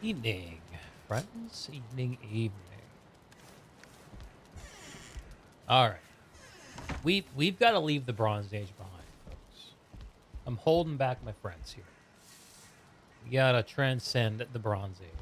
Evening, friends. Evening. All right, we've got to leave the Bronze Age behind, folks. I'm holding back my friends here. We gotta transcend the Bronze Age.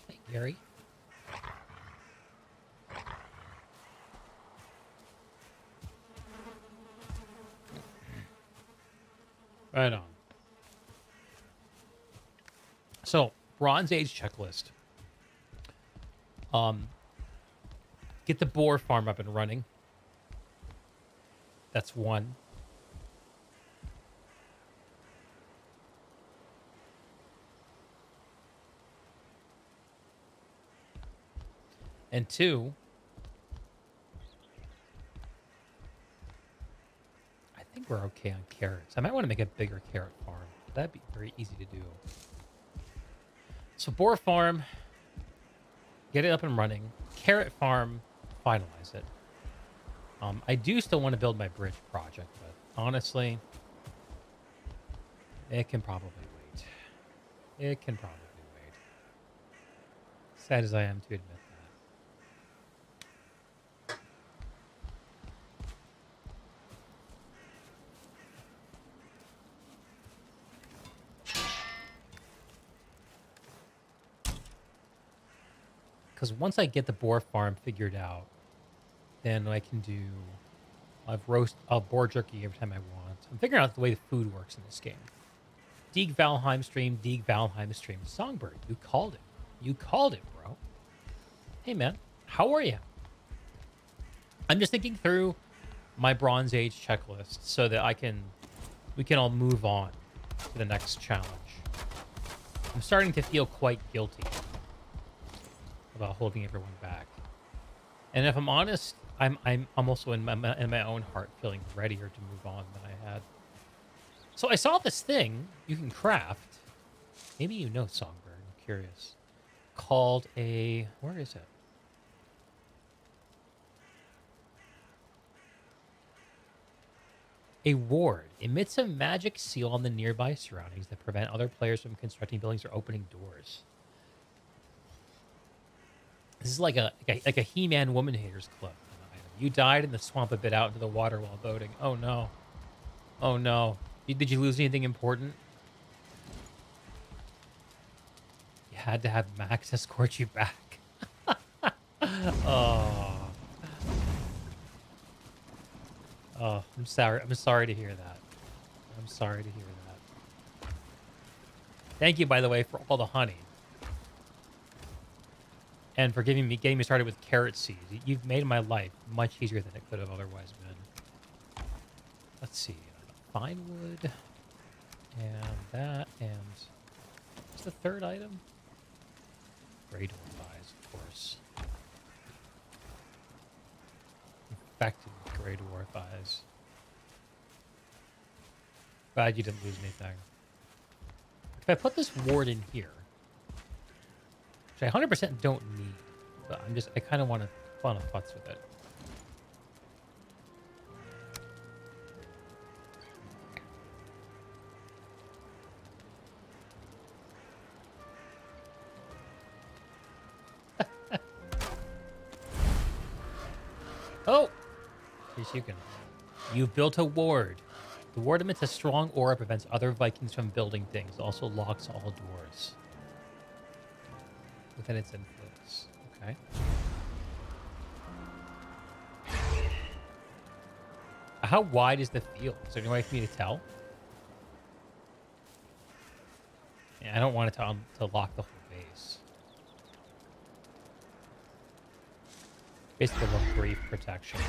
Hey, Gary. Right on. So, Bronze Age checklist. Um, get the boar farm up and running. That's one. And two, I think we're okay on carrots. I might want to make a bigger carrot farm. That'd be very easy to do. So boar farm, get it up and running. Carrot farm, finalize it. I do still want to build my bridge project, but honestly, it can probably wait. It can probably wait. Sad as I am to admit that. Because once I get the boar farm figured out, then I can do. I'll boar jerky every time I want. I'm figuring out the way the food works in this game. Deeg Valheim stream, Deeg Valheim stream. Songbird, you called it. You called it, bro. Hey, man. How are you? I'm just thinking through my Bronze Age checklist so that we can all move on to the next challenge. I'm starting to feel quite guilty about holding everyone back. And if I'm honest, I'm also in my own heart feeling readier to move on than I had. So I saw this thing you can craft. Maybe you know Songbird. I'm curious. Called a... Where is it? A ward emits a magic seal on the nearby surroundings that prevent other players from constructing buildings or opening doors. This is like a He-Man Woman Haters Club. You died in the swamp a bit out into the water while boating. Oh no. Oh no. Did you lose anything important? You had to have Max escort you back. Oh. Oh, I'm sorry. I'm sorry to hear that. I'm sorry to hear that. Thank you, by the way, for all the honey. And for getting me started with carrot seeds. You've made my life much easier than it could have otherwise been. Let's see. Fine wood. And that. And what's the third item? Grey dwarf eyes, of course. Infected with grey dwarf eyes. Glad you didn't lose anything. If I put this ward in here, which I 100% don't need, but I kind of want to futz with it. Oh! Here's Yukon. You've built a ward. The ward emits a strong aura, prevents other Vikings from building things. Also locks all doors within its influence. Okay. How wide is the field? Is there any way for me to tell? Yeah, I don't want it to lock the whole base. Basically, a little brief protection.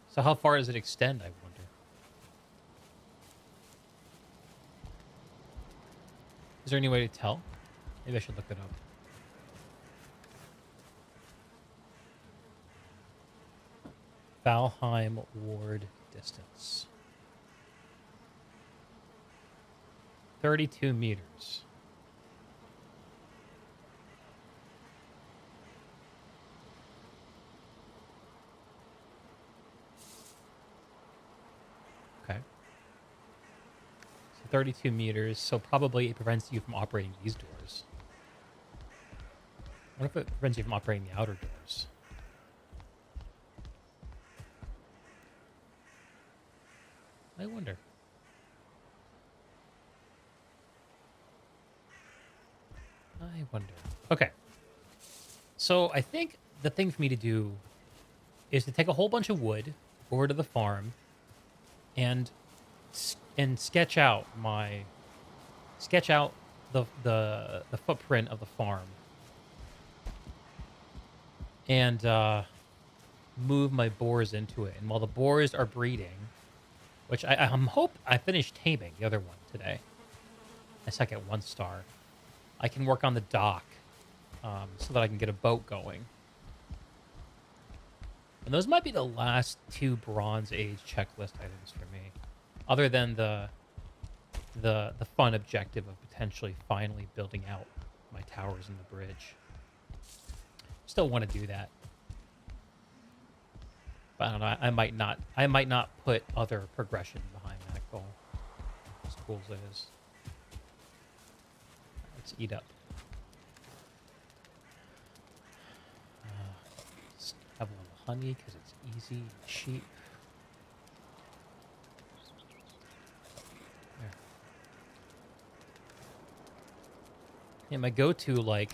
So how far does it extend, I wonder? Is there any way to tell? Maybe I should look it up. Valheim ward distance. 32 meters. Okay. So 32 meters, so probably it prevents you from operating these doors. What if it prevents you from operating the outer doors? I wonder. I wonder. Okay. So I think the thing for me to do is to take a whole bunch of wood over to the farm and sketch out the footprint of the farm and move my boars into it. And while the boars are breeding, which I'm hope I finished taming the other one today. I suck at 1 star. I can work on the dock so that I can get a boat going. And those might be the last 2 Bronze Age checklist items for me, other than the fun objective of potentially finally building out my towers and the bridge. Still want to do that, but I don't know. I might not put other progression behind that goal. As cool as it is. Let's eat up. Just have a little honey because it's easy and cheap. There. Yeah, my go-to like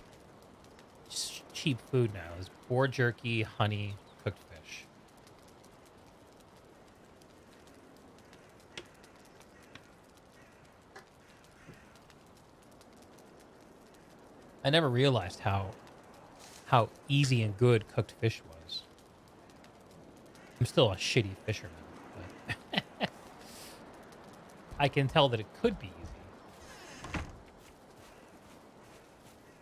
cheap food now is boar jerky, honey, cooked fish. I never realized how easy and good cooked fish was. I'm still a shitty fisherman, but I can tell that it could be easy.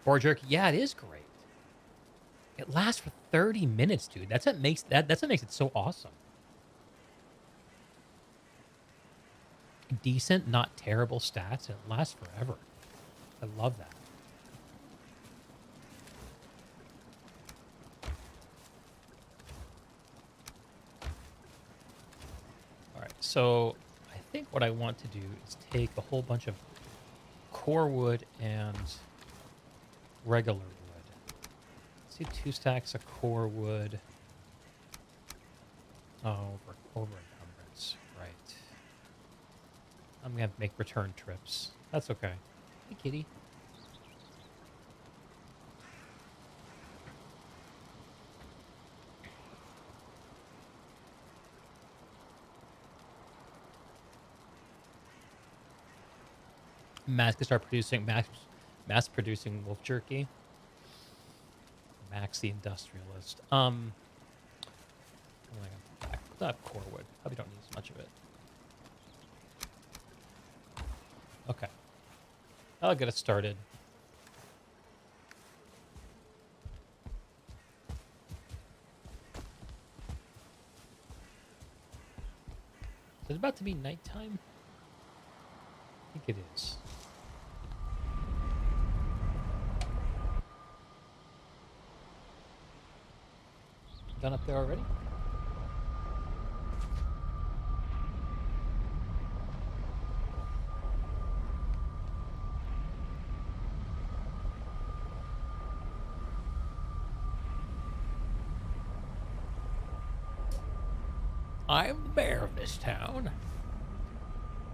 Boar jerky, yeah, it is great. It lasts for 30 minutes, dude. That's what makes it so awesome. Decent, not terrible stats. It lasts forever. I love that. All right, so I think what I want to do is take a whole bunch of core wood and regular wood. Let's see, 2 stacks of core wood. Oh, over encumbrance, right. I'm gonna have to make return trips. That's okay. Hey, kitty. Max can start producing mass producing wolf jerky. Max the industrialist. Oh my God. Still have core wood. Probably don't use much of it. Okay. I'll get it started. Is it about to be nighttime? I think it is. Done up there already? I'm the mayor of this town.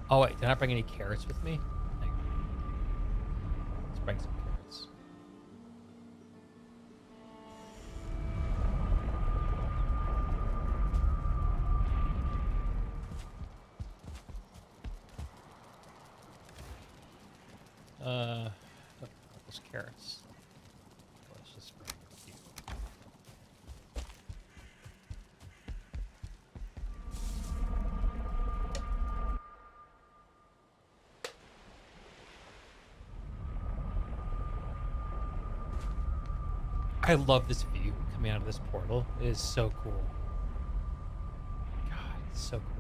Oh, wait. Did I bring any carrots with me? Hang on. Let's bring some carrots. Uh, those carrots. Let's just bring a few. I love this view coming out of this portal. It is so cool. God, it's so cool.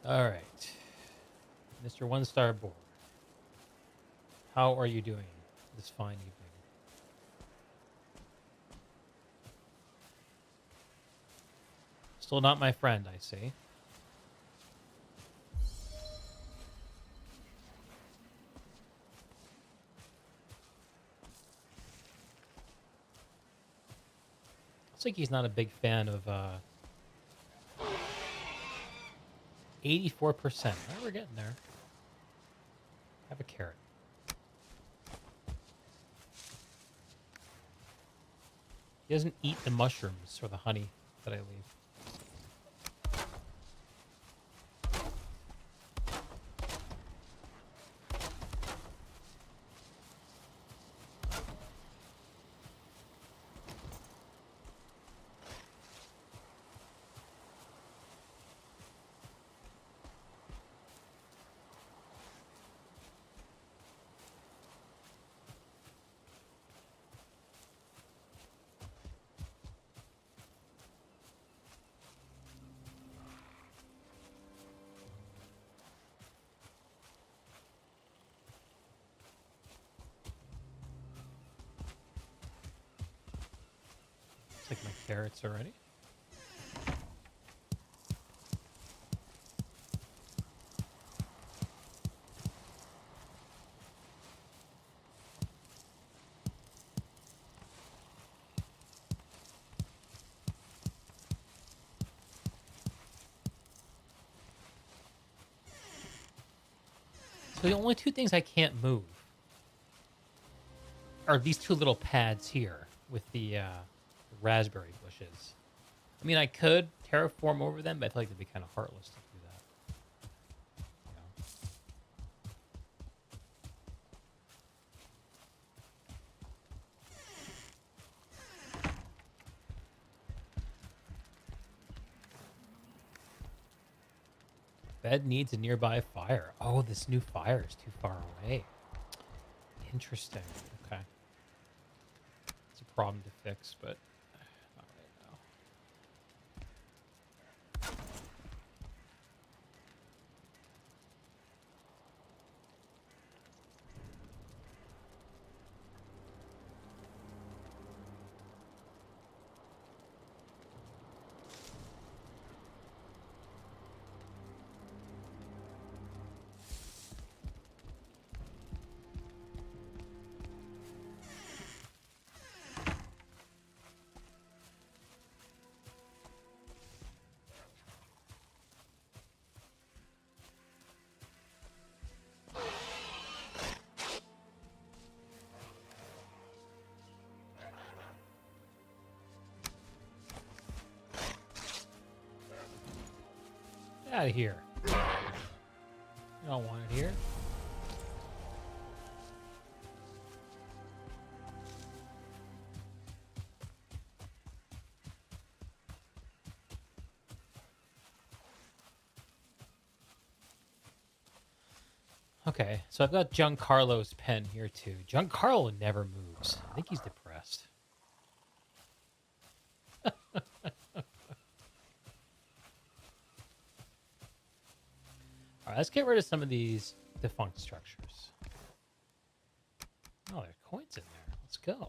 All right. Mr. One Star Board. How are you doing this fine evening? Still not my friend, I see. Looks like he's not a big fan of 84%. Right, we're getting there. Have a carrot. He doesn't eat the mushrooms or the honey that I leave. Looks like my carrots already. So the only two things I can't move are these two little pads here with the raspberry bushes. I mean, I could terraform over them, but I feel like it'd be kind of heartless to do that. You know? Bed needs a nearby fire. Oh, this new fire is too far away. Interesting. Okay. It's a problem to fix, but not right now. Get out of here. You don't want it here. Okay, so I've got Giancarlo's pen here too. Giancarlo never moves. I think he's depressed. All right, let's get rid of some of these defunct structures. Oh, they're coins in there. Let's go.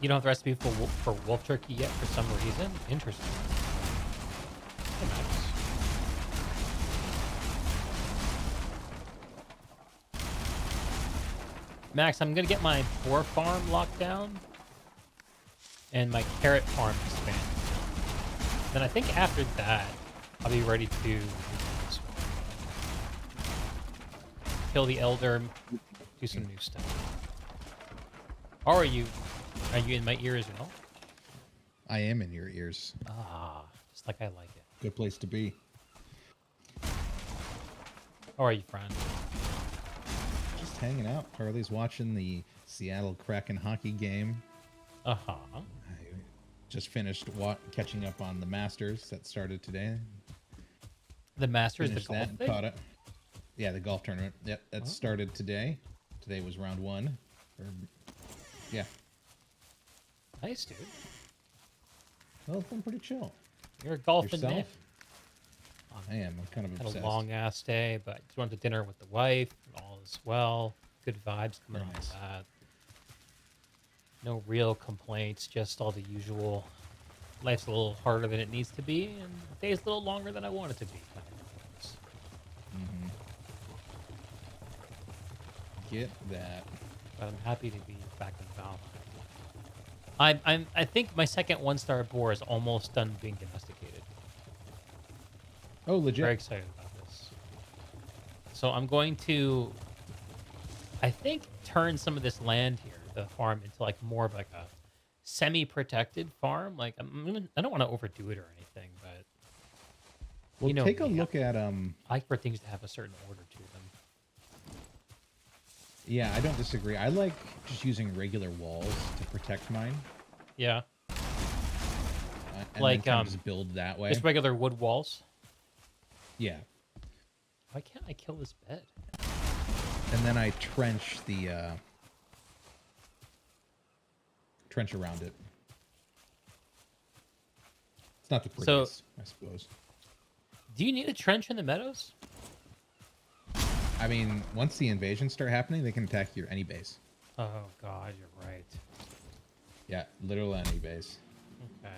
You don't have the recipe for wolf jerky yet for some reason? Interesting. Hey, Max. Max, I'm going to get my boar farm locked down and my carrot farm expanded. Then I think after that, I'll be ready to kill the elder, do some new stuff. Or are you in my ear as well? I am in your ears. Ah, just like I like it. Good place to be. How are you, friend? Just hanging out. Harley's watching the Seattle Kraken hockey game. Uh-huh. I just finished catching up on the Masters that started today. The Masters, the Finished golf that, thing? caught it. Yeah, the golf tournament. Yep, that started today. Today was round one. Yeah. Nice, dude. Well, it's been pretty chill. You're a golfing Yourself? man. I am. I'm kind of Had obsessed. a long ass day, but just went to dinner with the wife. All is well. Good vibes coming Very off nice. of that. No real complaints, just all the usual. Life's a little harder than it needs to be, and the day's a little longer than I want it to be. Kind of things. Get that. But I'm happy to be back in Valheim. I think my second 1-star boar is almost done being domesticated. Oh, legit. Very excited about this. So I'm going to, I think, turn some of this land here, the farm, into like more of like a semi-protected farm. Like I don't want to overdo it or anything, but Well, you know take a me, look at I like for things to have a certain order to them. Yeah, I don't disagree. I like just using regular walls to protect mine. Yeah, And Like, then kind of just build that way. just regular wood walls. Yeah. Why can't I kill this bed? And then I trench the trench around it. It's not the prettiest, I suppose. Do you need a trench in the meadows? I mean, once the invasions start happening, they can attack your any base. Oh God, you're right. Yeah, literal any base. Okay.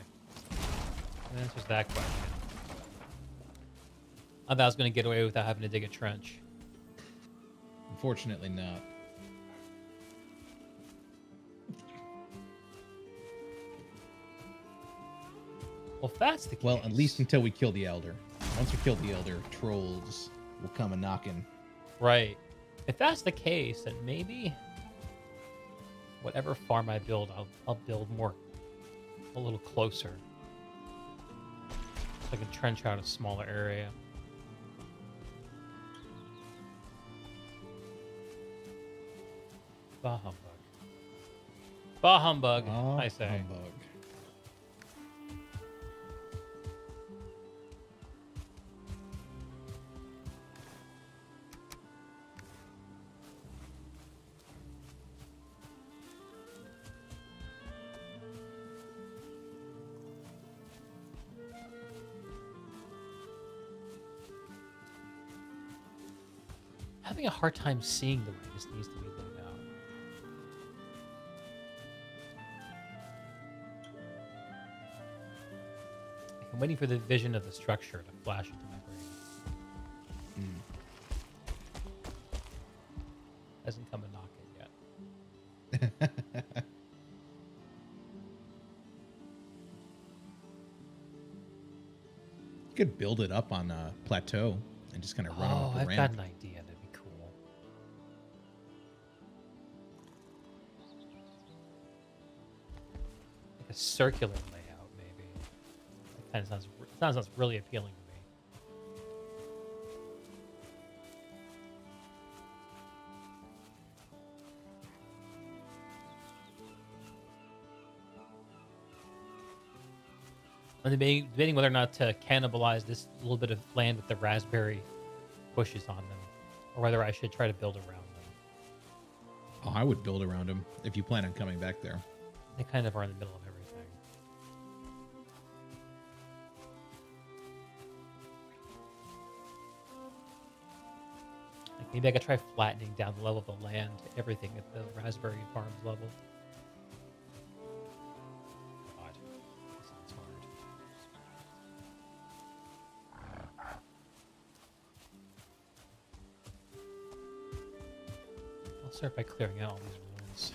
That answers that question. I thought I was going to get away without having to dig a trench. Unfortunately, not. Well, if that's the case... Well, at least until we kill the Elder. Once we kill the Elder, trolls will come a knocking. Right. If that's the case, then maybe... whatever farm I build, I'll build more... a little closer. So I can trench out a smaller area. Bah humbug. Bah humbug, I say. Humbug. Having a hard time seeing the way this needs to be laid out. I'm waiting for the vision of the structure to flash into my brain. Hasn't come a knocking yet. You could build it up on a plateau and just kind of run Oh, up a I've ramp. got an idea. That'd be cool. Like a circular layout, maybe. That kind of sounds really appealing to me. I'm debating whether or not to cannibalize this little bit of land with the raspberry bushes on them, or whether I should try to build around them. Oh, I would build around them if you plan on coming back there. They kind of are in the middle of everything. Like maybe I could try flattening down the level of the land to everything at the raspberry farms level. God, this sounds hard. I'll start by clearing out all these ruins.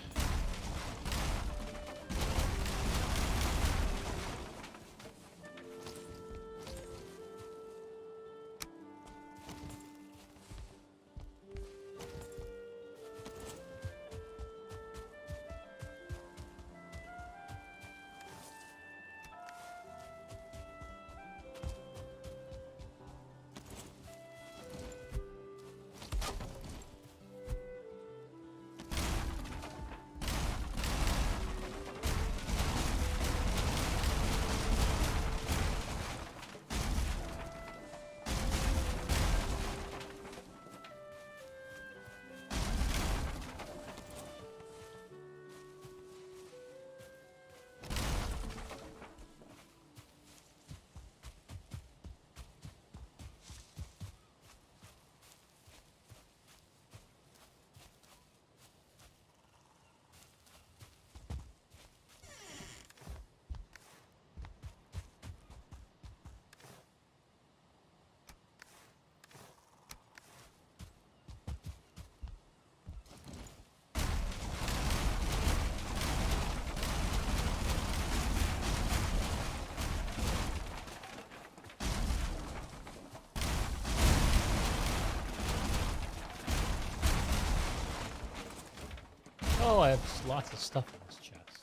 Oh, I have lots of stuff in this chest.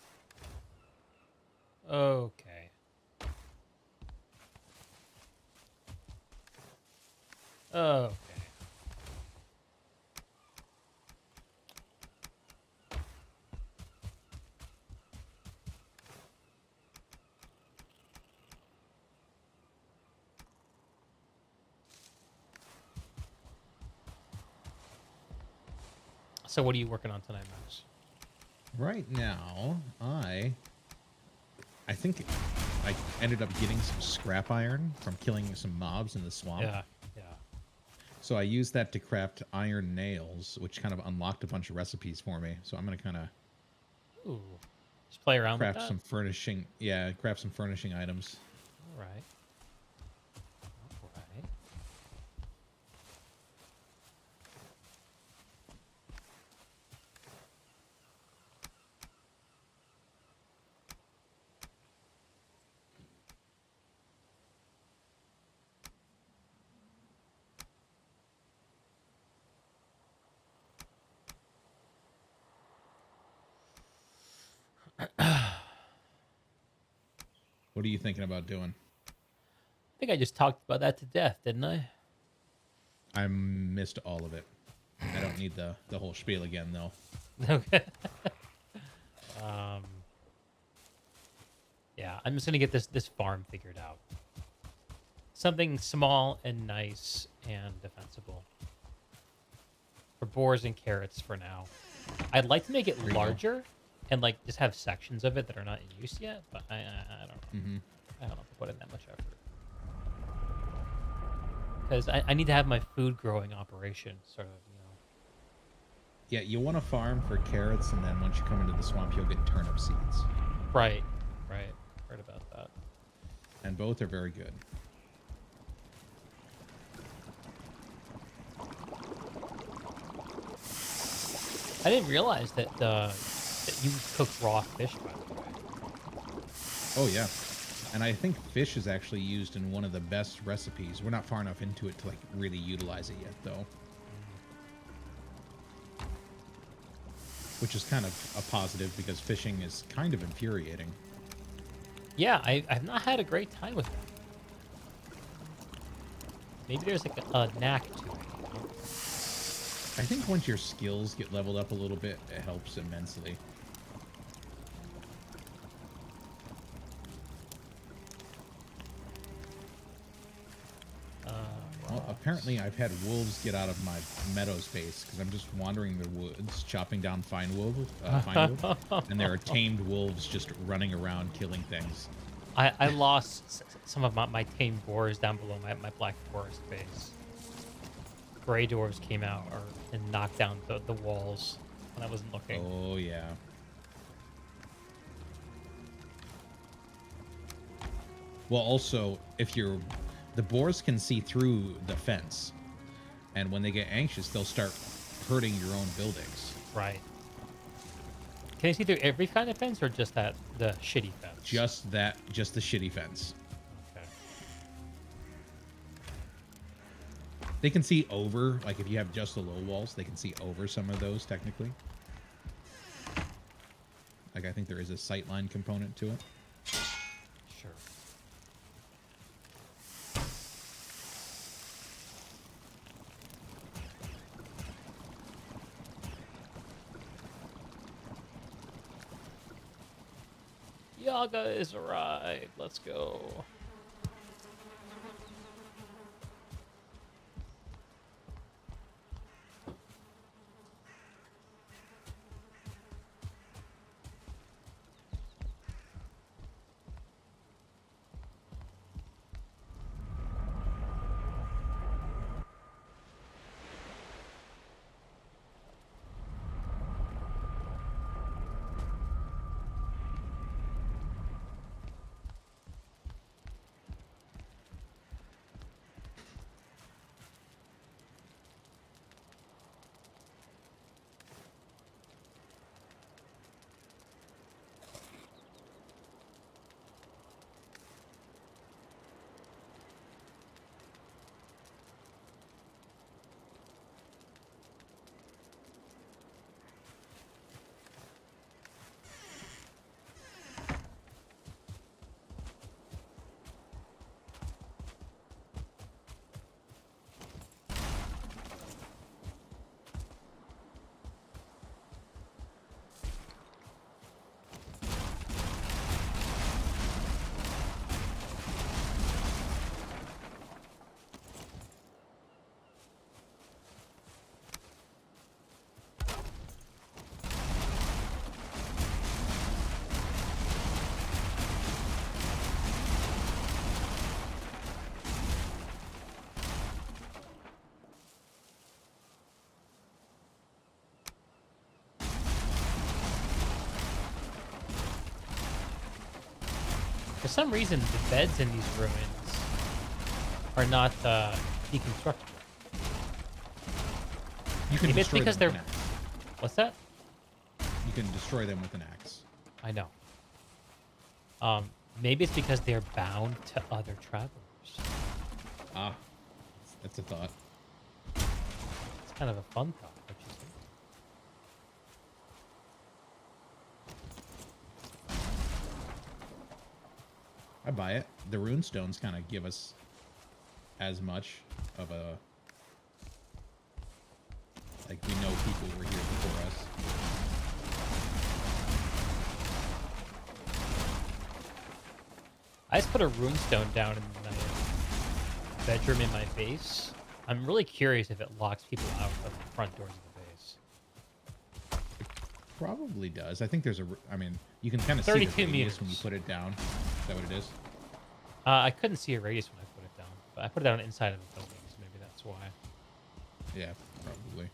Okay. Okay. So what are you working on tonight, Max? Right now, I think I ended up getting some scrap iron from killing some mobs in the swamp. Yeah, yeah. So I used that to craft iron nails, which kind of unlocked a bunch of recipes for me. So I'm gonna kind of Ooh. Just play around with craft that? some furnishing. Yeah, craft some furnishing items. All right. All right. What are you thinking about doing? I think I just talked about that to death, didn't I? I missed all of it. I don't need the whole spiel again, though. Okay. um. Yeah, I'm just gonna get this farm figured out. Something small and nice and defensible. For boars and carrots for now. I'd like to make it There you go. larger and like just have sections of it that are not in use yet, but I don't know. Mm-hmm. I don't know if I put in that much effort. Because I need to have my food growing operation sort of, you know. Yeah, you want to farm for carrots, and then once you come into the swamp, you'll get turnip seeds. Right, right. Heard about that. And both are very good. I didn't realize that that you cook raw fish, by the way. Oh, yeah. And I think fish is actually used in one of the best recipes. We're not far enough into it to like really utilize it yet, though. Which is kind of a positive because fishing is kind of infuriating. Yeah, I've not had a great time with it. Maybe there's like a knack to it. You know? I think once your skills get leveled up a little bit, it helps immensely. apparently I've had wolves get out of my meadow space because I'm just wandering the woods, chopping down fine wood, and there are tamed wolves just running around killing things. I lost some of my tame boars down below my Black Forest base. Gray dwarves came out and knocked down the walls when I wasn't looking. Oh, yeah. Well, also, the boars can see through the fence, and when they get anxious, they'll start hurting your own buildings. Right. Can you see through every kind of fence or just the shitty fence? Just the shitty fence. Okay. They can see over, like if you have just the low walls, they can see over some of those technically. Like I think there is a sightline component to it. Sure. Yaga is arrived. Let's go. For some reason, the beds in these ruins are not deconstructible. You can Maybe it's destroy because them they're... with an axe. What's that? You can destroy them with an axe. I know. Maybe it's because they're bound to other travelers. Ah, that's a thought. It's kind of a fun thought, don't you think? I buy it. The rune stones kind of give us as much of a... Like, we know people were here before us. I just put a rune stone down in my bedroom in my base. I'm really curious if it locks people out of the front doors of the base. Probably does. I think there's a... I mean, you can kind of see 32 the radius meters. when you put it down. Is that what it is? I couldn't see a radius when I put it down, but I put it down inside of the building, so maybe that's why. Yeah, probably.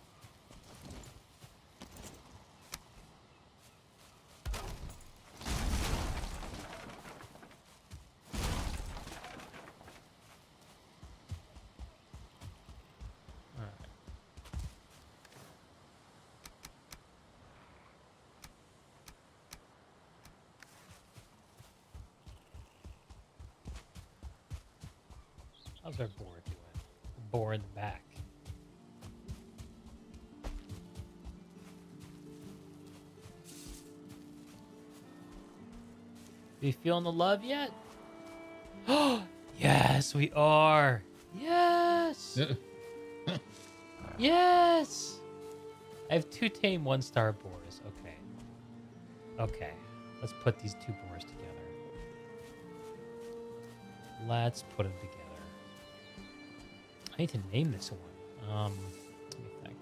Alright. How's our boar doing? Boar in the back. You feeling the love yet? Oh, yes, we are. Yes. Yes. I have 2 tame 1-star boars. Okay. Okay. Let's put these 2 boars together. Let's put them together. I need to name this one. Let me think.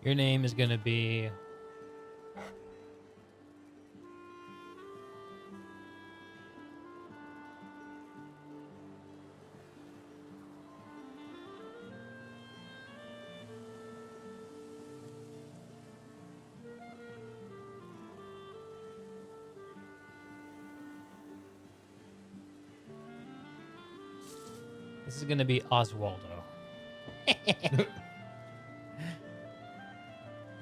Your name is gonna be. This is gonna be Oswaldo.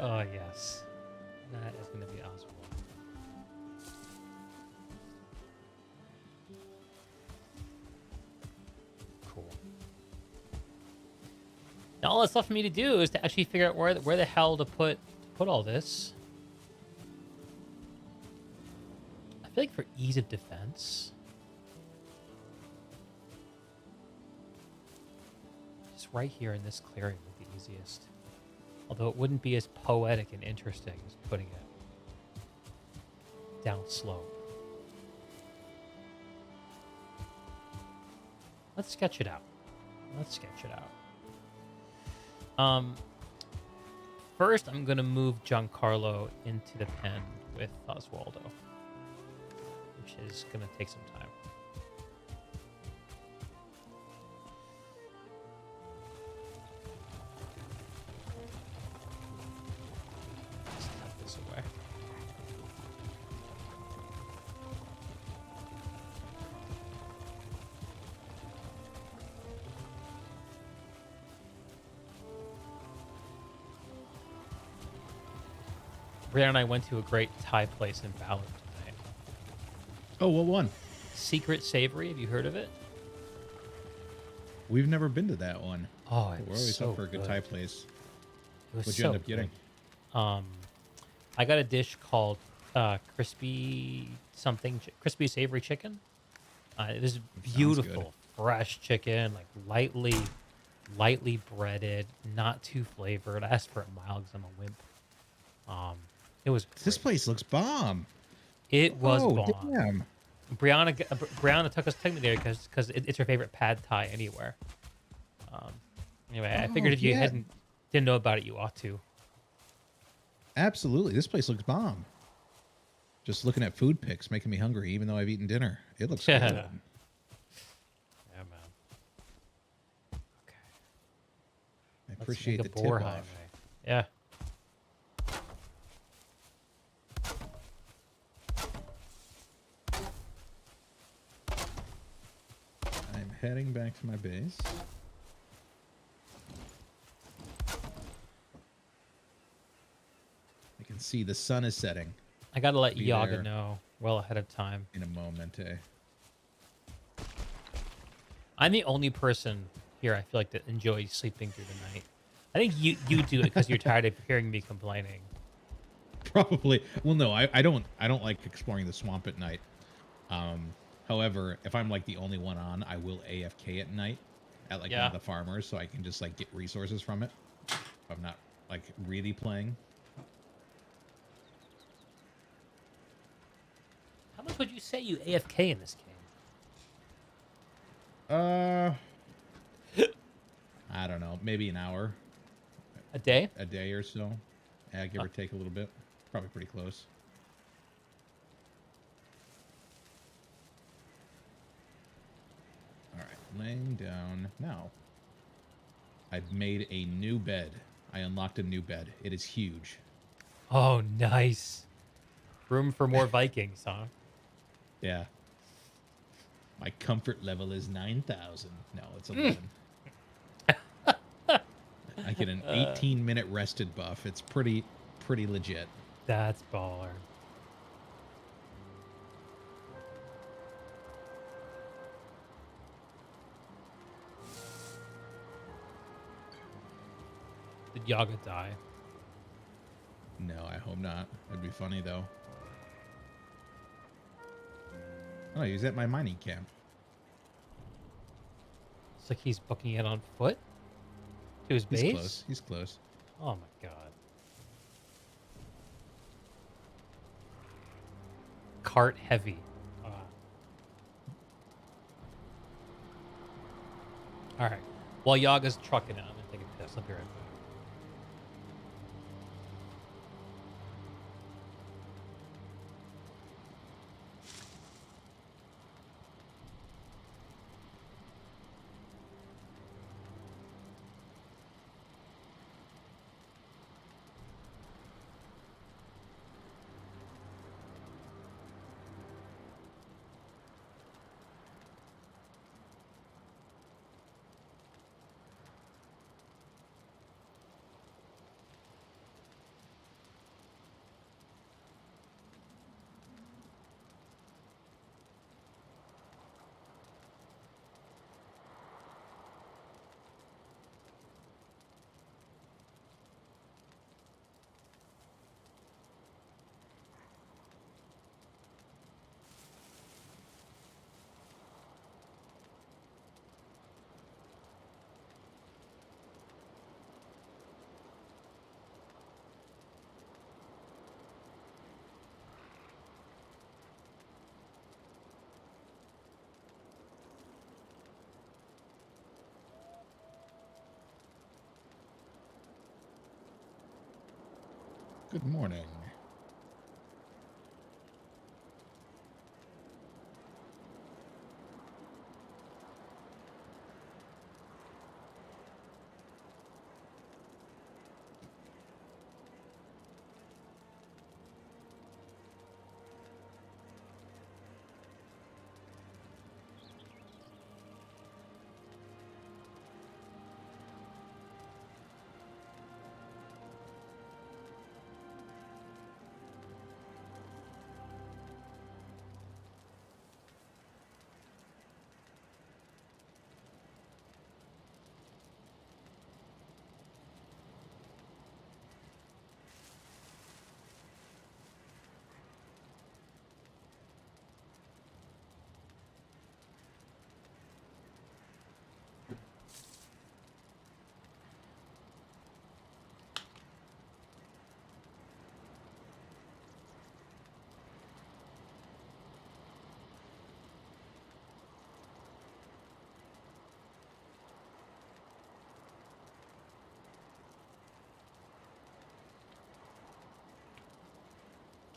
Oh yes, that is gonna be Oswaldo. Cool. Now all that's left for me to do is to actually figure out where the hell to put all this. I feel like for ease of defense, just right here in this clearing would be easiest. Although it wouldn't be as poetic and interesting as putting it down slope. Let's sketch it out. First, I'm going to move Giancarlo into the pen with Oswaldo, which is going to take some time. Let's tuck this away. Brianna and I went to a great Thai place in Ballard tonight. Oh, what one? Secret Savory, have you heard of it? We've never been to that one. Oh, But it we're was always so up for a good good. Thai place. It was What'd you so end up getting? good. I got a dish called crispy savory chicken. It was beautiful, fresh chicken, like lightly breaded, not too flavored. I asked for it mild because I'm a wimp. It was This great. place looks bomb. It was Oh, bomb. damn. Brianna took me there because it's her favorite pad Thai anywhere. Anyway, I figured if you yeah. didn't know about it, you ought to. Absolutely. This place looks bomb. Just looking at food pics making me hungry, even though I've eaten dinner. It looks good. Yeah, man. Okay. I Let's appreciate make the a tip boar off. highway. Yeah. I'm heading back to my base. I can see the sun is setting I gotta let Be Yaga there. know well ahead of time. in a moment. I'm the only person here I feel like that enjoys sleeping through the night. I think you do it because you're tired of hearing me complaining. Probably. Well, no, I don't like exploring the swamp at night. However, if I'm like the only one on, I will AFK at night at like one Yeah. of the farmers, so I can just like get resources from it. If I'm not like really playing. How much would you say you AFK in this game? I don't know, maybe an hour A day? a day or so. Yeah, give or take a little bit. Probably pretty close. All right, laying down now. I've made a new bed. I unlocked a new bed. It is huge. Oh, nice. Room for more Vikings, huh? Yeah. My comfort level is 9,000. No, it's 11. I get an 18-minute rested buff. It's pretty legit. That's baller. Did Yaga die? No, I hope not. It'd be funny though. Oh, he's at my mining camp. It's like he's booking it on foot. To his He's base? close. He's close. Oh my god. Cart heavy. All right. While Yaga's trucking it, I'm gonna take a piss. I'll be right back. Good morning.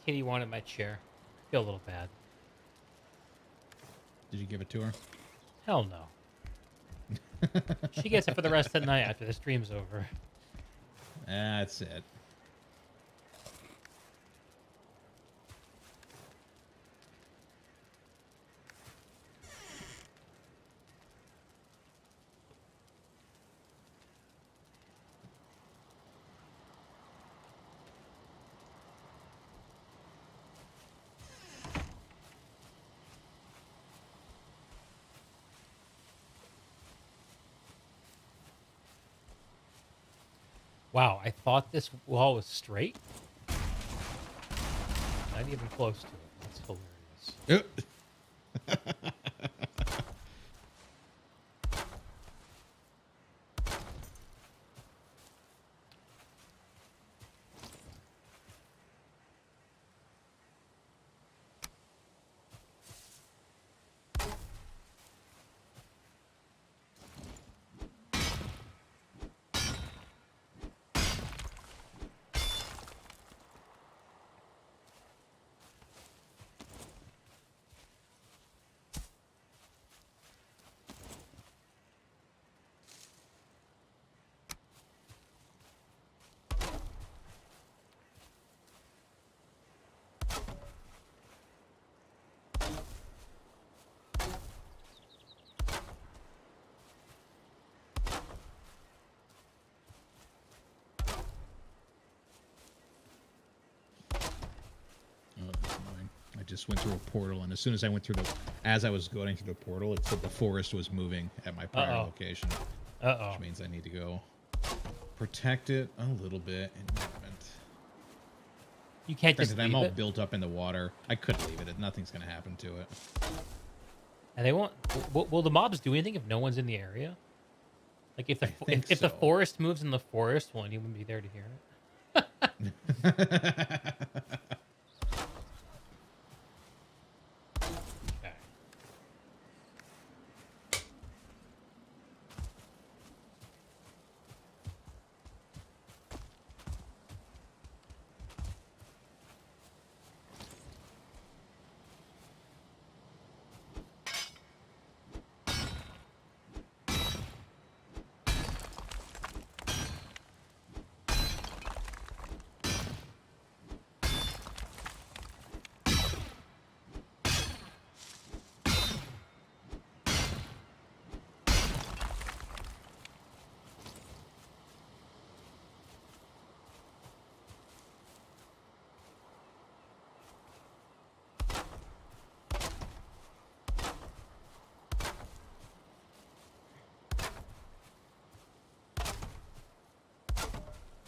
Kitty wanted my chair. I feel a little bad. Did you give it to her? Hell no. She gets it for the rest of the night after the stream's over. That's it. Wow, I thought this wall was straight. Not even close to it. That's hilarious. Oh, that's annoying. I just went through a portal, and as soon as I went through as I was going through the portal, it said the forest was moving at my prior location. Uh-oh. Which means I need to go protect it a little bit in movement. You can't just Granted, leave I'm all it? built up in the water. I could leave it. Nothing's going to happen to it. And they won't... Will the mobs do anything if no one's in the area? Like if the I think if the so. forest moves in the forest, well, you wouldn't be there to hear it. Okay.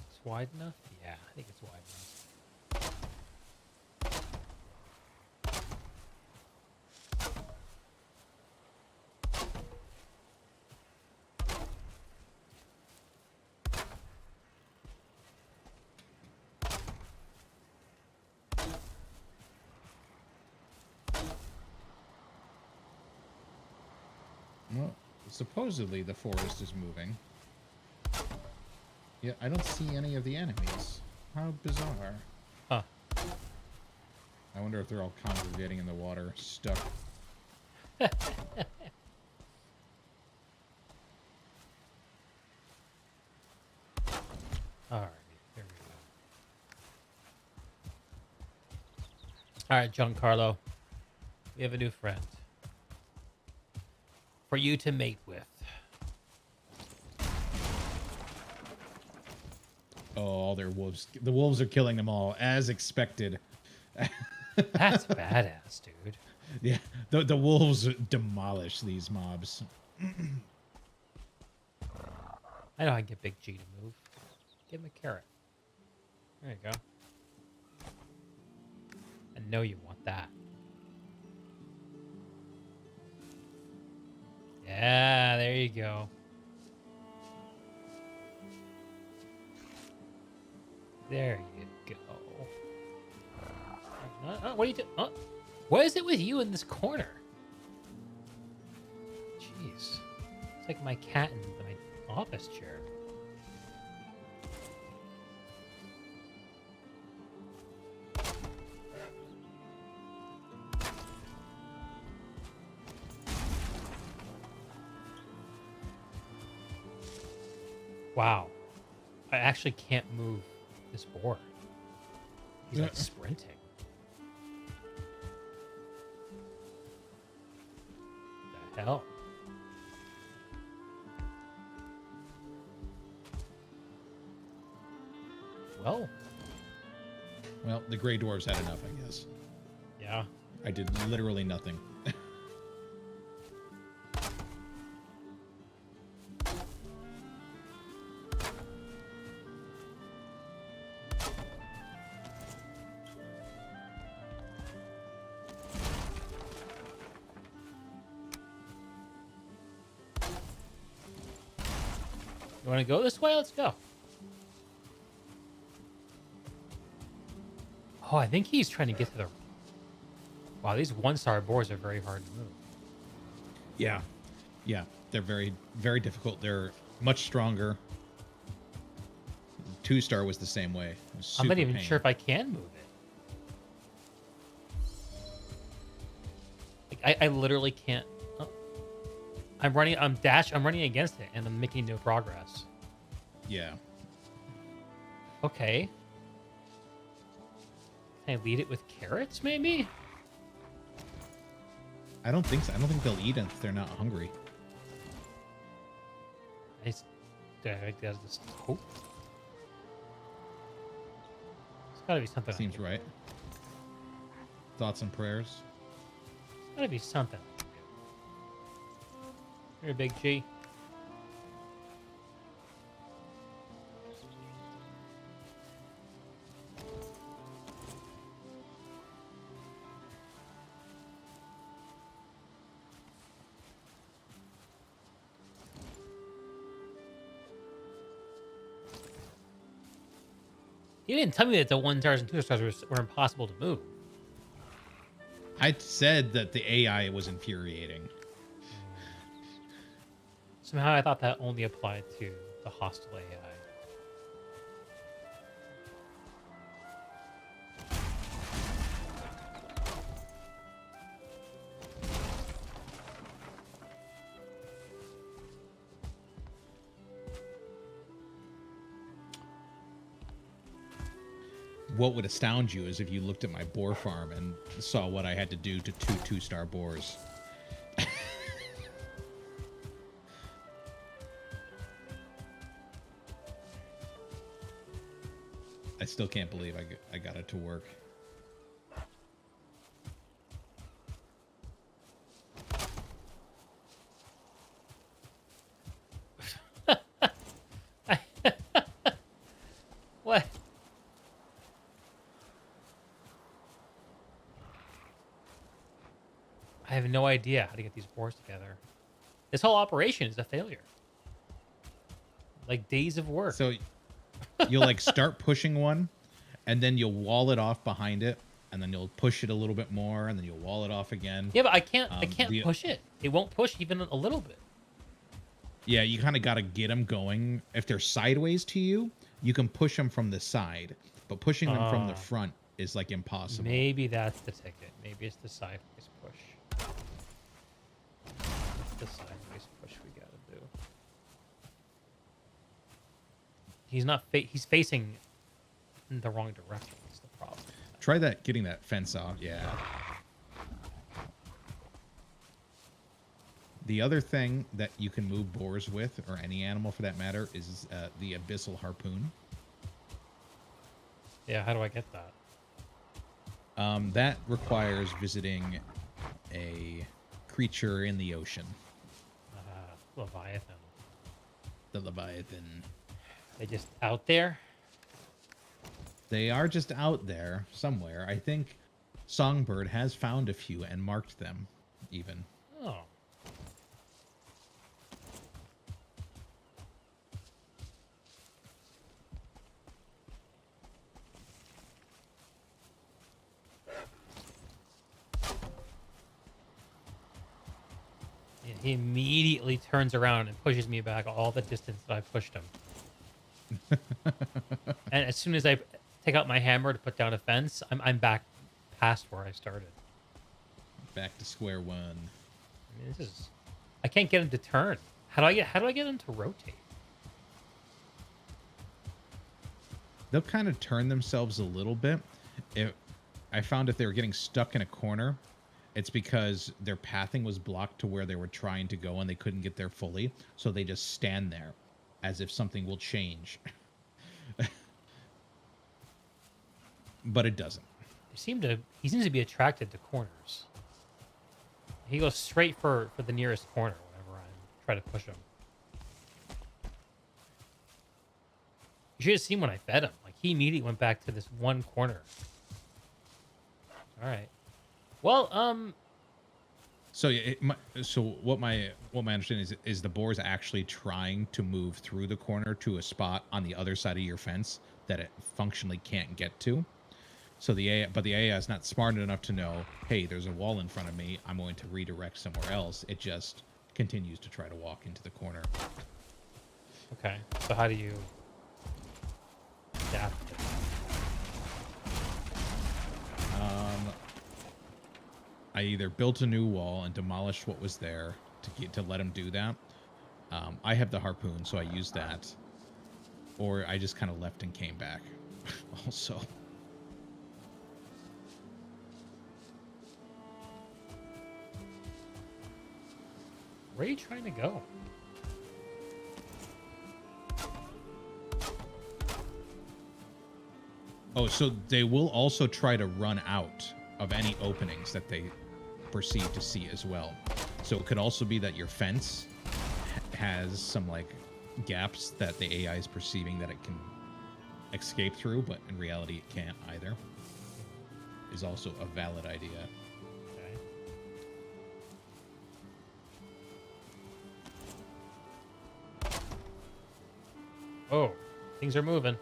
It's wide enough? Yeah, I think it's wide enough. Well, supposedly the forest is moving. Yeah, I don't see any of the enemies. How bizarre. Huh. I wonder if they're all congregating in the water, stuck. Alright, there we go. Alright, Giancarlo. We have a new friend. For you to mate with. Oh, all their wolves. The wolves are killing them all, as expected. That's badass, dude. Yeah, the wolves demolish these mobs. I know I can get Big G to move. Give him a carrot. There you go. I know you want that. Yeah, there you go. There you go. What are you doing? What is it with you in this corner? Jeez. It's like my cat in my office chair. Wow. I actually can't move this boar. He's like sprinting. The hell? Well, the gray dwarves had enough, I guess. Yeah. I did literally nothing. You want to go this way? Let's go. Oh, I think he's trying to get to the... Wow, these one-star boars are very hard to move. Yeah. Yeah. They're very, very difficult. They're much stronger. 2-star was the same way. I'm not even sure if I can move it. Like, I literally can't... Oh. I'm running against it, and I'm making no progress. Yeah. Okay. Can I lead it with carrots, maybe? I don't think so. I don't think they'll eat if they're not hungry. There's this hope. There's gotta be something. Seems right. Thoughts and prayers? There's gotta be something. Here, Big G. You didn't tell me that the 1 stars and 2 stars were impossible to move. I said that the AI was infuriating. Somehow I thought that only applied to the hostile AI. What would astound you is if you looked at my boar farm and saw what I had to do to 2 2-star boars. I still can't believe I got it to work. What? I have no idea how to get these boars together. This whole operation is a failure. Like days of work. So you'll like start pushing one, and then you'll wall it off behind it, and then you'll push it a little bit more, and then you'll wall it off again. Yeah, but I can't. I can't the- push it. It won't push even a little bit. Yeah, you kind of got to get them going. If they're sideways to you, you can push them from the side, but pushing them from the front is like impossible. Maybe that's the ticket. Maybe it's the sideways push. It's the sideways push we gotta do. He's not. He's facing in the wrong direction. Is the problem. Try that, getting that fence off. Yeah. The other thing that you can move boars with, or any animal for that matter, is the abyssal harpoon. Yeah. How do I get that? That requires visiting a creature in the ocean. Leviathan. The Leviathan. They just out there. They are just out there somewhere. I think Songbird has found a few and marked them, even. Oh. Yeah, he immediately turns around and pushes me back all the distance that I pushed him. And as soon as I take out my hammer to put down a fence, I'm back past where I started. Back to square one. I mean, this is. I can't get him to turn. How do I get him to rotate? They'll kind of turn themselves a little bit. I found if they were getting stuck in a corner, it's because their pathing was blocked to where they were trying to go and they couldn't get there fully. So they just stand there as if something will change. But it doesn't. He seems to be attracted to corners. He goes straight for the nearest corner whenever I try to push him. You should have seen when I fed him. Like he immediately went back to this one corner. All right. Well, So what my understanding is the boar is actually trying to move through the corner to a spot on the other side of your fence that it functionally can't get to. So the AI is not smart enough to know, hey, there's a wall in front of me. I'm going to redirect somewhere else. It just continues to try to walk into the corner. okay. So how do you adapt it? I either built a new wall and demolished what was there to let him do that. I have the harpoon, so I used that. Or I just kind of left and came back. Also. Where are you trying to go? Oh, so they will also try to run out of any openings that they perceive to see as well. So it could also be that your fence has some like gaps that the AI is perceiving that it can escape through, but in reality it can't either. Is also a valid idea. Okay. Oh, things are moving.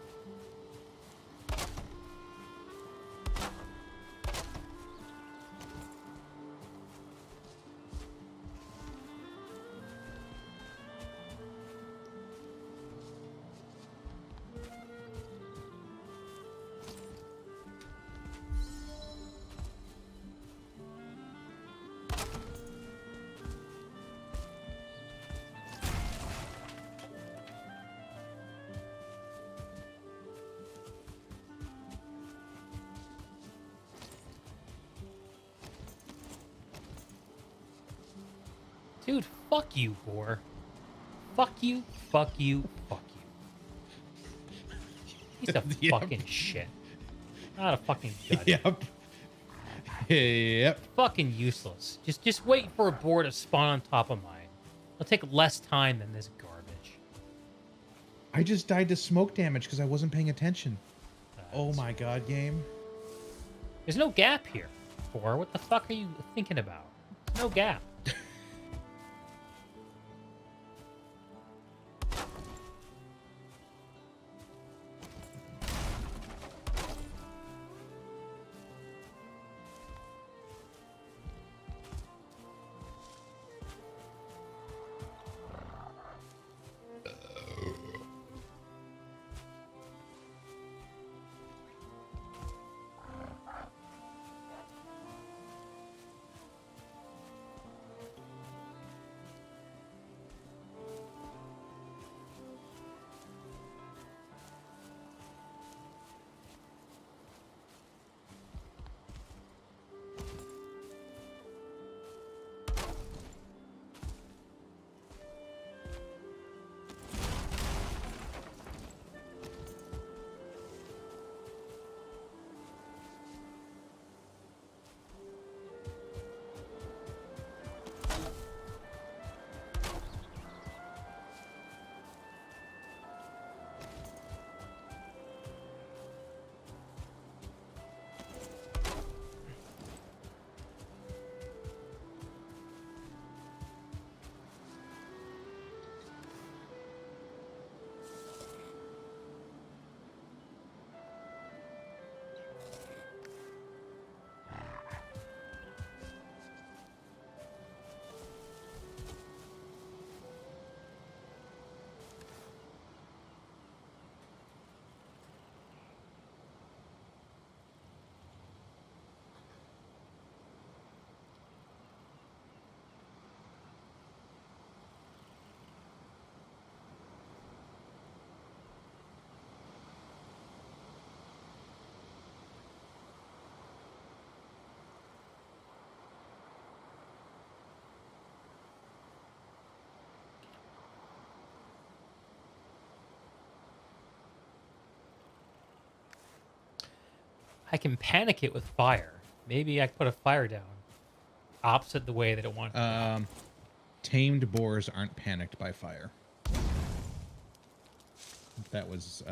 Dude, fuck you, boar. Fuck you, fuck you, fuck you. Piece of Yep. fucking shit. Not a fucking gut. Yep. Yep. Fucking useless. Just wait for a boar to spawn on top of mine. It'll take less time than this garbage. I just died to smoke damage because I wasn't paying attention. Oh That's- my god, game. There's no gap here, boar. What the fuck are you thinking about? There's no gap. I can panic it with fire. Maybe I can put a fire down. Opposite the way that it wants. Tamed boars aren't panicked by fire. That was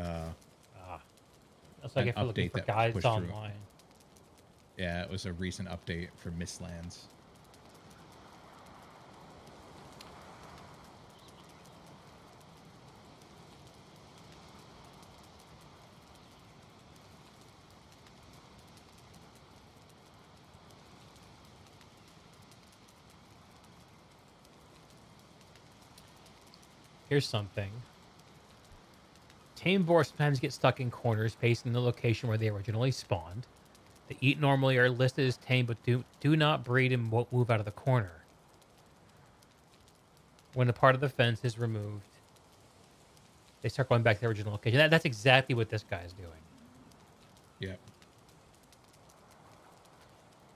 That's like an if you're looking update for that guides pushed through. online. Yeah, it was a recent update for Mistlands. Here's something. Tame boars sometimes get stuck in corners facing the location where they originally spawned. They eat normally, are listed as tame, but do not breed and won't move out of the corner. When a part of the fence is removed, they start going back to their original location. That's exactly what this guy's doing. Yep.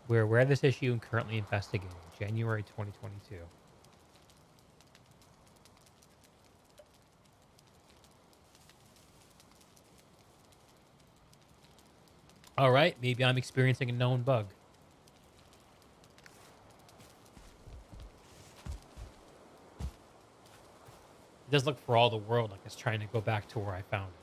We're aware of this issue and currently investigating. January 2022. All right, maybe I'm experiencing a known bug. It does look for all the world like it's trying to go back to where I found it.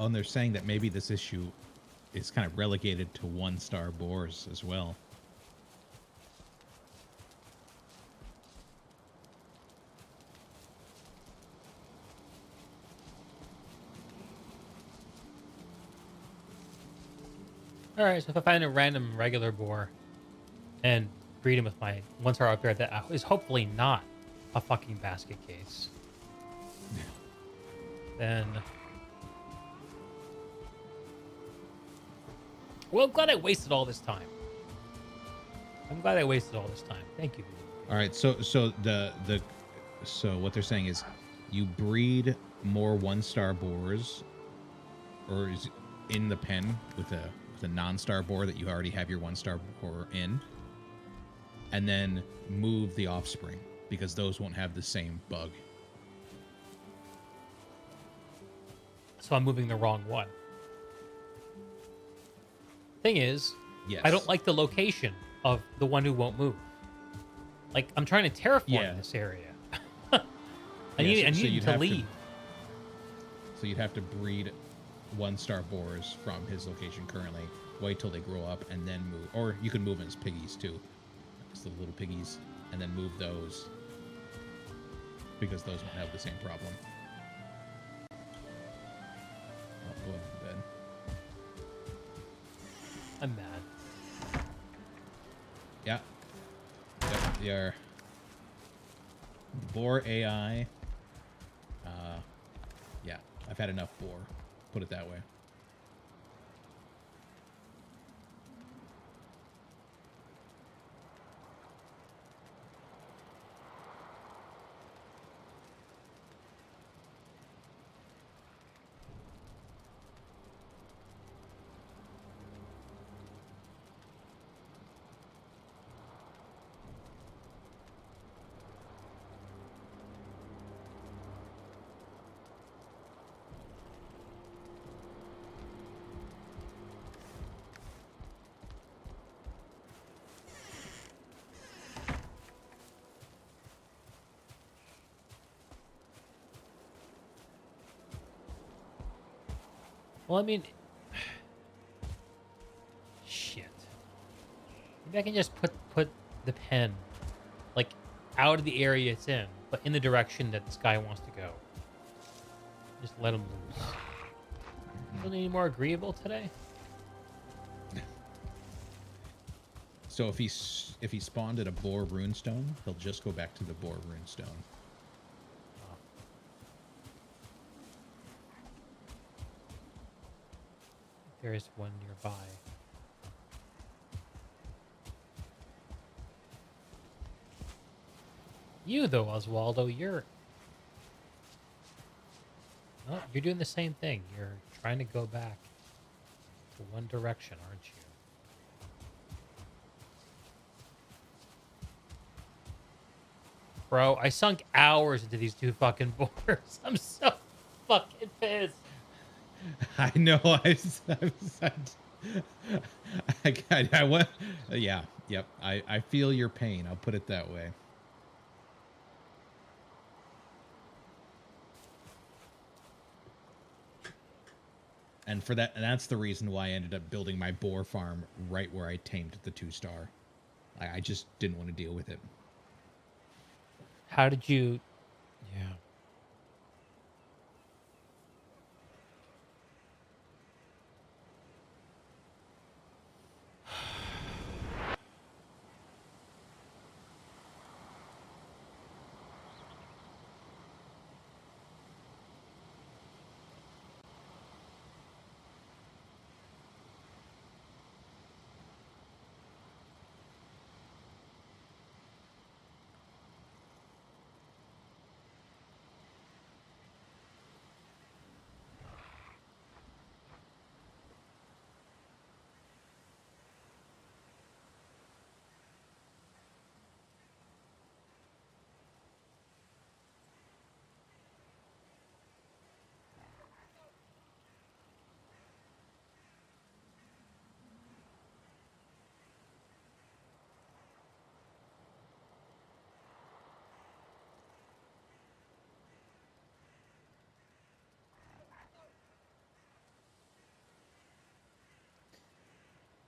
Oh, and they're saying that maybe this issue is kind of relegated to 1-star boars as well. All right, so if I find a random regular boar and breed him with my one star up there, that is hopefully not a fucking basket case, then. Well, I'm glad I wasted all this time. Thank you. All right, so what they're saying is, you breed more 1-star boars, or is in the pen with a non-star boar that you already have your 1-star boar in, and then move the offspring because those won't have the same bug. So I'm moving the wrong one. Thing is, Yes. I don't like the location of the one who won't move. Like, I'm trying to terraform this area. I need him to leave. So you'd have to breed 1-star boars from his location currently. Wait till they grow up and then move. Or you can move them as piggies too. Just the little piggies. And then move those. Because those won't have the same problem. I'll go to bed. I'm mad. Yeah. Yep, they are. Boar AI. Yeah, I've had enough boar. Put it that way. Well, I mean, shit. Maybe I can just put the pen, like, out of the area it's in, but in the direction that this guy wants to go. Just let him loose. Feeling any more agreeable today? So if he spawned at a boar runestone, he'll just go back to the boar runestone. There is one nearby. You, though, Oswaldo, you're doing the same thing. You're trying to go back to one direction, aren't you? Bro, I sunk hours into these two fucking boars. I'm so fucking pissed. I know. I went. Yeah. Yep. I feel your pain. I'll put it that way. And that's the reason why I ended up building my boar farm right where I tamed the 2-star. I just didn't want to deal with it. How did you... Yeah.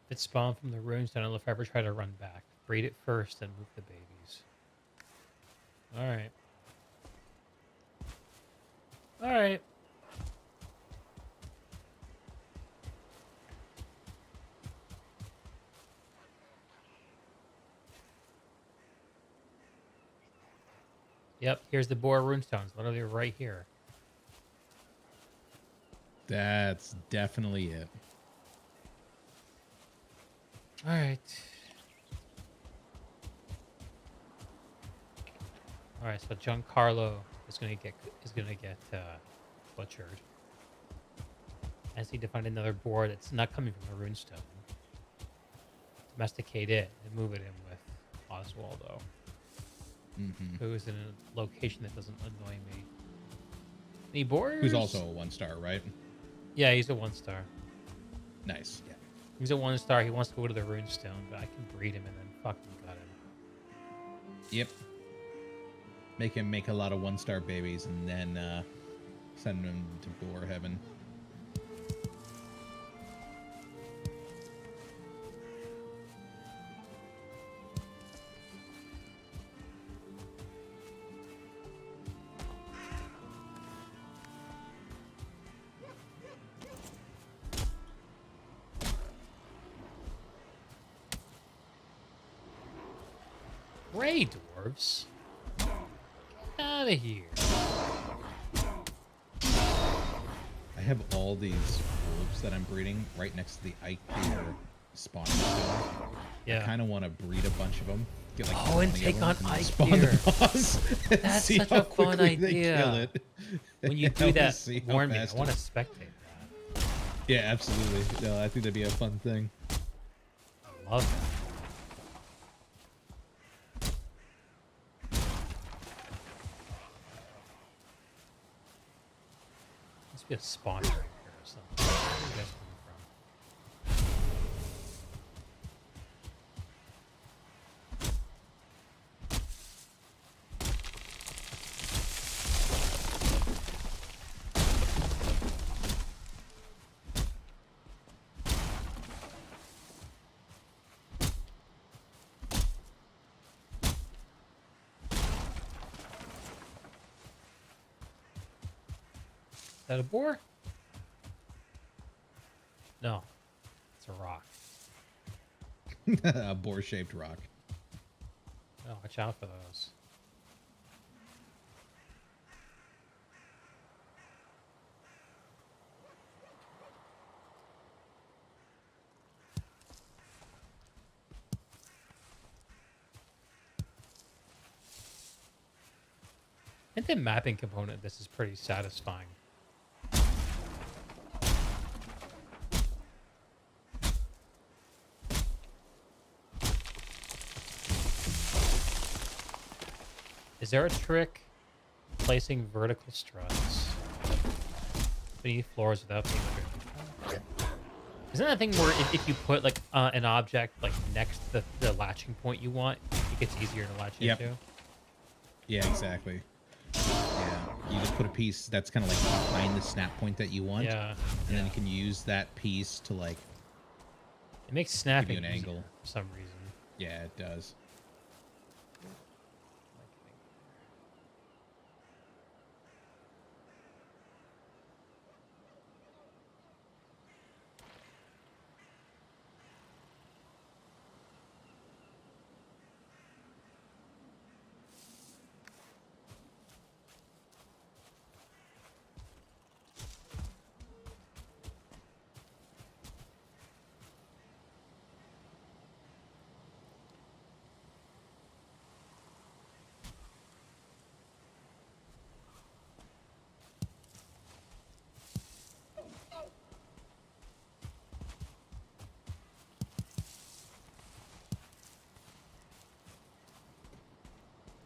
If it spawned from the ruins, then I'll if I ever try to run back. Breed it first, then move the babies. Alright. Alright. Yep, here's the boar runestones, literally right here. That's definitely it. All right. All right, so Giancarlo is gonna get butchered. I just need to find another boar that's not coming from the runestone. Domesticate it and move it in with Oswaldo, who is in a location that doesn't annoy me. Any boars? Who's also a 1-star, right? Yeah, he's a 1-star. Nice. Yeah. He's a 1-star. He wants to go to the runestone, but I can breed him and then fucking gut him. Yep. Make him make a lot of 1-star babies and then send him to boar heaven. Gray dwarves? Get out of here. I have all these wolves that I'm breeding right next to the Eikthyr spawning stone. Yeah. I kind of want to breed a bunch of them. Get like Oh, and 20 of take them on and then spawn the Eikthyr. boss and That's see such how a fun quickly they idea. kill it. When you I do wanna that, see how warn me. I fast want to it- spectate that. Yeah, absolutely. No, I think that'd be a fun thing. I love that. Must be a spawner right here or something. Where are you guys coming from? Is that a boar? No, it's a rock. A boar-shaped rock. Oh, watch out for those. I think the mapping component of this is pretty satisfying. Is there a trick placing vertical struts beneath floors without being tricky? Isn't that a thing where if you put like an object like next to the latching point you want, it gets easier to latch Yep. into? Yeah, exactly. Yeah, you just put a piece that's kind of like behind the snap point that you want, Yeah. and then you can use that piece to like, It makes snapping an easier angle. for some reason. yeah, it does.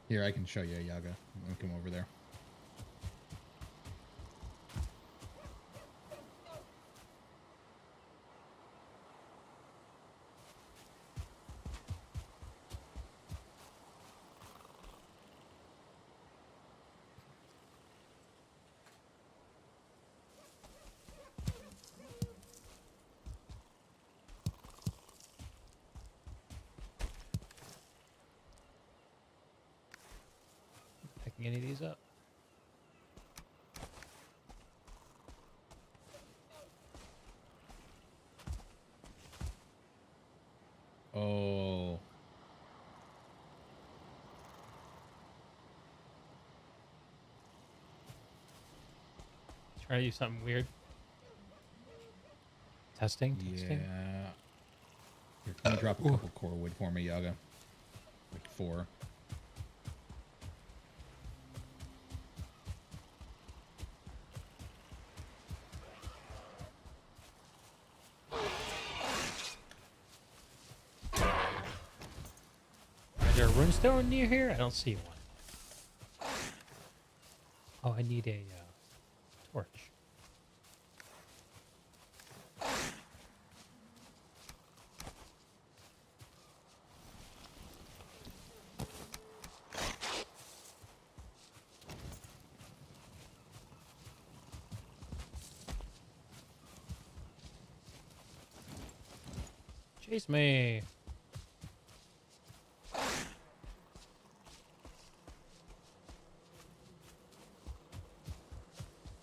Here, I can show you, Yaga. I'll come over there. Picking any of these up. Oh. Trying to do something weird. Testing. Yeah. Here, can you drop a Ooh. couple core wood for me, Yaga? Like 4. Is there a runestone near here? I don't see one. Oh, I need a torch. Chase me.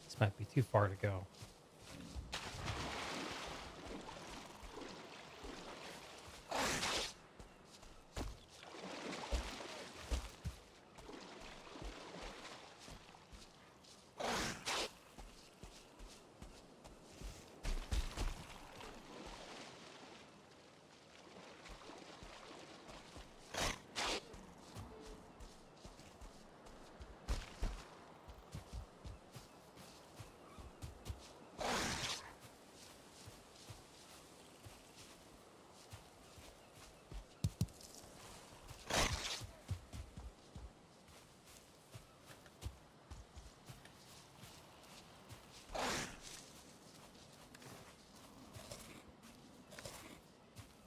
This might be too far to go.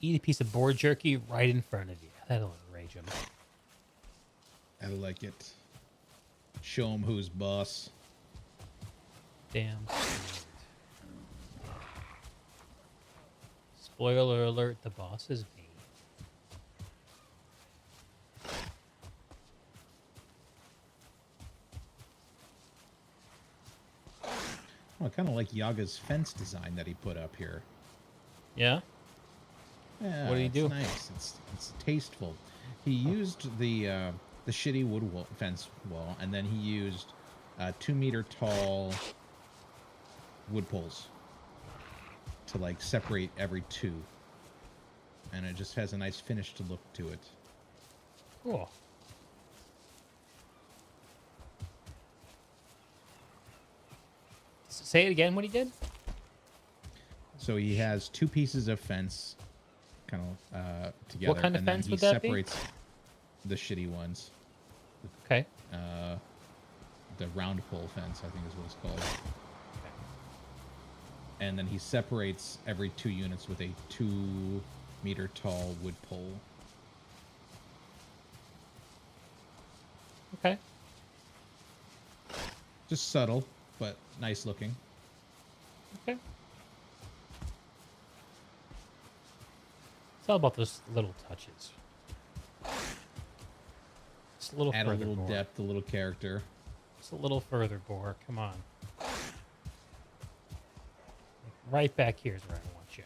Eat a piece of boar jerky right in front of you. That'll enrage him. I like it. Show him who's boss. Damn straight. Spoiler alert, the boss is me. Oh, I kind of like Yaga's fence design that he put up here. Yeah? Yeah, What did he it's do? Nice. It's tasteful. He used the shitty wood wall, fence wall, and then he used 2-meter tall wood poles to like separate every 2, and it just has a nice finish to look to it. Cool. Say it again, what he did? So he has 2 pieces of fence, kind of together. What kind of and then fence he would that be? separates the shitty ones. Okay. The round pole fence, I think is what it's called. And then he separates every 2 units with a 2-meter tall wood pole. Okay. Just subtle, but nice looking. Okay. It's all about those little touches. Just a little Add a further, little Boar. depth, a little character. Just a little further, Boar. Come on. Right back here is where I want you.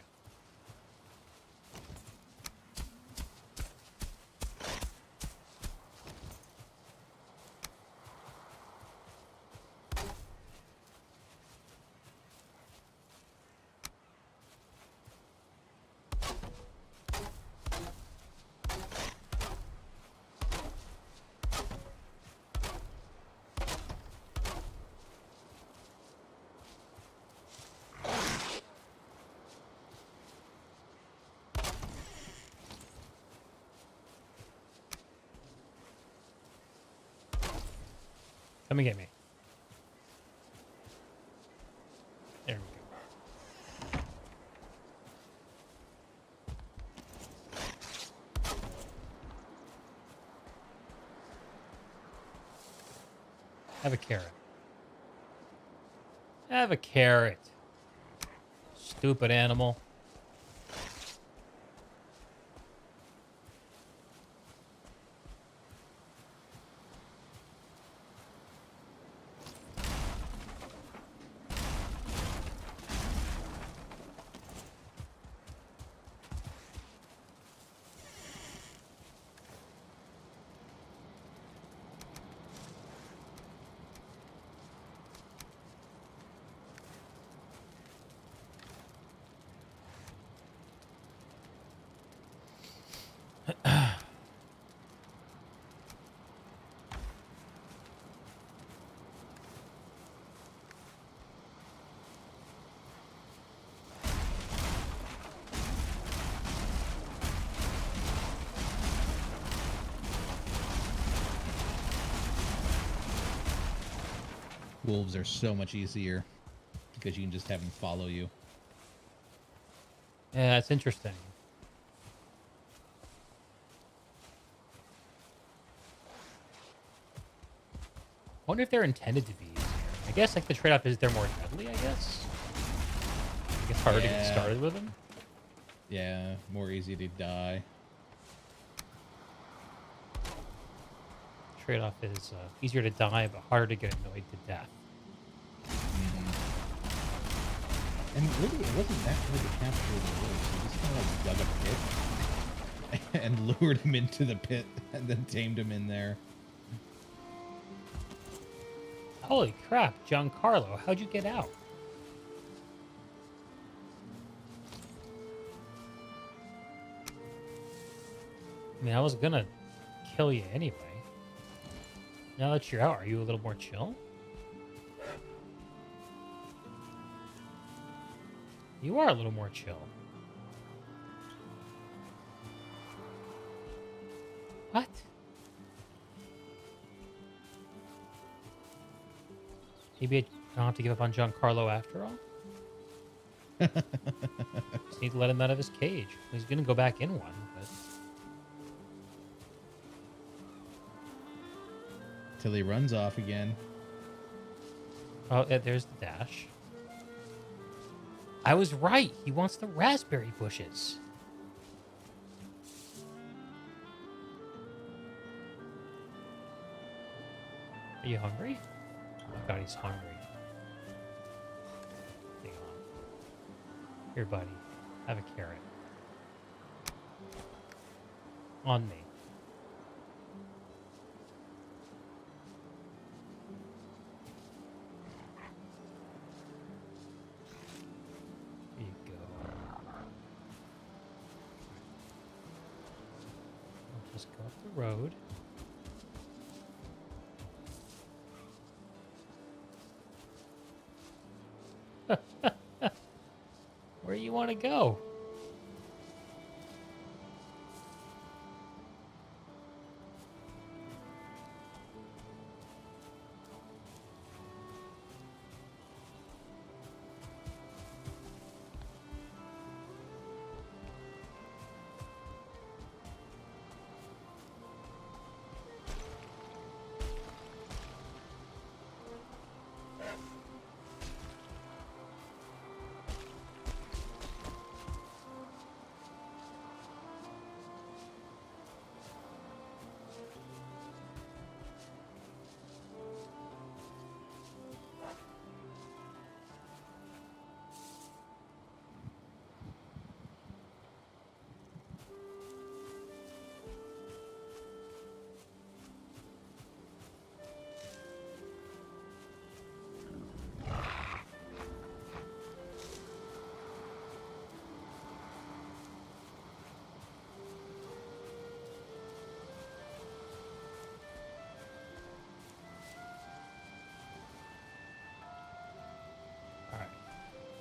Come and get me. There we go. Have a carrot. Have a carrot. Stupid animal. Wolves are so much easier because you can just have them follow you. Yeah, that's interesting. I wonder if they're intended to be easier. I guess like the trade-off is they're more deadly, I guess. It's harder to get Yeah. started with them. Yeah, more easy to die. Trade-off is easier to die, but harder to get annoyed to death. And really, it wasn't that hard to capture the wolves. You just kind of like dug a pit and lured him into the pit and then tamed him in there. Holy crap, Giancarlo, how'd you get out? I mean, I was gonna kill you anyway. Now that you're out, are you a little more chill? You are a little more chill. What? Maybe I don't have to give up on Giancarlo after all? Just need to let him out of his cage. He's gonna go back in one, but... Till he runs off again. Oh, yeah, there's the dash. I was right. He wants the raspberry bushes. Are you hungry? Oh my god, he's hungry. Hang on. Here, buddy. Have a carrot. On me. Here you go. I'll just go up the road. Where you want to go?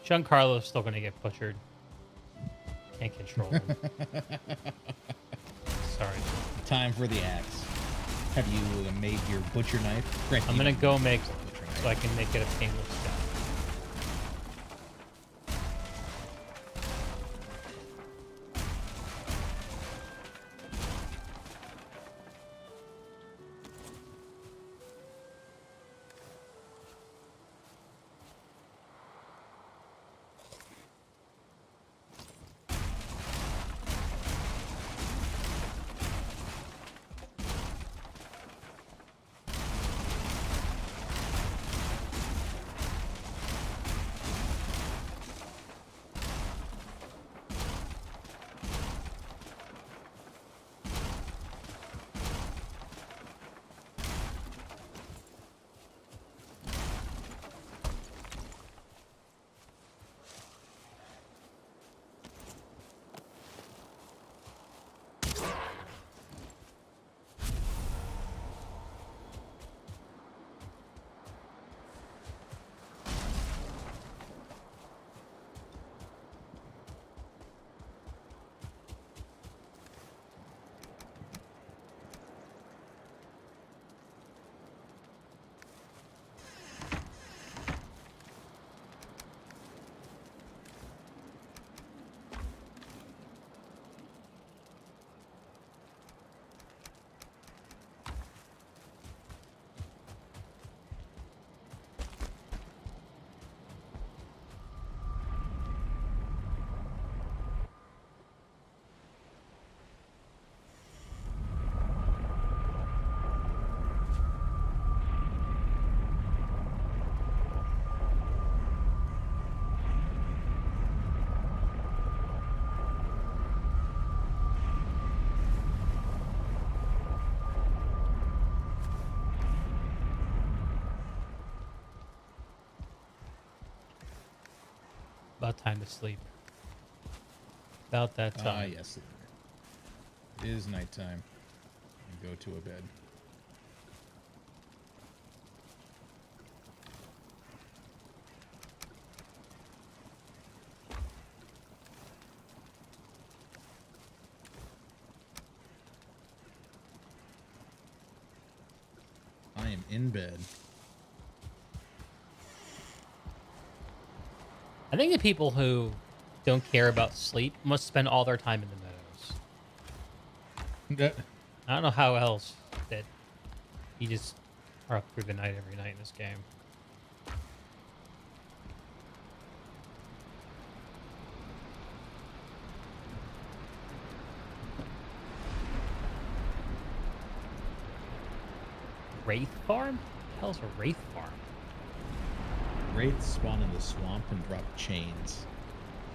Giancarlo's still going to get butchered. Can't control him. Sorry. Time for the axe. Have you made your butcher knife? Granted, I'm you going to don't go make use a butcher knife. so I can make it a painless death. About time to sleep. About that Ah, time. yes. It is nighttime. And go to a bed. I am in bed. I think the people who don't care about sleep must spend all their time in the meadows. I don't know how else that you just are up through the night every night in this game. Wraith farm? What the hell's a wraith farm? Wraiths spawn in the swamp and drop chains.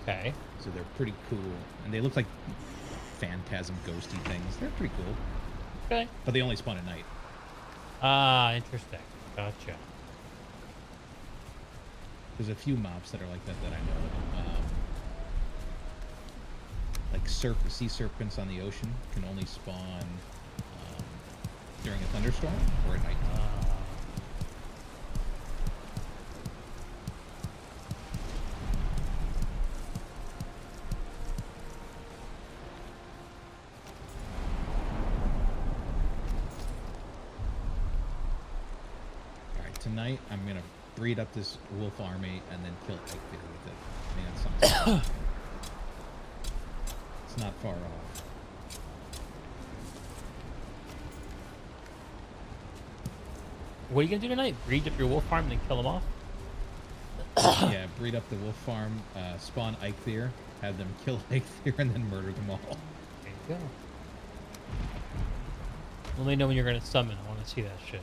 Okay. So they're pretty cool. And they look like phantasm ghosty things. They're pretty cool. Okay. But they only spawn at night. Ah, interesting. Gotcha. There's a few mobs that are like that that I know. Like sea serpents on the ocean can only spawn during a thunderstorm or at night. Alright, tonight I'm going to breed up this wolf army and then kill Eikthyr with it. I mean, that sounds it's not far off. What are you gonna do tonight? Breed up your wolf farm and then kill them off? Yeah, breed up the wolf farm, spawn Eikthyr, have them kill Eikthyr, and then murder them all. There you go. Let me know when you're gonna summon. I want to see that shit.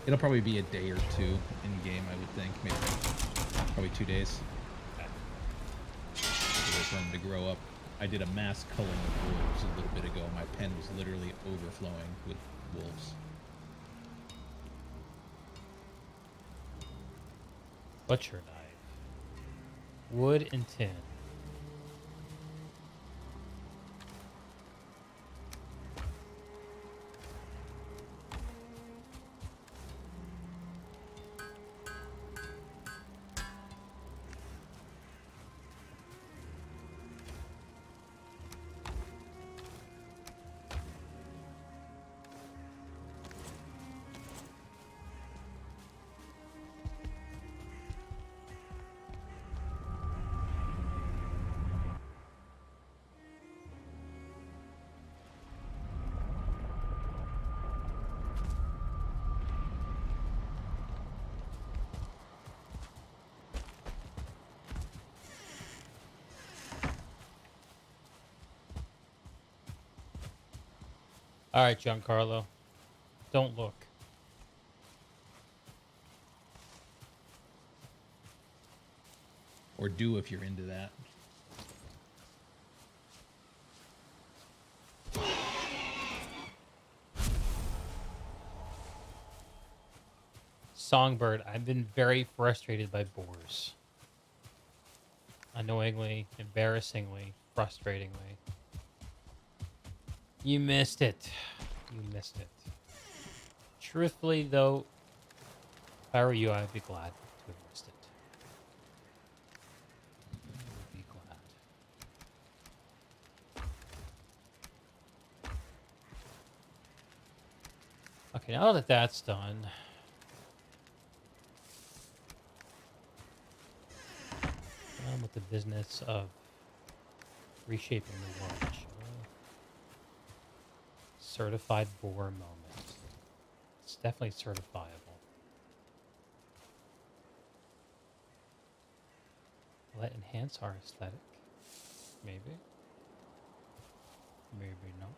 It'll probably be a day or two in game, I would think. Maybe probably 2 days. Okay. Wait for them to grow up. I did a mass culling of wolves a little bit ago. My pen was literally overflowing with wolves. Butcher knife. Wood and tin. All right, Giancarlo. Don't look. Or do if you're into that. Songbird, I've been very frustrated by boars. Annoyingly, embarrassingly, frustratingly. You missed it. You missed it. Truthfully, though, if I were you, I'd be glad to have missed it. I would be glad. Okay, now that that's done, on with the business of reshaping the world. Certified boar moment. It's definitely certifiable. Will that enhance our aesthetic? Maybe. Maybe not.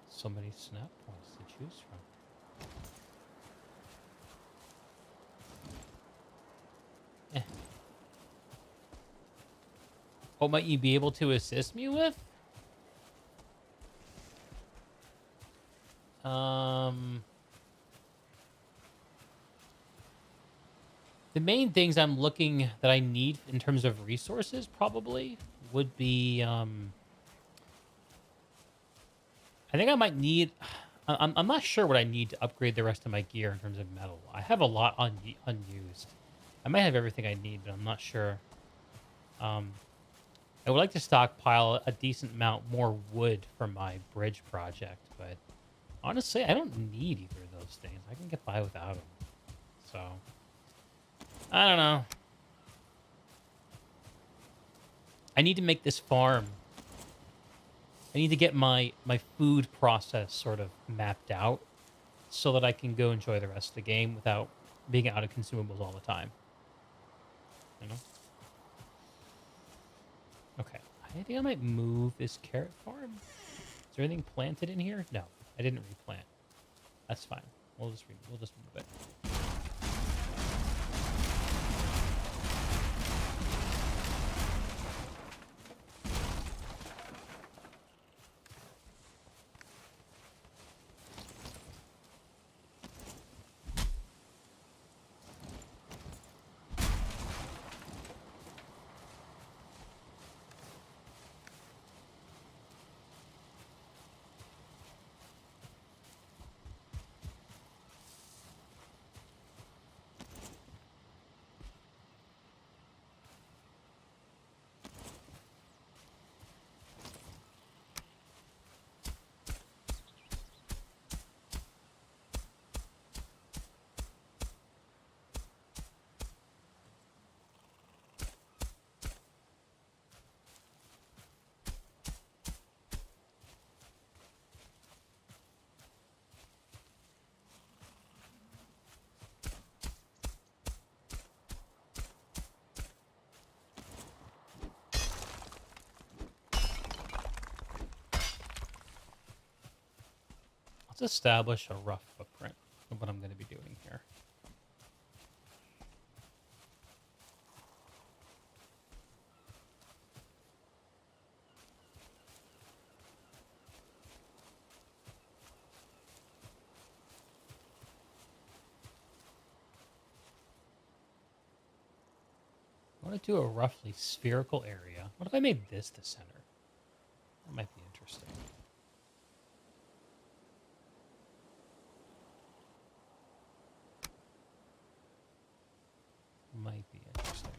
So many snap points to choose from. What might you be able to assist me with? The main things I'm looking that I need in terms of resources probably would be I think I might need I'm not sure what I need to upgrade the rest of my gear in terms of metal. I have a lot unused. I might have everything I need, but I'm not sure. Um, I would like to stockpile a decent amount more wood for my bridge project, but honestly, I don't need either of those things. I can get by without them. So, I don't know. I need to make this farm. I need to get my food process sort of mapped out so that I can go enjoy the rest of the game without being out of consumables all the time. You know? Okay. I think I might move this carrot farm. Is there anything planted in here? No, I didn't replant. That's fine. We'll just move it. Let's establish a rough footprint of what I'm going to be doing here. I want to do a roughly spherical area. What if I made this the center? That might be interesting. Might be interesting.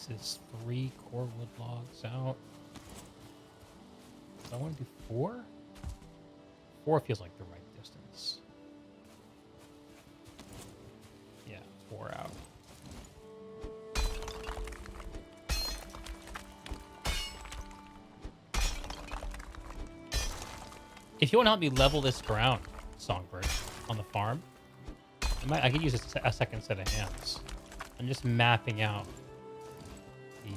This is 3 core wood logs out. Do I want to do 4? 4 feels like the right distance. Yeah, 4 out. If you want to help me level this ground, Songbird, on the farm, I could use a second set of hands. I'm just mapping out the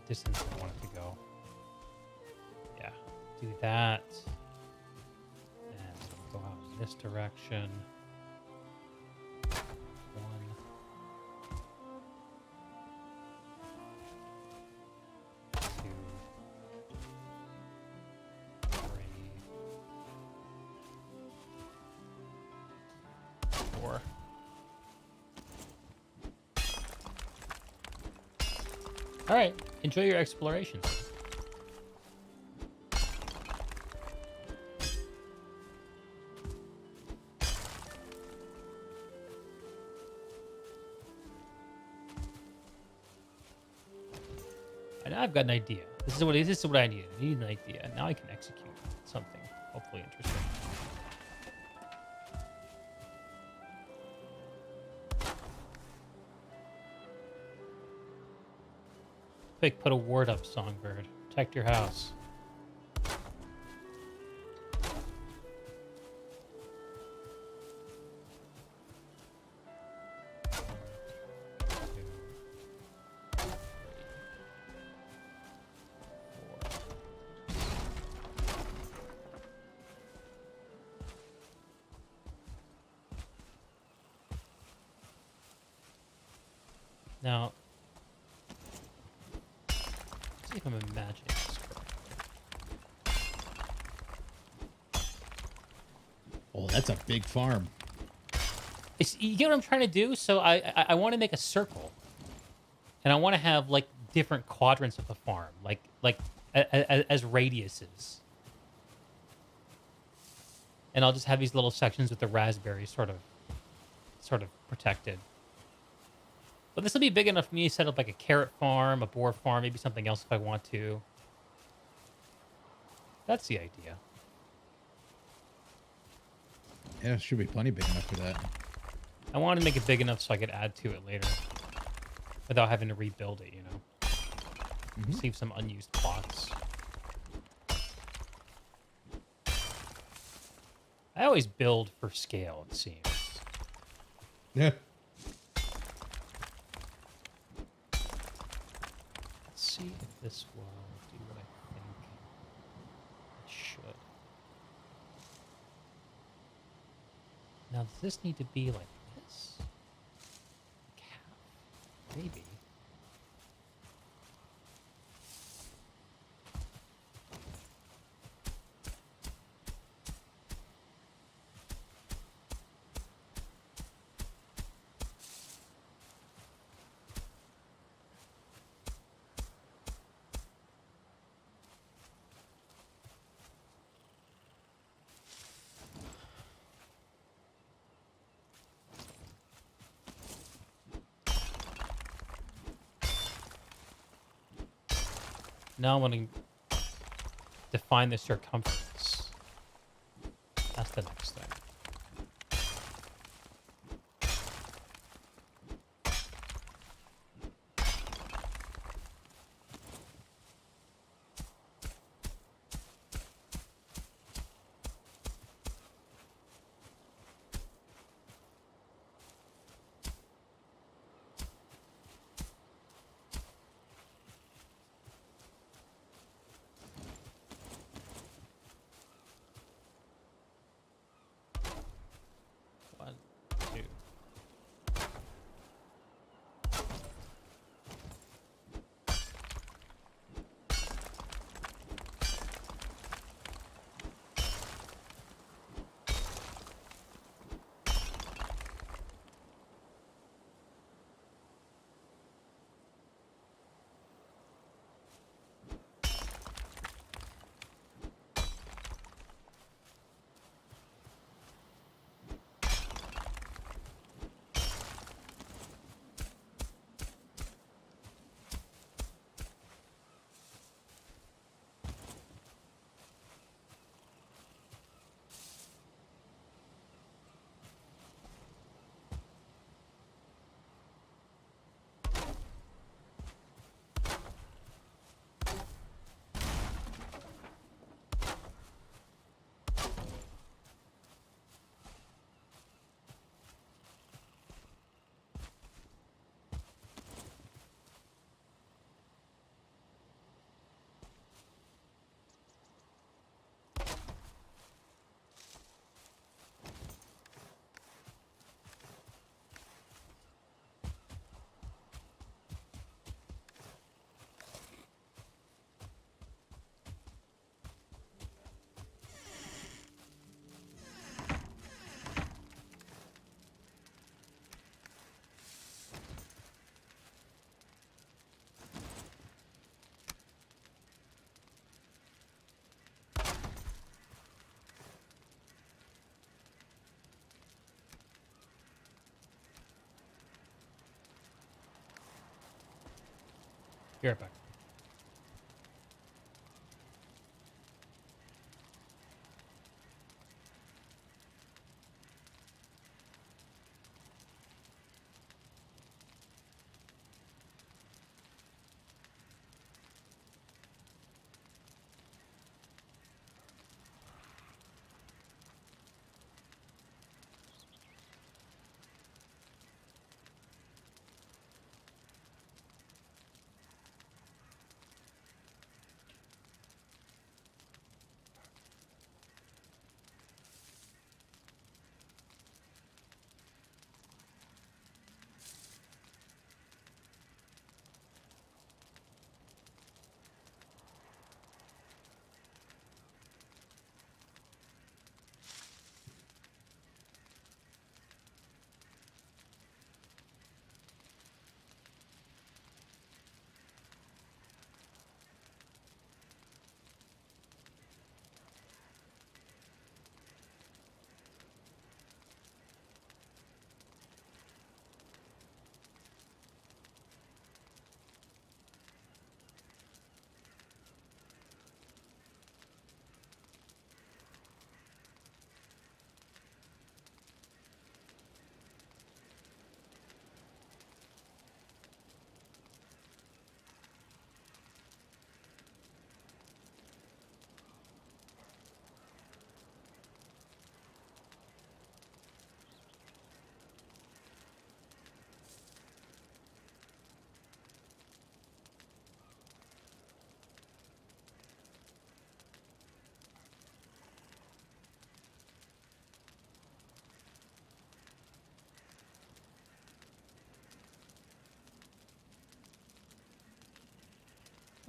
distance I want it to go. Yeah, do that. And go out in this direction. One. Two. Three. Four. All right, enjoy your exploration. And now I've got an idea. This is what I needed. I need an idea. Now I can execute something hopefully interesting. Quick, put a ward up, Songbird. Protect your house. Now, let's see if I'm imagining this correctly. Oh, that's a big farm. You get what I'm trying to do? So I want to make a circle, and I want to have like different quadrants of the farm, like as radiuses. And I'll just have these little sections with the raspberries sort of protected. But this will be big enough for me to set up like a carrot farm, a boar farm, maybe something else if I want to. That's the idea. Yeah, it should be plenty big enough for that. I wanted to make it big enough so I could add to it later without having to rebuild it, you know? Save some unused plots. I always build for scale, it seems. Yeah. Let's see if this will do what I think it should. Now, does this need to be like this? Like half? Maybe. Now I want to define the circumference. That's the next thing. Be right back.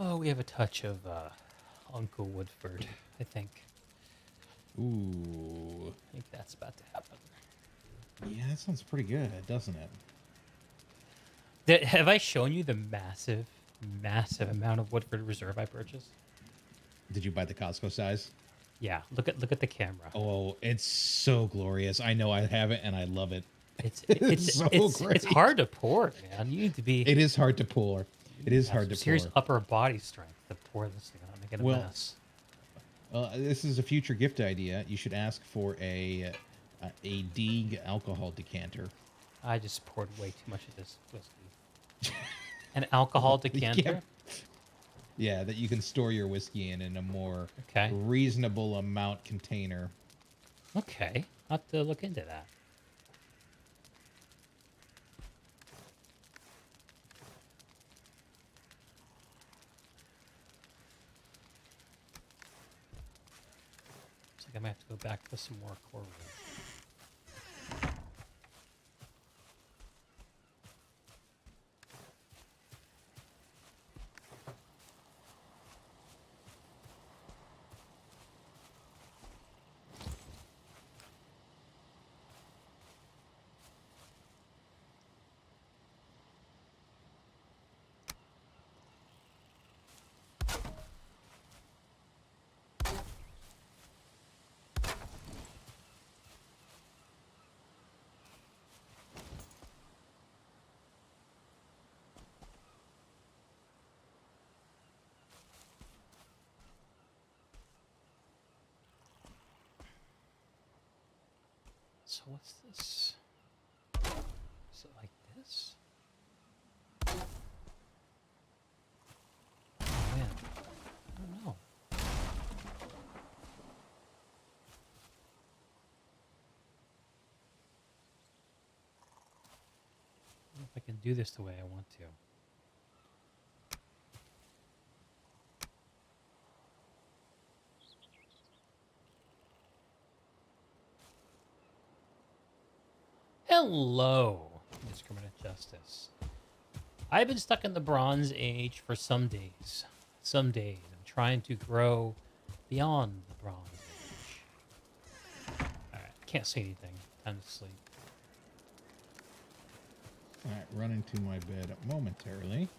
Oh, we have a touch of Uncle Woodford, I think. Ooh. I think that's about to happen. Yeah, that sounds pretty good, doesn't it? Have I shown you the massive, massive amount of Woodford Reserve I purchased? Did you buy the Costco size? Yeah, look at the camera. Oh, it's so glorious. I know I have it and I love it. It's It's so it's great. hard to pour, man. You need to be It is hard to pour. It is have hard some to serious pour. upper body strength to pour this thing without making a Well, mess. This is a future gift idea. You should ask for a Deeg alcohol decanter. I just poured way too much of this whiskey. An alcohol decanter? Yeah, that you can store your whiskey in a more Okay. reasonable amount container. Okay. I'll have to look into that. Looks like I might have to go back for some more core wood. So what's this? Is it like this? Oh man, I don't know. I don't know if I can do this the way I want to. Hello, Indiscriminate Justice. I've been stuck in the Bronze Age for some days. Some days. I'm trying to grow beyond the Bronze Age. Alright, can't say anything. Time to sleep. All right, running to my bed momentarily.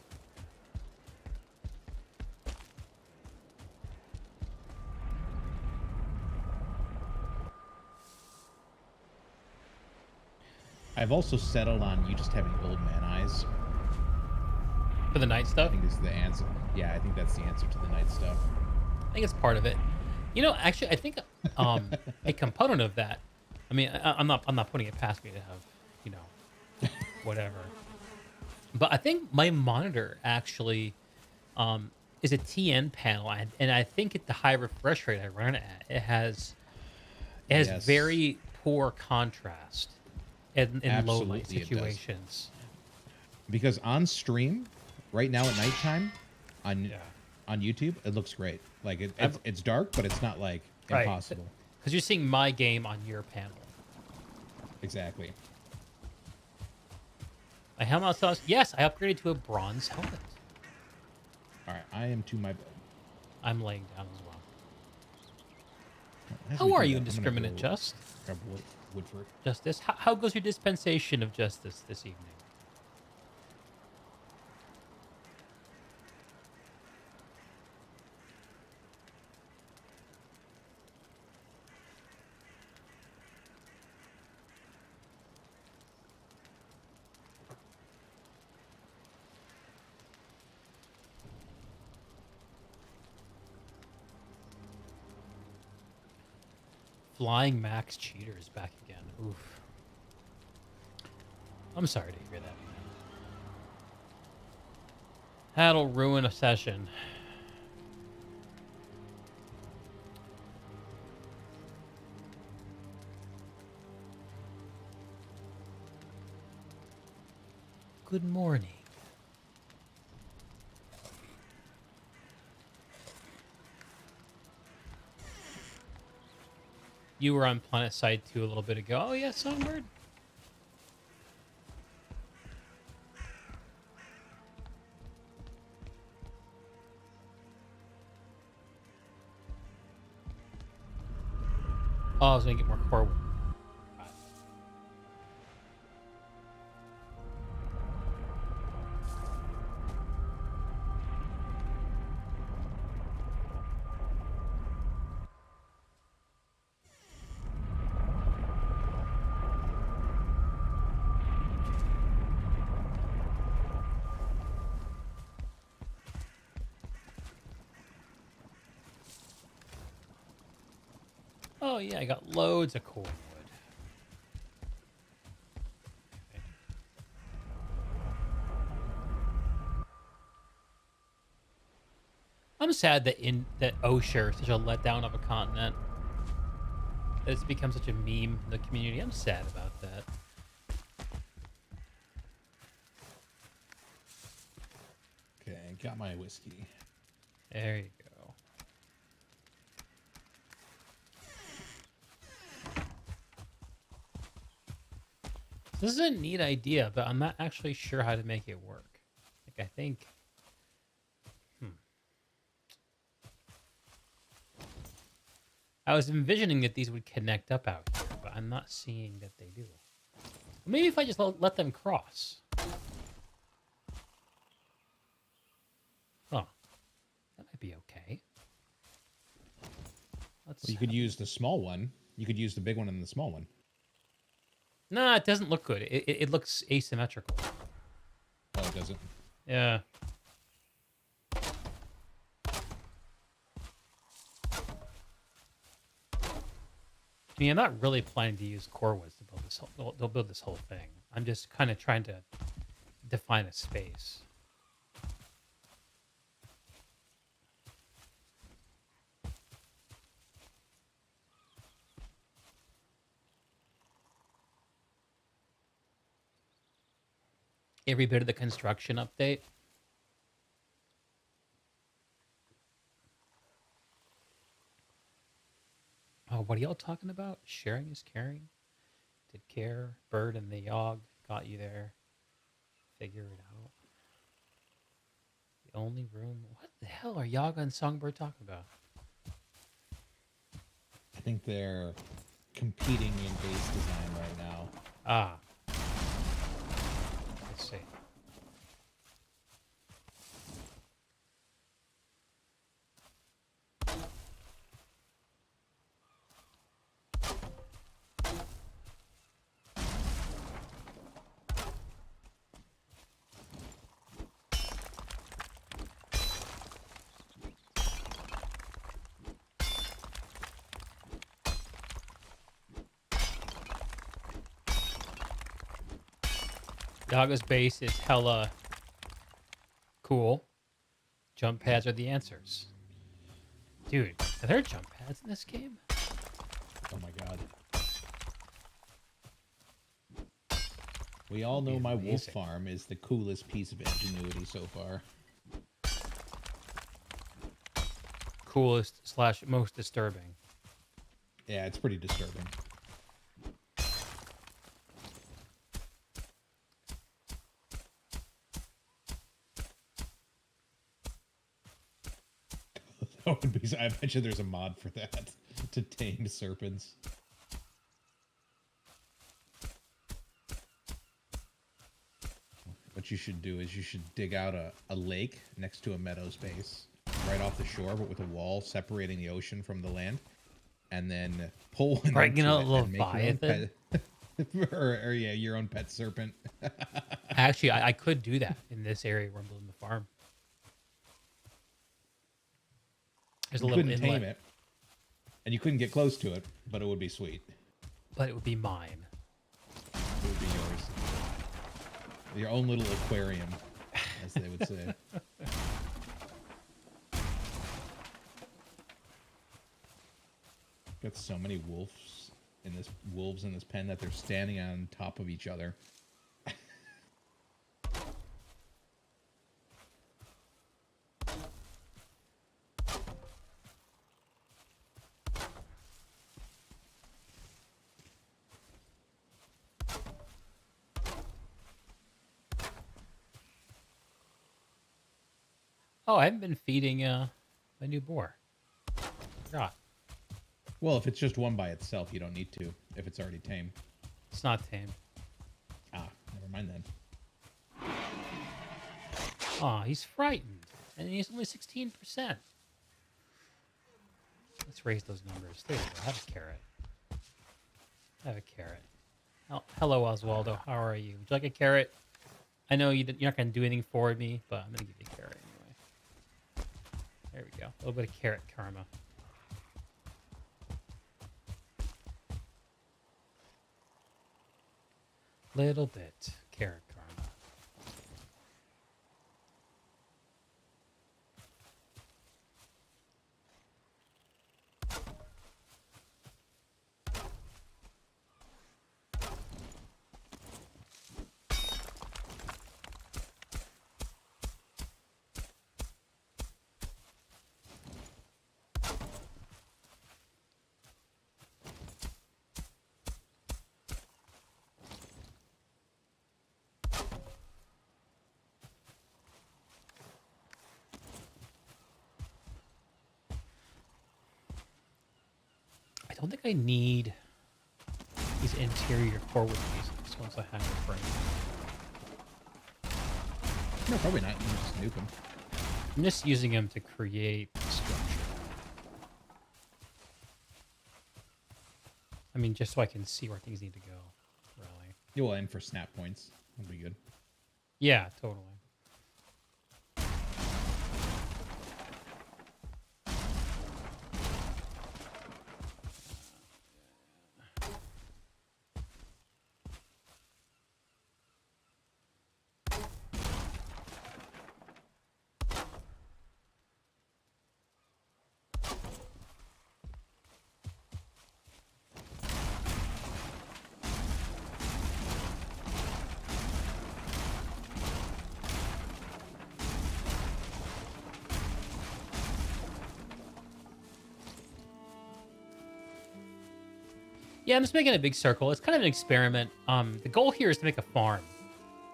I've also settled on you just having old man eyes. For the night I stuff? think this is the answer. Yeah, I think that's the answer to the night stuff. I think it's part of it. Actually, I think a component of that. I mean, I'm not putting it past me to have, you know, whatever. But I think my monitor actually is a TN panel, and I think at the high refresh rate I run it at, it has Yes, very poor contrast in low light absolutely it does. situations. Because on stream, right now at nighttime, on Yeah, on YouTube, it looks great. Like I've it's dark, but it's not like right impossible. because you're seeing my game on your panel. Exactly. My helmet says yes. I upgraded to a bronze helmet. All right, I am to my bed. I'm laying down as well. As we How are do you, that, I'm gonna indiscriminate go just grab Woodford. justice? How goes your dispensation of justice this evening? Flying Max cheaters back again. Oof. I'm sorry to hear that, man. That'll ruin a session. Good morning. You were on Planet Side 2 a little bit ago. Oh, yeah, Songbird. Oh, I was going to get more core wood. Oh, yeah, I got loads of core wood. Okay. I'm sad that Osher is such a letdown of a continent. That it's become such a meme in the community. I'm sad about that. Okay, got my whiskey. There you go. This is a neat idea, but I'm not actually sure how to make it work. Like, I think... I was envisioning that these would connect up out here, but I'm not seeing that they do. Maybe if I just let them cross. Oh, that might be okay. Let's. Well, you could use the small one. You could use the big one and the small one. Nah, it doesn't look good. It looks asymmetrical. Oh, it doesn't. Yeah. I mean, I'm not really planning to use core woods to build this. They'll build this whole thing. I'm just kind of trying to define a space. Every bit of the construction update. Oh, what are y'all talking about? Sharing is caring. Did care, bird and the yog got you there. Figure it out. The only room. What the hell are Yaga and Songbird talking about? I think they're competing in base design right now. Ah. Let's see. Yaga's base is hella cool. Jump pads are the answers. Dude, are there jump pads in this game? Oh my god. We all know That'd be my wolf amazing. farm is the coolest piece of ingenuity so far. Coolest / most disturbing. Yeah, it's pretty disturbing. That would be. I bet you there's a mod for that to tame serpents. What you should do is you should dig out a lake next to a meadow space, right off the shore, but with a wall separating the ocean from the land, and then pull one Right, you into know, it and make your own Leviathan? pet, or yeah, your own pet serpent. Actually, I could do that in this area where I'm building the farm. There's a You little couldn't inlet, tame it, and you couldn't get close to it, but it would be sweet. but it would be mine. It would be yours. Your own little aquarium, as they would say. Got so many wolves in this pen that they're standing on top of each other. Oh, I haven't been feeding my new boar. Forgot. Well, if it's just one by itself, you don't need to. If it's already tame. It's not tame. Ah, never mind then. Aw, he's frightened. And he's only 16%. Let's raise those numbers. There you go. Have a carrot. Have a carrot. Oh, hello, Oswaldo. How are you? Would you like a carrot? I know you're not going to do anything for me, but I'm going to give you a carrot anyway. There we go. A little bit of carrot karma. Little bit carrot karma. I don't think I need these interior core with these once I have the frame. No, probably not. You can just nuke them. I'm just using them to create structure. I mean, just so I can see where things need to go, really. You will end for snap points. That'll be good. Yeah, totally. Yeah, I'm just making a big circle. It's kind of an experiment. The goal here is to make a farm.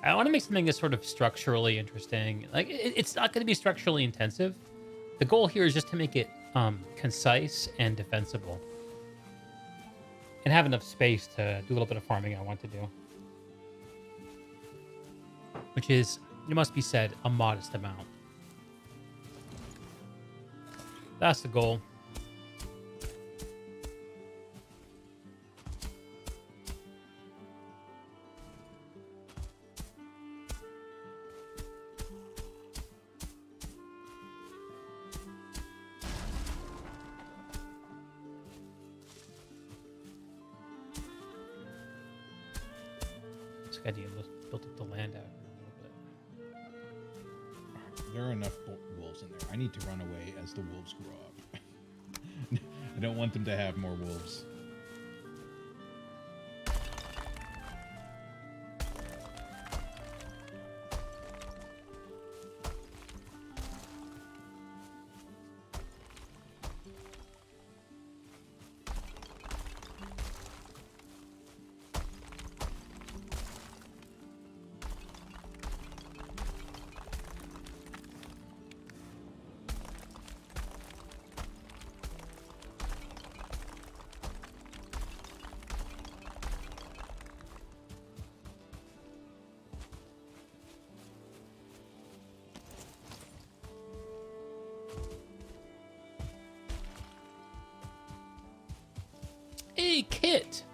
I want to make something that's sort of structurally interesting. Like, it's not going to be structurally intensive. The goal here is just to make it concise and defensible. And have enough space to do a little bit of farming I want to do. Which is, it must be said, a modest amount. That's the goal. Looks like I need to build up the land out here a little bit. There are enough wolves in there. I need to run away as the wolves grow up. I don't want them to have more wolves. Hey, Kit.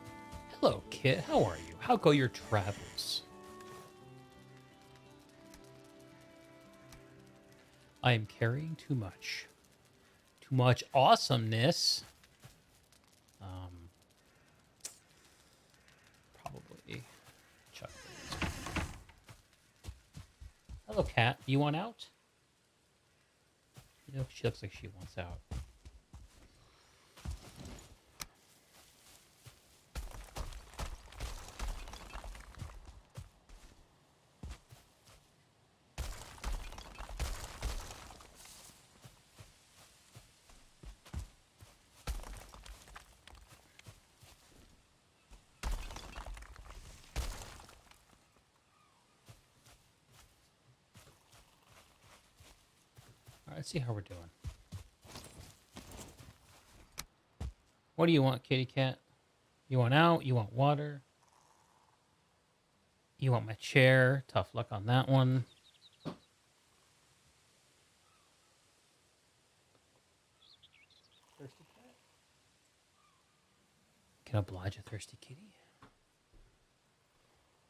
Hello, Kit. How are you? How go your travels? I am carrying too much. Too much awesomeness. Probably chuck this. Hello, cat. You want out? You know, she looks like she wants out. All right, let's see how we're doing. What do you want, kitty cat? You want out? You want water? You want my chair? Tough luck on that one. Thirsty cat? Can oblige a thirsty kitty.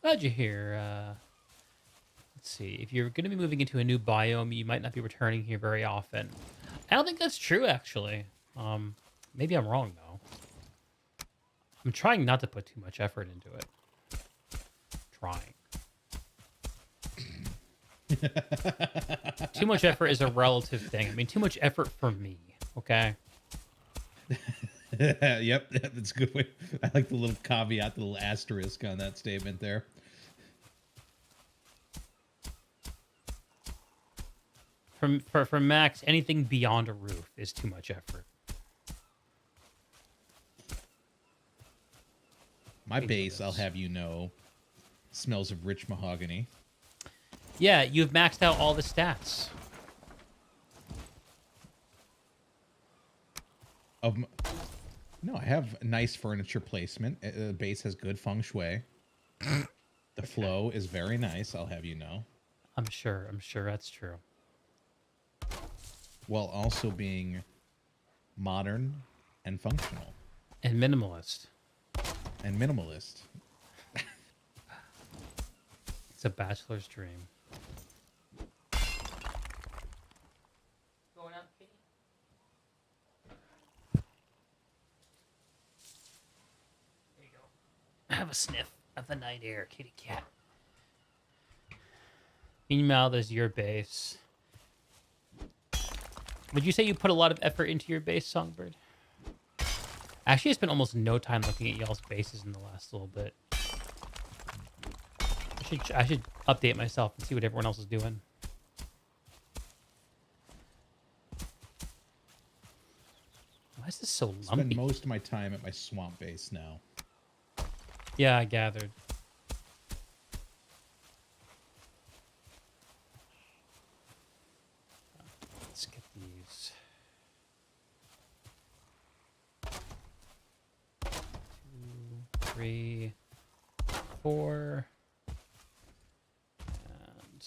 Glad you're here. Let's see. If you're going to be moving into a new biome, you might not be returning here very often. I don't think that's true, actually. Maybe I'm wrong, though. I'm trying not to put too much effort into it. Trying. Too much effort is a relative thing. I mean, too much effort for me, okay? Yep, that's a good way. I like the little caveat, the little asterisk on that statement there. For Max, anything beyond a roof is too much effort. My base, I'll have you know, smells of rich mahogany. Yeah, you've maxed out all the stats. No, I have nice furniture placement. The base has good feng shui. The flow is very nice, I'll have you know. I'm sure that's true. While also being modern and functional. And minimalist. And minimalist. It's a bachelor's dream. Going out, kitty? There you go. Have a sniff of the night air, kitty cat. Meanwhile, there's your base. Would you say you put a lot of effort into your base, Songbird? Actually, I spent almost no time looking at y'all's bases in the last little bit. I should update myself and see what everyone else is doing. Why is this so lumpy? I spend most of my time at my swamp base now. Yeah, I gathered. Let's get these. 2, 3, 4. And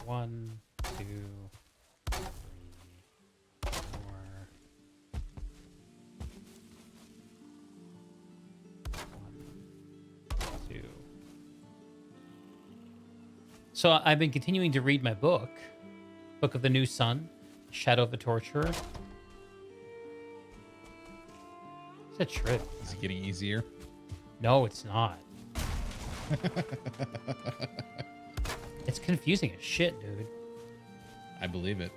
1, 2, 3, 4. So I've been continuing to read my book, Book of the New Sun, Shadow of the Torturer. It's a trip. Is it getting easier? No, it's not. It's confusing as shit, dude. I believe it.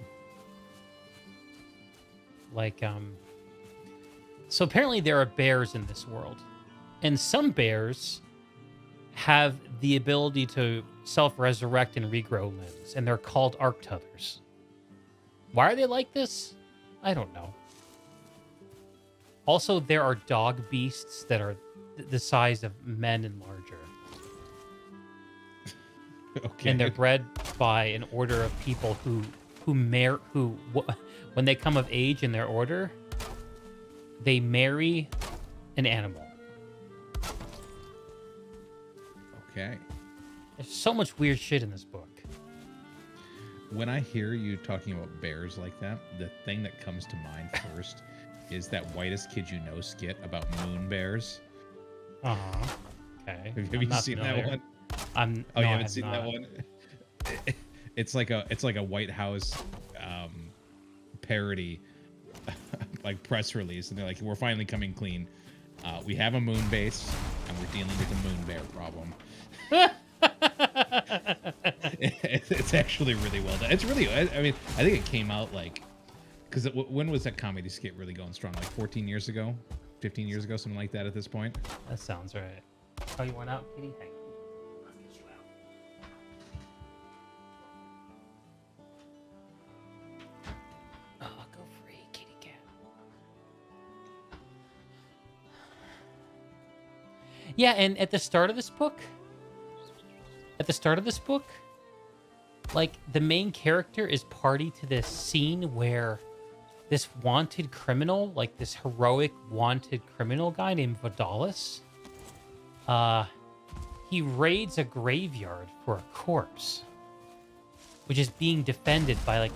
Like, so apparently there are bears in this world, and some bears have the ability to self-resurrect and regrow limbs, and they're called Arctuthers. Why are they like this? I don't know. Also, there are dog beasts that are the size of men and larger. Okay. And they're bred by an order of people who when they come of age in their order, they marry an animal. Okay. There's so much weird shit in this book. When I hear you talking about bears like that, the thing that comes to mind first is that Whitest Kid You Know skit about moon bears. Uh-huh. Okay. Have you seen that one? You haven't seen that one? It's like a White House parody like press release, and they're like, we're finally coming clean. We have a moon base and we're dealing with a moon bear problem. It's actually really well done. It's really, I mean, I think it came out like, because when was that comedy skit really going strong? Like 14 years ago, 15 years ago, something like that at this point. That sounds right. Oh, you went out, Kitty? Hang on. Oh, go free, kitty cat. Yeah, and at the start of this book, like, the main character is party to this scene where this wanted criminal, like this heroic wanted criminal guy named Vodalis, he raids a graveyard for a corpse, which is being defended by like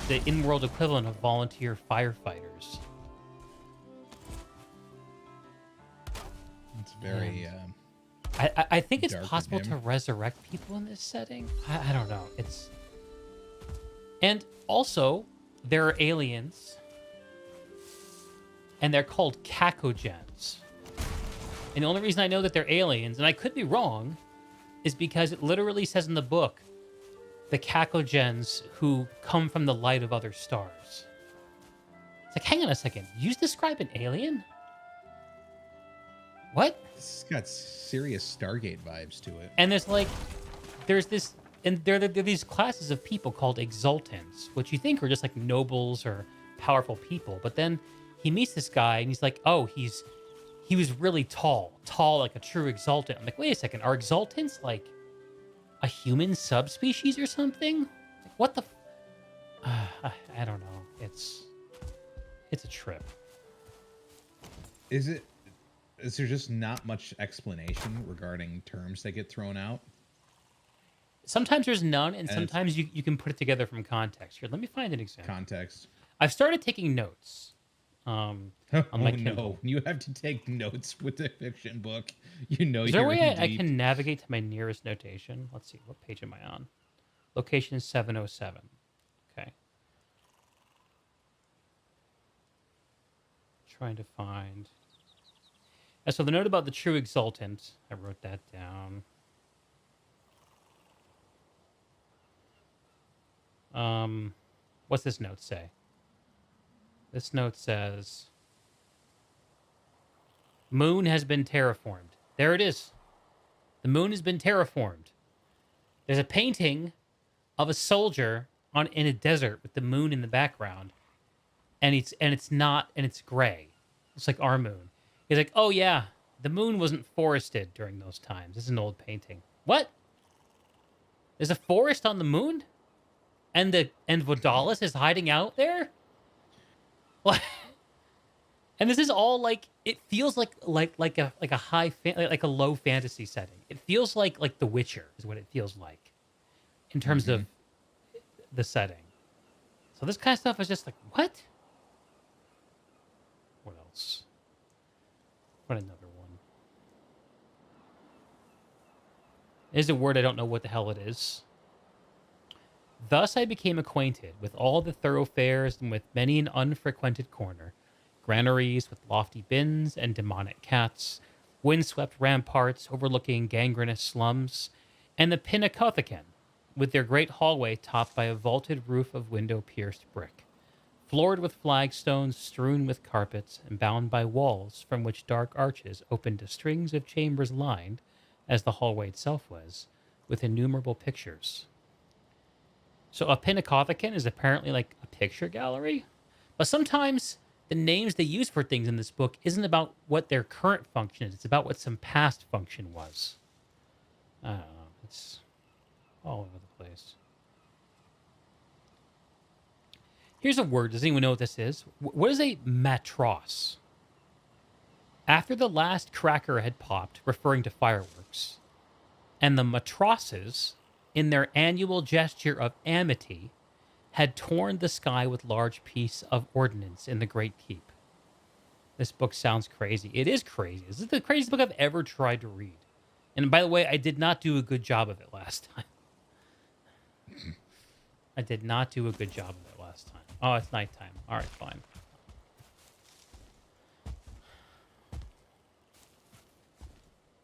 the in-world equivalent of volunteer firefighters. It's very. I think it's dark of possible him. to resurrect people in this setting. I don't know. And also there are aliens, and they're called cacogens. And the only reason I know that they're aliens, and I could be wrong, is because it literally says in the book, the cacogens who come from the light of other stars. It's like, hang on a second. You just describe an alien? What? It's got serious Stargate vibes to it. And there are these classes of people called exaltants, which you think are just like nobles or powerful people. But then he meets this guy, and he's like, oh, he was really tall like a true exaltant. I'm like, wait a second, are exaltants like a human subspecies or something? Like, what the? I don't know. It's a trip. Is there just not much explanation regarding terms that get thrown out? Sometimes there's none, and sometimes you can put it together from context. Here, let me find an example. Context. I've started taking notes. On my Kindle. No, you have to take notes with the fiction book. You know, Is there a you're way in I deep. can navigate to my nearest notation? Let's see. What page am I on? Location 707. Okay. Trying to find. So the note about the true exaltant, I wrote that down. What's this note say? This note says, moon has been terraformed. There it is. The moon has been terraformed. There's a painting of a soldier in a desert with the moon in the background, and it's gray. It's like our moon. He's like, oh yeah, the moon wasn't forested during those times. This is an old painting. What? There's a forest on the moon? And Vodalis is hiding out there? What? And this is all like, it feels like a low fantasy setting. It feels like The Witcher is what it feels like in terms of the setting. So this kind of stuff is just like, what? What else? What another one? There's a word I don't know what the hell it is. Thus I became acquainted with all the thoroughfares and with many an unfrequented corner, granaries with lofty bins and demonic cats, windswept ramparts overlooking gangrenous slums, and the Pinakotheken, with their great hallway topped by a vaulted roof of window-pierced brick, floored with flagstones, strewn with carpets, and bound by walls from which dark arches opened to strings of chambers lined, as the hallway itself was, with innumerable pictures. So a Pinakotheken is apparently like a picture gallery, but sometimes the names they use for things in this book isn't about what their current function is. It's about what some past function was. I don't know. It's all over the place. Here's a word. Does anyone know what this is? What is a matros? After the last cracker had popped, referring to fireworks, and the matrosses, in their annual gesture of amity, had torn the sky with large piece of ordnance in the great keep. This book sounds crazy. It is crazy. This is the craziest book I've ever tried to read. And by the way, I did not do a good job of it last time. I did not do a good job of it last time. Oh, it's nighttime. All right, fine.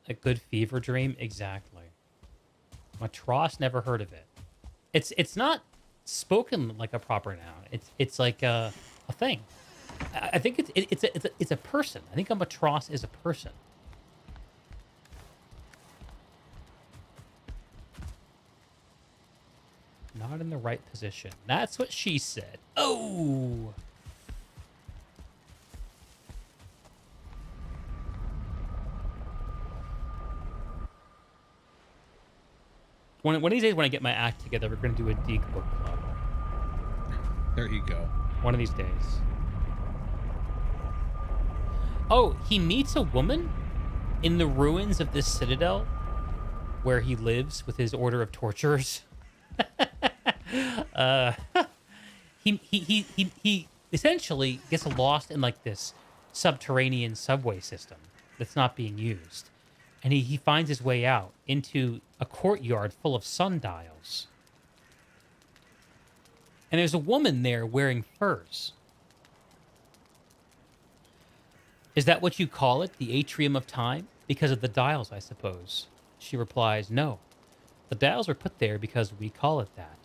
A good fever dream? Exactly. Matros, never heard of it. It's not spoken like a proper noun. It's like a thing. I think it's a person. I think a matros is a person. Not in the right position. That's what she said. Oh. One of these days when I get my act together, we're going to do a Deke book club. There you go. One of these days. Oh, he meets a woman in the ruins of this citadel where he lives with his order of torturers. He essentially gets lost in like this subterranean subway system that's not being used. And he finds his way out into a courtyard full of sundials. And there's a woman there wearing furs. Is that what you call it, the atrium of time? Because of the dials, I suppose. She replies, no. The dials were put there because we call it that.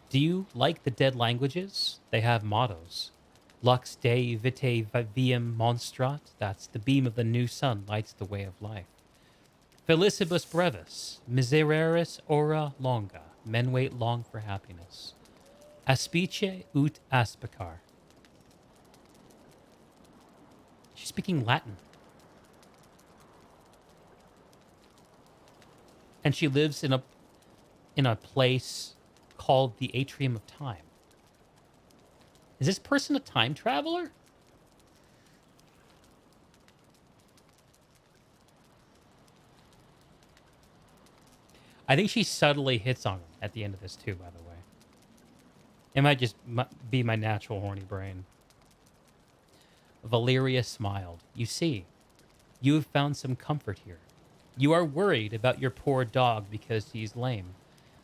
Do you like the dead languages? They have mottos. Lux Dei Vitae Viam Monstrat. That's the beam of the new sun lights the way of life. Felicibus brevis, misereris ora longa. Men wait long for happiness. Aspice ut aspicar. She's speaking Latin. And she lives in a place called the Atrium of Time. Is this person a time traveler? I think she subtly hits on him at the end of this too, by the way. It might just be my natural horny brain. Valeria smiled. You see, you have found some comfort here. You are worried about your poor dog because he's lame.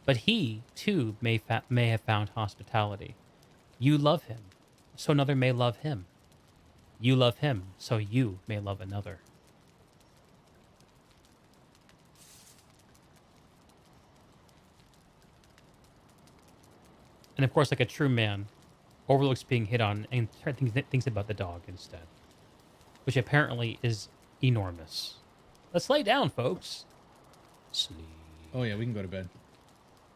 But he, too, may have found hospitality. You love him, so another may love him. You love him, so you may love another. And of course, like a true man, overlooks being hit on and thinks about the dog instead. Which apparently is enormous. Let's lay down, folks. Sleep. Oh yeah, we can go to bed.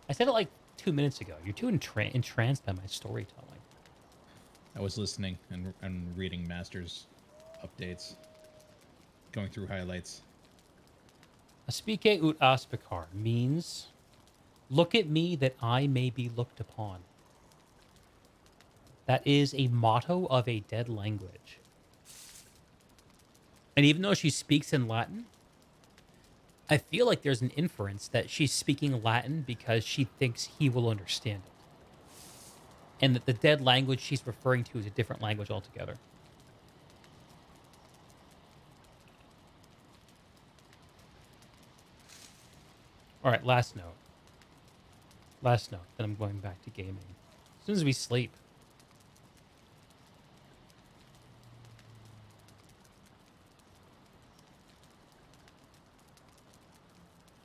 I said it like 2 minutes ago. You're too entranced by my storytelling. I was listening and reading Masters updates, going through highlights. Aspice ut aspicar means, look at me that I may be looked upon. That is a motto of a dead language. And even though she speaks in Latin, I feel like there's an inference that she's speaking Latin because she thinks he will understand it. And that the dead language she's referring to is a different language altogether. All right, last note. Last note, then I'm going back to gaming. As soon as we sleep.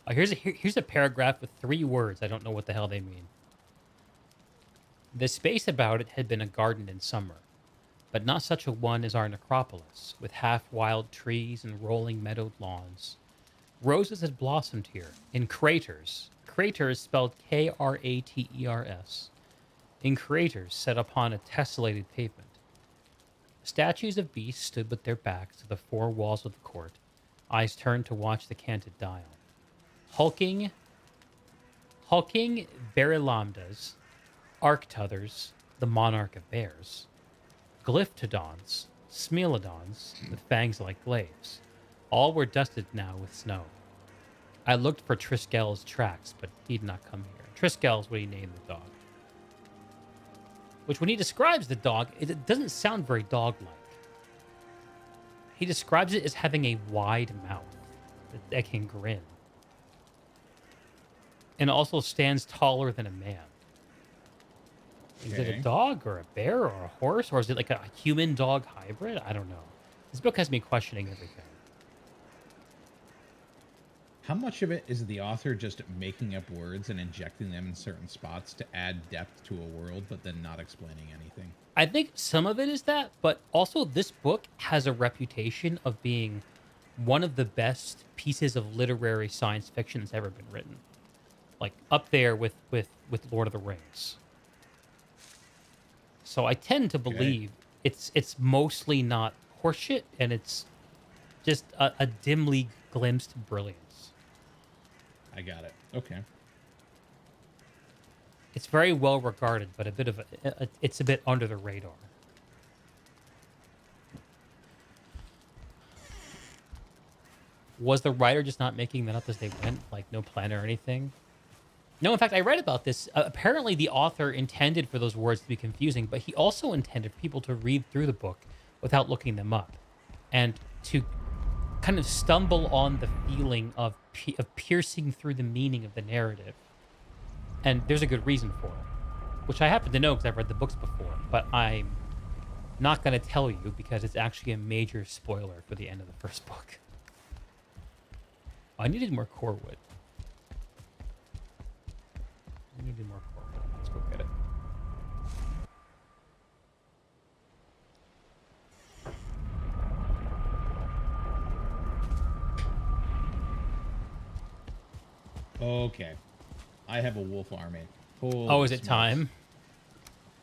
Here's a paragraph with 3 words. I don't know what the hell they mean. The space about it had been a garden in summer, but not such a one as our necropolis, with half-wild trees and rolling meadowed lawns. Roses had blossomed here, in craters. Craters spelled Kraters. In craters set upon a tessellated pavement. Statues of beasts stood with their backs to the 4 walls of the court, eyes turned to watch the canted dial. Hulking Verilambdas, Arctuthers, the monarch of bears, Glyptodons, Smelodons, with fangs like glaives. All were dusted now with snow. I looked for Triskel's tracks, but he did not come here. Triskel is what he named the dog. Which, when he describes the dog, it doesn't sound very dog-like. He describes it as having a wide mouth that can grin. And also stands taller than a man. Is it a dog or a bear or a horse? Or is it like a human-dog hybrid? I don't know. This book has me questioning everything. How much of it is the author just making up words and injecting them in certain spots to add depth to a world, but then not explaining anything? I think some of it is that, but also this book has a reputation of being one of the best pieces of literary science fiction that's ever been written. Like, up there with Lord of the Rings. So I tend to believe it's mostly not horseshit, and it's just a dimly glimpsed brilliance. I got it. Okay. It's very well regarded, but it's a bit under the radar. Was the writer just not making that up as they went? Like, no plan or anything? No, in fact, I read about this. Apparently, the author intended for those words to be confusing, but he also intended for people to read through the book without looking them up, and to kind of stumble on the feeling of piercing through the meaning of the narrative. And there's a good reason for it, which I happen to know because I've read the books before, but I'm not going to tell you because it's actually a major spoiler for the end of the first book. I needed more core wood. I needed more core wood. Let's go get it. Okay. I have a wolf army. Holy Oh, is it smokes. time?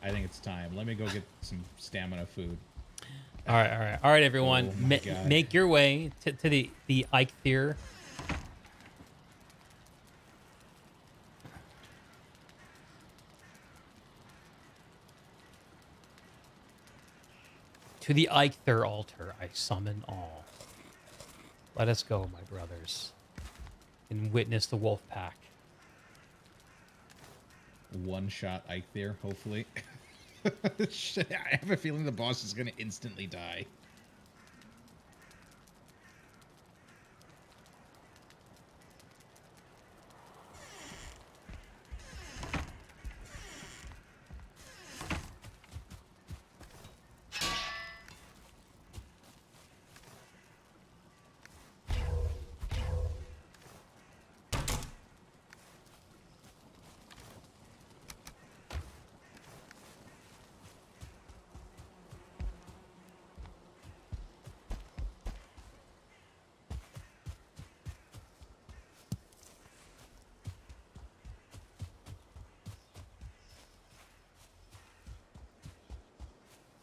I think it's time. Let me go get some stamina food. All right, everyone. Oh my God. Make your way to the Eikthyr. To the Eikthyr altar, I summon all. Let us go, my brothers, and witness the wolf pack. One shot Eikthyr, hopefully. Shit, I have a feeling the boss is going to instantly die.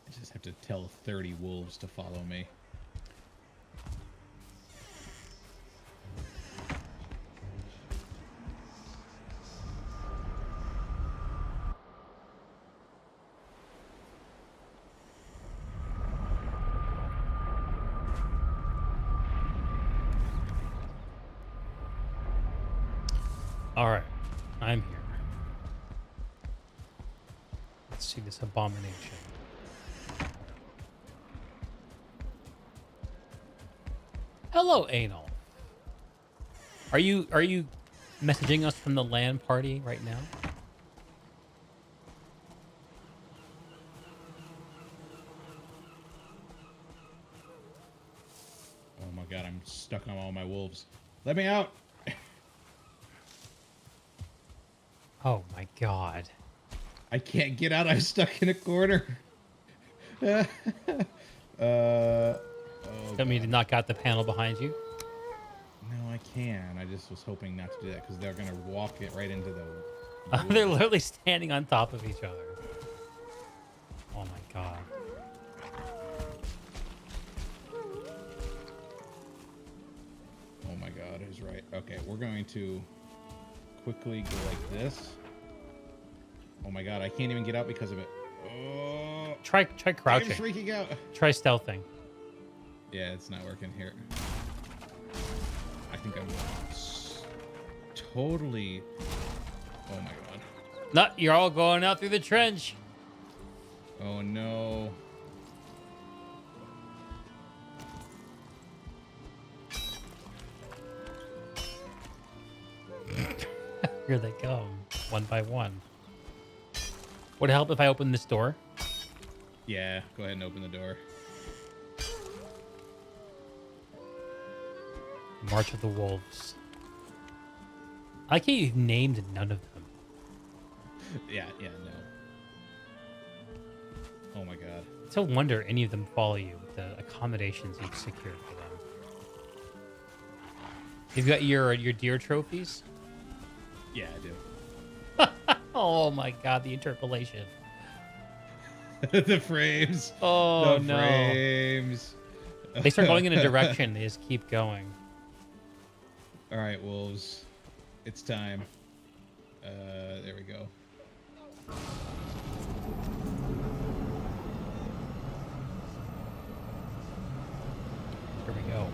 I just have to tell 30 wolves to follow me. All right, I'm here. Let's see this abomination. Hello, Anal. Are you messaging us from the LAN party right now? Oh my god, I'm stuck on all my wolves. Let me out! Oh my god. I can't get out. I'm stuck in a corner. Oh, Tell me to God. knock out the panel behind you. No, I can. I just was hoping not to do that because they're gonna walk it right into the. They're wood. literally standing on top of each other. Oh my god. Oh my God, who's right? Okay, we're going to quickly go like this. Oh my God, I can't even get out because of it. Oh, Try I'm crouching. freaking out. Try stealthing. Yeah, it's not working here. I think I'm totally. Oh my God. No, you're all going out through the trench. Oh no. Here they come, one by one. Would it help if I opened this door? Yeah, go ahead and open the door. March of the Wolves. I like how you've named none of them. Yeah, no. Oh my God. It's a wonder any of them follow you with the accommodations you've secured for them. You've got your deer trophies? Yeah, I do. Oh my god, the interpolation. The frames. Oh The no. frames. They start going in a direction, they just keep going. All right, wolves. It's time. There we go. Here we go.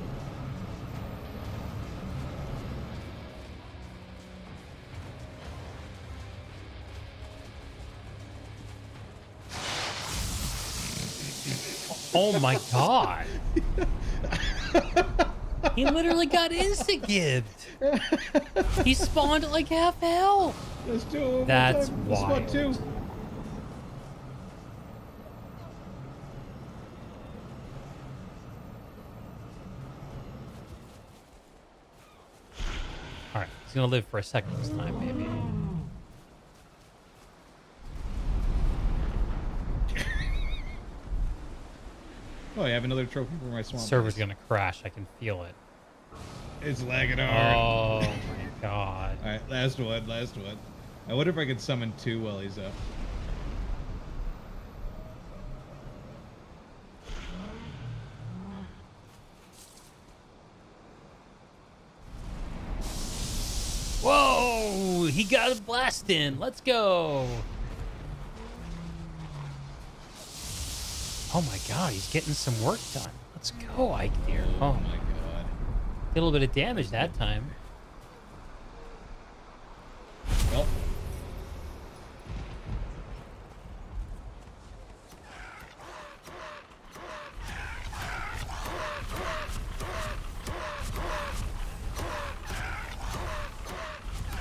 Oh my god. He literally got insta-gibbed. He spawned at like half health. Let's do it one more That's time. This one too. wild. Alright, he's gonna live for a second this time, maybe. Oh, I have another trophy for my swamp. Server's base. gonna crash, I can feel it. It's lagging hard. Oh my god. All right, last one, last one. I wonder if I could summon two while he's up. Whoa! He got a blast in. Let's go. Oh my god, he's getting some work done. Let's go, Ike dear. Oh Oh, my God. did a little bit of damage that time. Well,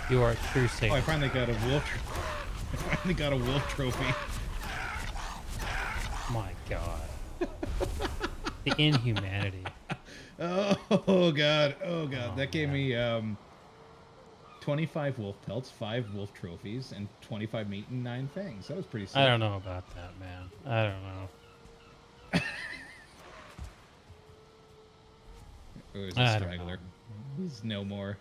You are a true saint. oh, I finally got a wolf. I finally got a wolf trophy. My god. The inhumanity. Oh God. Oh God. That gave me 25 wolf pelts, 5 wolf trophies, and 25 meat and 9 fangs. That was pretty sick. I don't know about that, man. I don't know. Where's I the don't straggler? He's no more.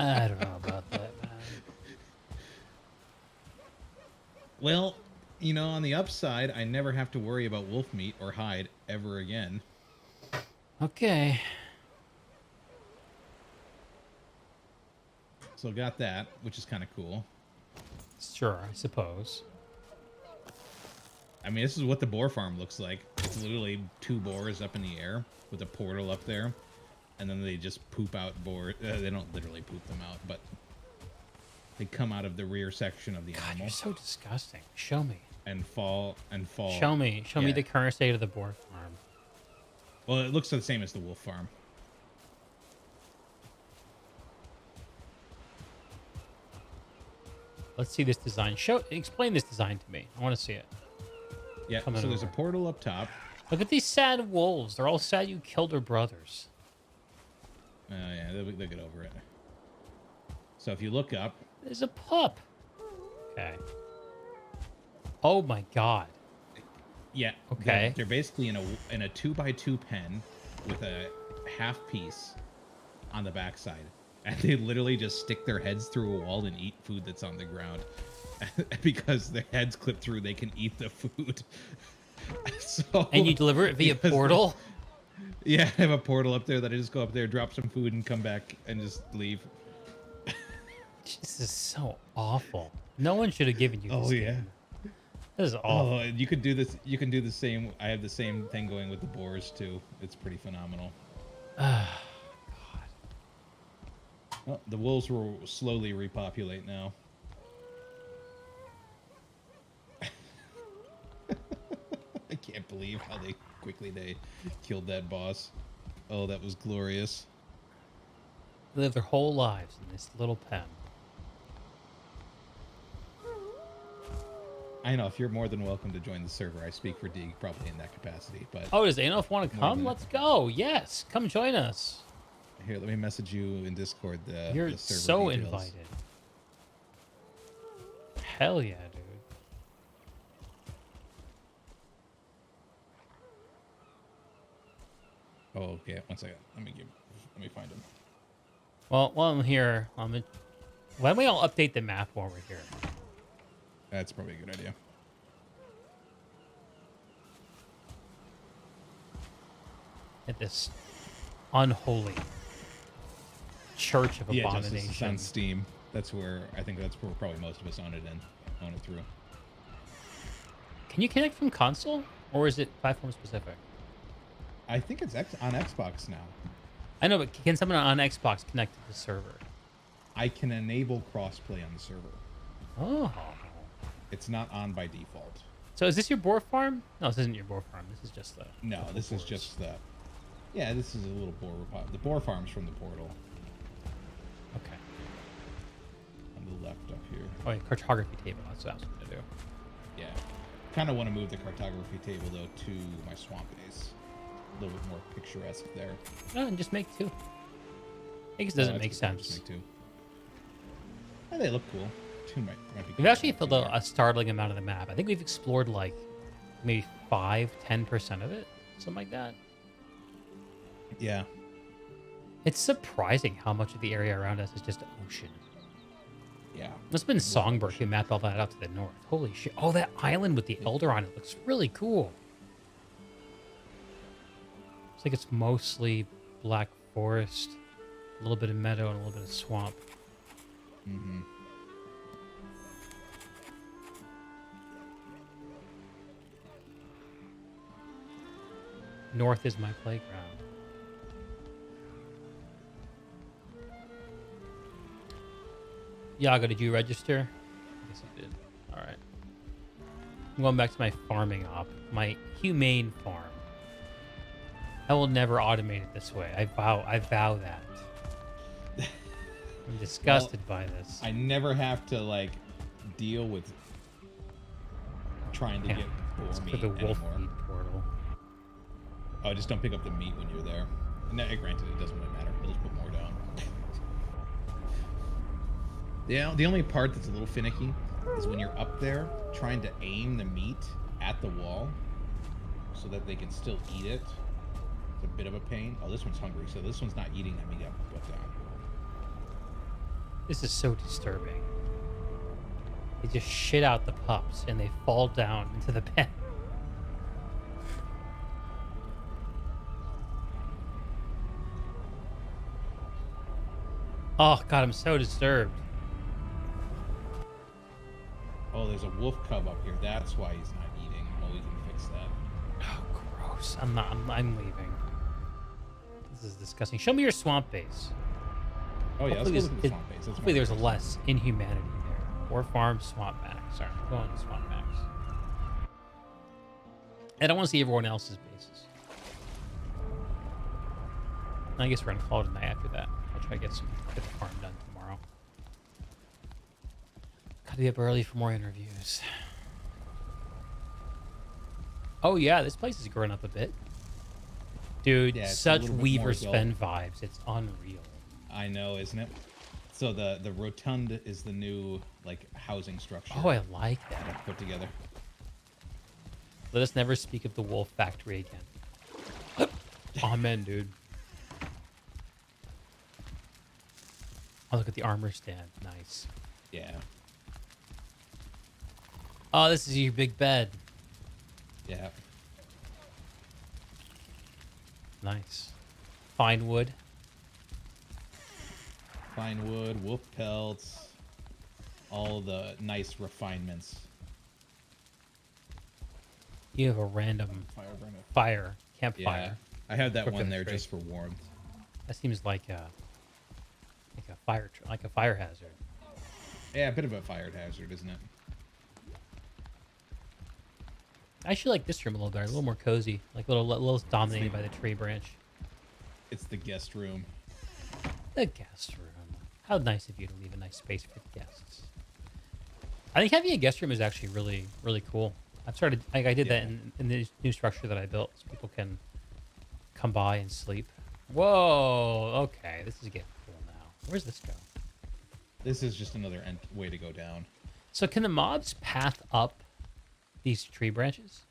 I don't know about that, man. Well, you know, on the upside, I never have to worry about wolf meat or hide ever again. Okay. So got that, which is kind of cool. Sure, I suppose. I mean, this is what the boar farm looks like. It's literally 2 boars up in the air with a portal up there, and then they just poop out boar. They don't literally poop them out, but they come out of the rear section of the God, animal you're so disgusting. Show me. and fall. Show me. Show me Yeah. the current state of the boar farm. Well, it looks the same as the wolf farm. Let's see this design. Explain this design to me. I want to see it. Yeah. Coming So there's a over. portal up top. Look at these sad wolves. They're all sad you killed their brothers. Yeah, they'll get over it. So if you look up, There's a pup. Okay. Oh my god. yeah, Okay. they're basically in a 2x2 pen with a half piece on the backside, and they literally just stick their heads through a wall and eat food that's on the ground. Because their heads clip through, they can eat the food. So And you deliver it via because portal? yeah, I have a portal up there that I just go up there, drop some food, and come back and just leave. This is so awful. No one should have given you this Oh yeah. game. This is awful. Oh, and you could do this. You can do the same. I have the same thing going with the boars too. It's pretty phenomenal. Well, the wolves will slowly repopulate now. I can't believe how quickly they killed that boss. Oh, that was glorious. They live their whole lives in this little pen. I know, if you're more than welcome to join the server. I speak for Deeg probably in that capacity, but Oh, does Anof want to More come? than- Let's go. Yes, come join us. here, let me message you in Discord You're the server so details. invited. Hell yeah, dude. Oh, okay. One second. Let me find him. Well, while I'm here, why don't we all update the map while we're here? That's probably a good idea. At this unholy church of Yeah, Justice is abomination. on Steam. That's where I think that's where probably most of us own it through. Can you connect from console, or is it platform specific? I think it's on Xbox now. I know, but can someone on Xbox connect to the server? I can enable crossplay on the server. Oh. It's not on by default. So is this your boar farm? No, this isn't your boar farm. This is just the... No, this is just the. Yeah, this is a little boar repot. The boar farm's from the portal Okay. on the left up here. Oh, yeah, cartography table. That's what I was going to do. Yeah, kind of want to move the cartography table though to my swamp base. A little bit more picturesque there. Oh, and just make two. I guess it Oh, doesn't that's make good point, just sense. make two. Oh, they look cool. Two might be We've cool. actually filled a startling amount of the map. I think we've explored like maybe 5-10% of it. Something like that. Yeah. It's surprising how much of the area around us is just ocean. Yeah. Must have been Songbird who mapped all that out to the north. Holy shit. Oh, that island with the elder on it looks really cool. It's like it's mostly black forest, a little bit of meadow, and a little bit of swamp. Mm-hmm. North is my playground. Yaga, did you register? I guess you did. All right. I'm going back to my farming op, my humane farm. I will never automate it this way. I vow that. I'm disgusted by this. I never have to like deal with trying to Yeah, get it's boar for meat the wolf anymore. meat portal. Oh, just don't pick up the meat when you're there. No, granted, it doesn't really matter. We'll just put more down. Yeah, the only part that's a little finicky is when you're up there trying to aim the meat at the wall so that they can still eat it. It's a bit of a pain. Oh, this one's hungry, so this one's not eating that meat I put down. This is so disturbing. They just shit out the pups and they fall down into the pen. Oh god, I'm so disturbed. Oh, there's a wolf cub up here. That's why he's not eating. Well, we can fix that. Oh, gross. I'm leaving. This is disgusting. Show me your swamp base. Oh yeah, let's Hopefully go look at the there's- swamp base. That's Hopefully my there's first. less inhumanity there. Or farm swamp max. Sorry, I'm going to swamp max. I don't want to see everyone else's bases. I guess we're gonna call it a night after that. I'll try to get the farm done tomorrow. Gotta be up early for more interviews. Oh yeah, this place is growing up a bit. Dude, Yeah, it's a such little bit more Weaver's adult. Fen vibes. It's unreal. I know, isn't it? So the rotund is the new like housing structure Oh, I like that that. I've put together. Let us never speak of the wolf factory again. Amen, dude. Oh, look at the armor stand. Nice. Yeah, Oh, this is your big bed. yeah. Nice. Fine wood. Fine wood, wolf pelts, all the nice refinements. You have a random Fire burner. fire, Yeah, campfire. I have that Quick one there demonstration. just for warmth. That seems like a like a fire hazard. Yeah, a bit of a fire hazard, isn't it? I actually like this room a little better, a little more cozy, like a little dominated by the tree branch. It's the guest room. The guest room. How nice of you to leave a nice space for the guests. I think having a guest room is actually really, really cool. I've started, like, I did that Yeah. in the new structure that I built, so people can come by and sleep. Whoa, okay, this is getting cool now. Where's this go? This is just another way to go down. So can the mobs path up these tree branches?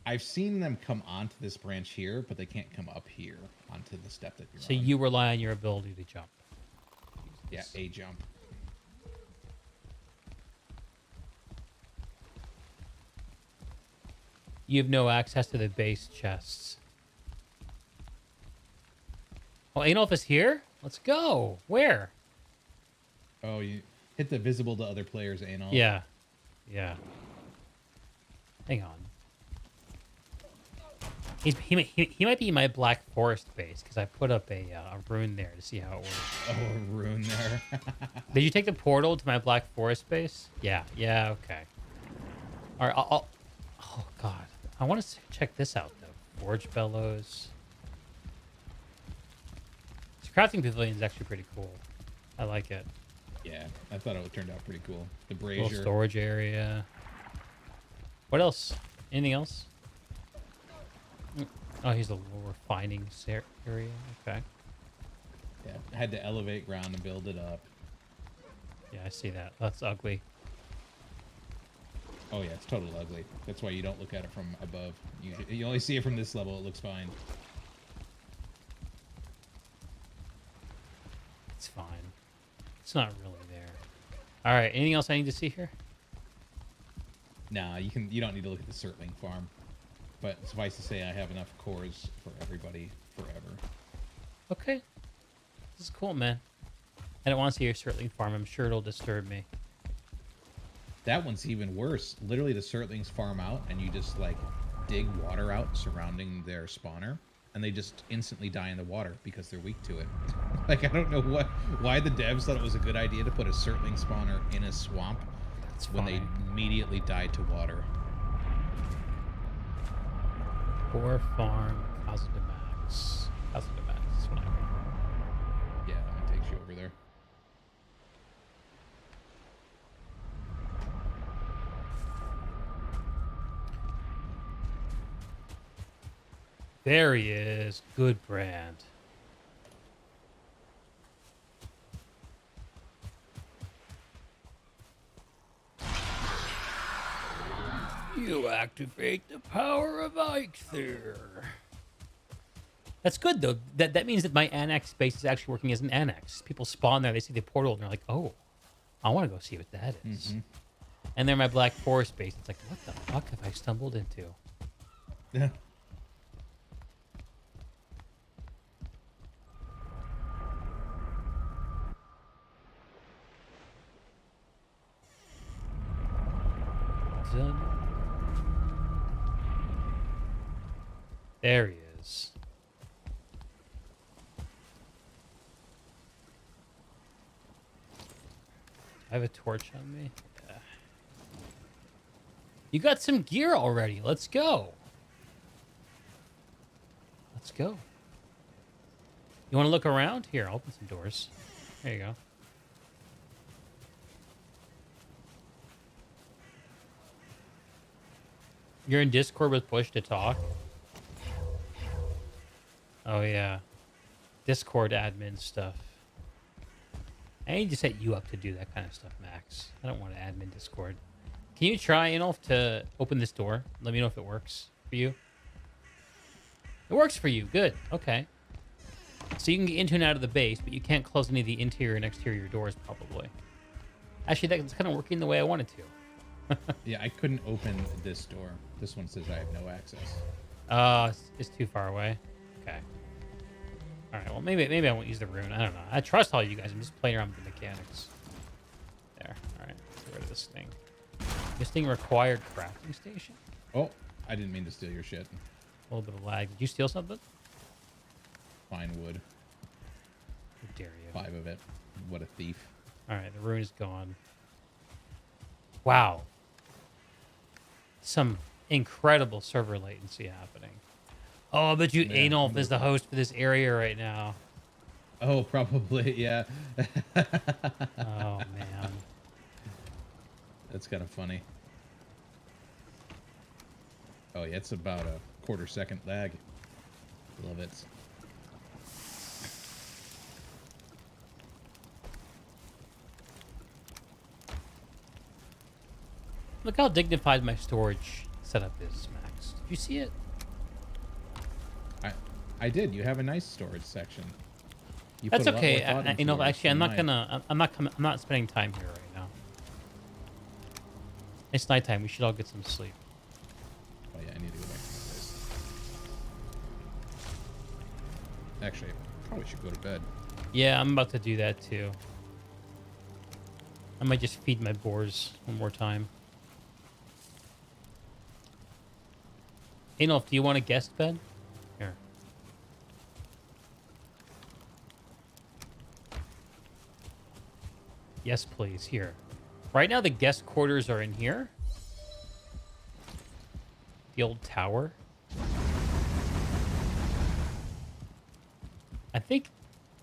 I've seen them come onto this branch here, but they can't come up here onto the step that you're So on. you rely on your ability to jump. Yeah, a jump. You have no access to the base chests. Oh, Anolf is here? Let's go. Where? Oh, you hit the visible to other players anal. Yeah. Yeah. Hang on. He might be in my Black Forest base because I put up a rune there to see how it works. Oh, a rune there. Did you take the portal to my Black Forest base? Yeah. Yeah. Okay. All right. Oh God. I want to check this out though. Forge bellows. This crafting pavilion is actually pretty cool. I like it. Yeah, I thought it turned out pretty cool. The Little brazier. storage area. What else? Anything else? Oh, here's the little refining area. Okay. Yeah, I had to elevate ground and build it up. Yeah, I see that. That's ugly. Oh yeah, it's totally ugly. That's why you don't look at it from above. You only see it from this level. It looks fine. It's fine. It's not really there. All right. Anything else I need to see here? Nah, you don't need to look at the Surtling farm. But suffice to say, I have enough cores for everybody forever. Okay. This is cool, man. I don't want to see your Surtling farm. I'm sure it'll disturb me. That one's even worse. Literally, the Surtlings farm out, and you just like dig water out surrounding their spawner, and they just instantly die in the water because they're weak to it. Like I don't know why the devs thought it was a good idea to put a Surtling spawner in a swamp That's when they immediately died to water. Boar farm, Casa de Max. Casa de Max is what I mean. Yeah, that one takes you over there. There he is. Good brand. You activate the power of Eikthyr. That's good though. That means that my annex base is actually working as an annex. People spawn there, they see the portal, and they're like, "Oh, I want to go see what that is." Mm-hmm. And they're my Black Forest base. It's like, what the fuck have I stumbled into? Yeah. Done. There he is. I have a torch on me. Yeah. You got some gear already. Let's go. Let's go. You want to look around? Here, I'll open some doors. There you go. You're in Discord with Bush to talk? Oh, yeah. Discord admin stuff. I need to set you up to do that kind of stuff, Max. I don't want to admin Discord. Can you try, Inolf, to open this door? Let me know if it works for you. It works for you. Good. Okay. So you can get into and out of the base, but you can't close any of the interior and exterior doors, probably. Actually, that's kind of working the way I wanted to. Yeah, I couldn't open this door. This one says I have no access. It's too far away. Okay. All right. Well, maybe I won't use the rune. I don't know. I trust all you guys. I'm just playing around with the mechanics. There. All right. Let's get rid of this thing. This thing required crafting station. Oh, I didn't mean to steal your shit. A little bit of lag. Did you steal something? Fine wood. How dare you? 5 of it. What a thief. All right. The rune is gone. Wow. Some incredible server latency happening. Oh, I bet you Yeah, Anolf is the host for this area right now. Oh, probably, yeah. Oh, man. That's kind of funny. Oh, yeah, it's about a quarter-second lag. Love it. Look how dignified my storage setup is, Max. Did you see it? I did. You have a nice storage section. You That's put a lot more okay. thought into yours Actually, I'm than not mine. gonna. I'm not spending time here right now. It's nighttime. We should all get some sleep. Oh yeah, I need to go back to my place. Actually, I probably should go to bed. Yeah, I'm about to do that too. I might just feed my boars one more time. Anolf, do you want a guest bed? Here. Yes, please. Here. Right now, the guest quarters are in here. The old tower. I think...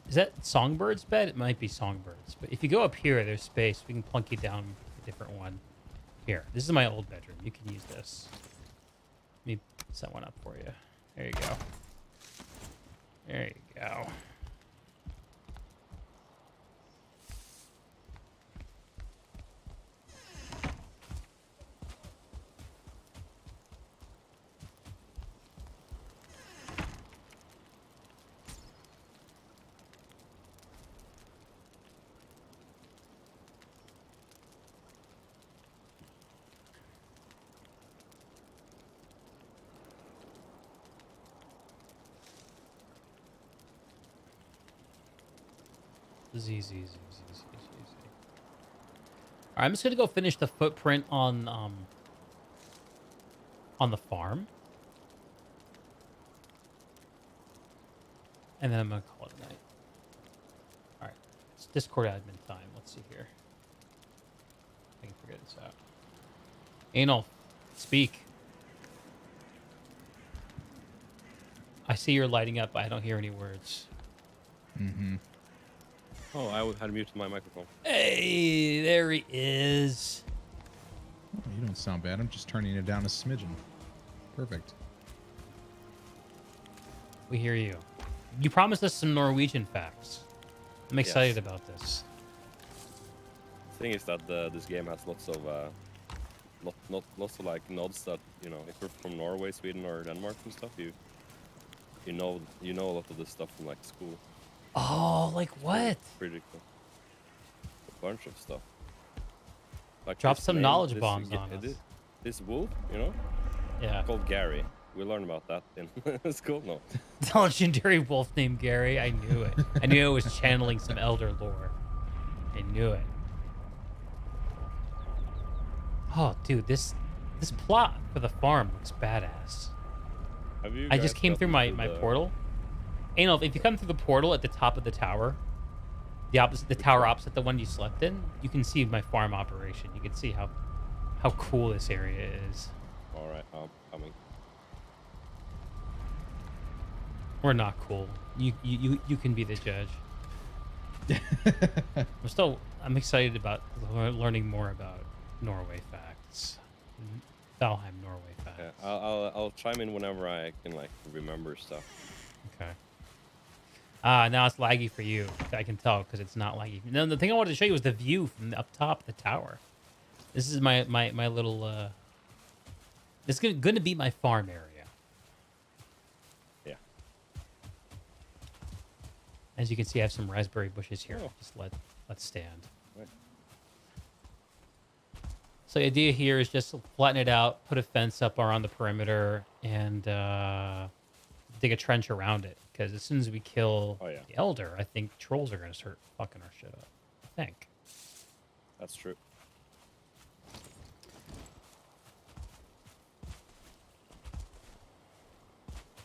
Is that Songbird's bed? It might be Songbird's. But if you go up here, there's space. We can plunk you down a different one. Here. This is my old bedroom. You can use this. Let me set one up for you. There you go. There you go. Easy. All right, I'm just gonna go finish the footprint on the farm, and then I'm gonna call it a night. All right, it's Discord admin time. Let's see here. I can figure this out. Anal, speak. I see you're lighting up. I don't hear any words. Mm-hmm. Oh, I had muted my microphone. Hey, there he is. Oh, you don't sound bad. I'm just turning it down a smidgen. Perfect. We hear you. You promised us some Norwegian facts. I'm excited Yes. about this. The thing is that this game has lots of lots of like nods that, you know, if you're from Norway, Sweden, or Denmark and stuff, you know a lot of this stuff from like school. Oh, like what? Pretty cool. A bunch of stuff. Like Drop this some name, knowledge this- bombs yeah, on us. This wolf, you know, Yeah. called Gary. We learned about that in school. No, The legendary wolf named Gary. I knew it. I knew it was channeling some elder lore. I knew it. Oh, dude, this plot for the farm looks badass. have you? I just guys came through my, gotten to my the- portal. Anal, if you come through the portal at the top of the tower, the tower opposite the one you slept in, you can see my farm operation. You can see how cool this area is. All right, I'm coming. We're not cool. You can be the judge. I'm excited about learning more about Norway facts. Valheim Norway facts. Yeah, I'll chime in whenever I can like remember stuff. Okay. Ah, now it's laggy for you. I can tell because it's not laggy. No, the thing I wanted to show you was the view from up top of the tower. This is my little. This is going to be my farm area. Yeah. As you can see, I have some raspberry bushes here. Oh. Just let's stand. Right. So the idea here is just flatten it out, put a fence up around the perimeter, and dig a trench around it. Because as soon as we kill Oh, yeah. the elder, I think trolls are going to start fucking our shit up. I think. That's true.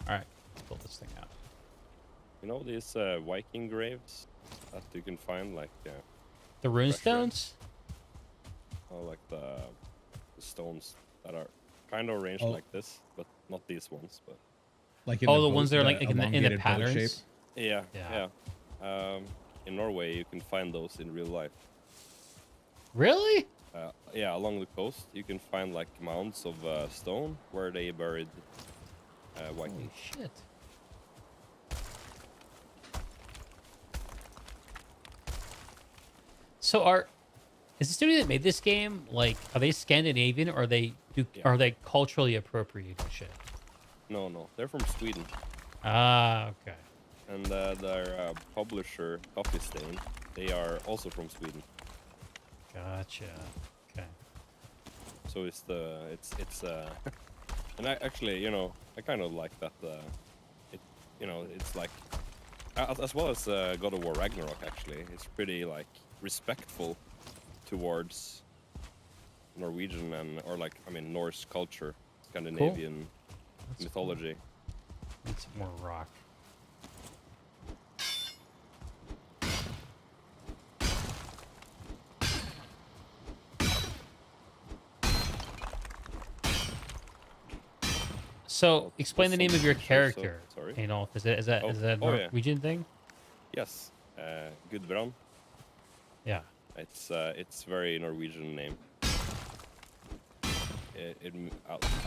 All right, let's build this thing out. You know these Viking graves that you can find, like, The runestones? like the stones that are kind of arranged Oh. like this, but not these ones. But Like in Oh, the boat- ones that are like in the elongated boat patterns. shape? yeah, Yeah. in Norway, you can find those in real life. Really? Yeah, along the coast, you can find like mounds of stone where they buried Holy Vikings. shit. So is the studio that made this game like are they Scandinavian or Yeah. are they culturally appropriating shit? No, they're from Sweden, Ah, okay. and their publisher, Coffee Stain, they are also from Sweden. Gotcha. Okay. So it's and I actually, I kind of like that. It's like as well as God of War Ragnarok. Actually, it's pretty like respectful towards Norwegian or Norse culture, Scandinavian That's mythology. Need some more rock. So, explain the name of your character. Sorry. Adolf. Is that a yeah. Norwegian thing? Yes, Gudbrand. Yeah. It's very Norwegian name.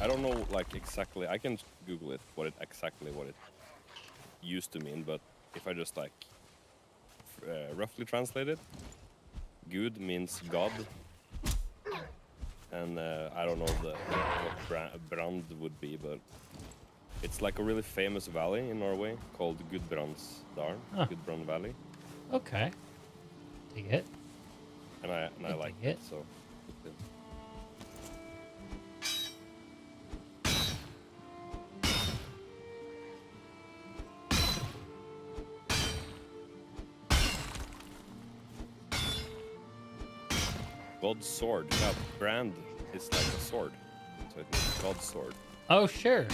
I don't know like exactly. I can Google it. What it used to mean, but if I just like roughly translate it, Gud means God, and I don't know what brand would be, but it's like a really famous valley in Norway called Gudbrandsdalen, Huh. Gudbrand Valley, Okay. Dig it. and I I like dig it. it. So. God's sword. Yeah, brand is like a sword, so it means God's sword. Oh, sure.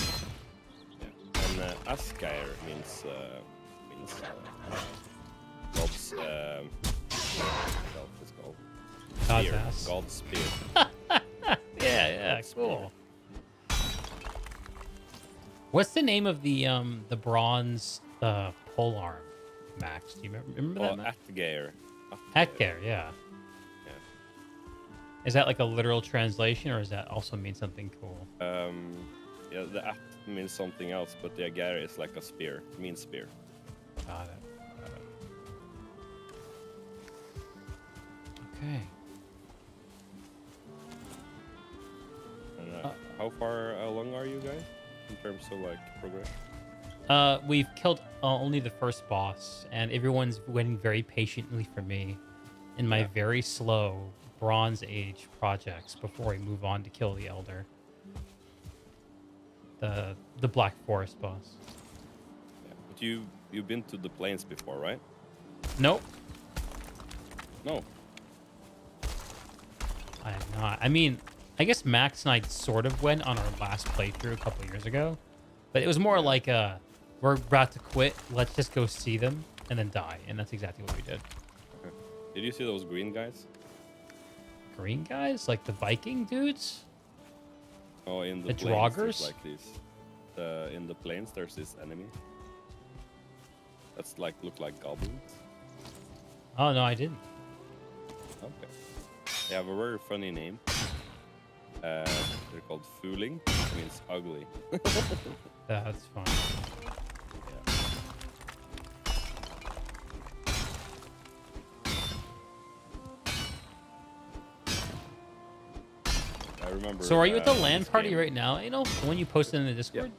Yeah. And Asgeir means God's it's called God's spear. ass. God's spear. Yeah, God's cool. What's the name of the bronze pole arm, Max? Do you remember that? Oh, Max? Atgeir. Atgeir, yeah. Yeah. Is that like a literal translation, or does that also mean something cool? Yeah, the at means something else, but the Agar is like a spear. It means spear. Got it. Okay. And how far along are you guys in terms of like progress? We've killed only the first boss, and everyone's waiting very patiently for me in my Yeah. very slow Bronze Age projects before we move on to kill the Elder. The Black Forest boss. Yeah. But you've been to the plains before, right? Nope, No. I have not. I mean, I guess Max and I sort of went on our last playthrough a couple years ago, but it was more like we're about to quit. Let's just go see them and then die, and that's exactly what we did. Did you see those green guys? Green guys, like the Viking dudes. Oh, in The the plains, there's Draugrs? like these. In the plains, there's this enemy. That's like look like goblins. Oh no, I didn't. Okay. They have a very funny name. They're called Fooling, which means ugly. That's fine. Yeah. I remember. So are you at the this LAN party game- right now? You know, the one you posted in the Discord.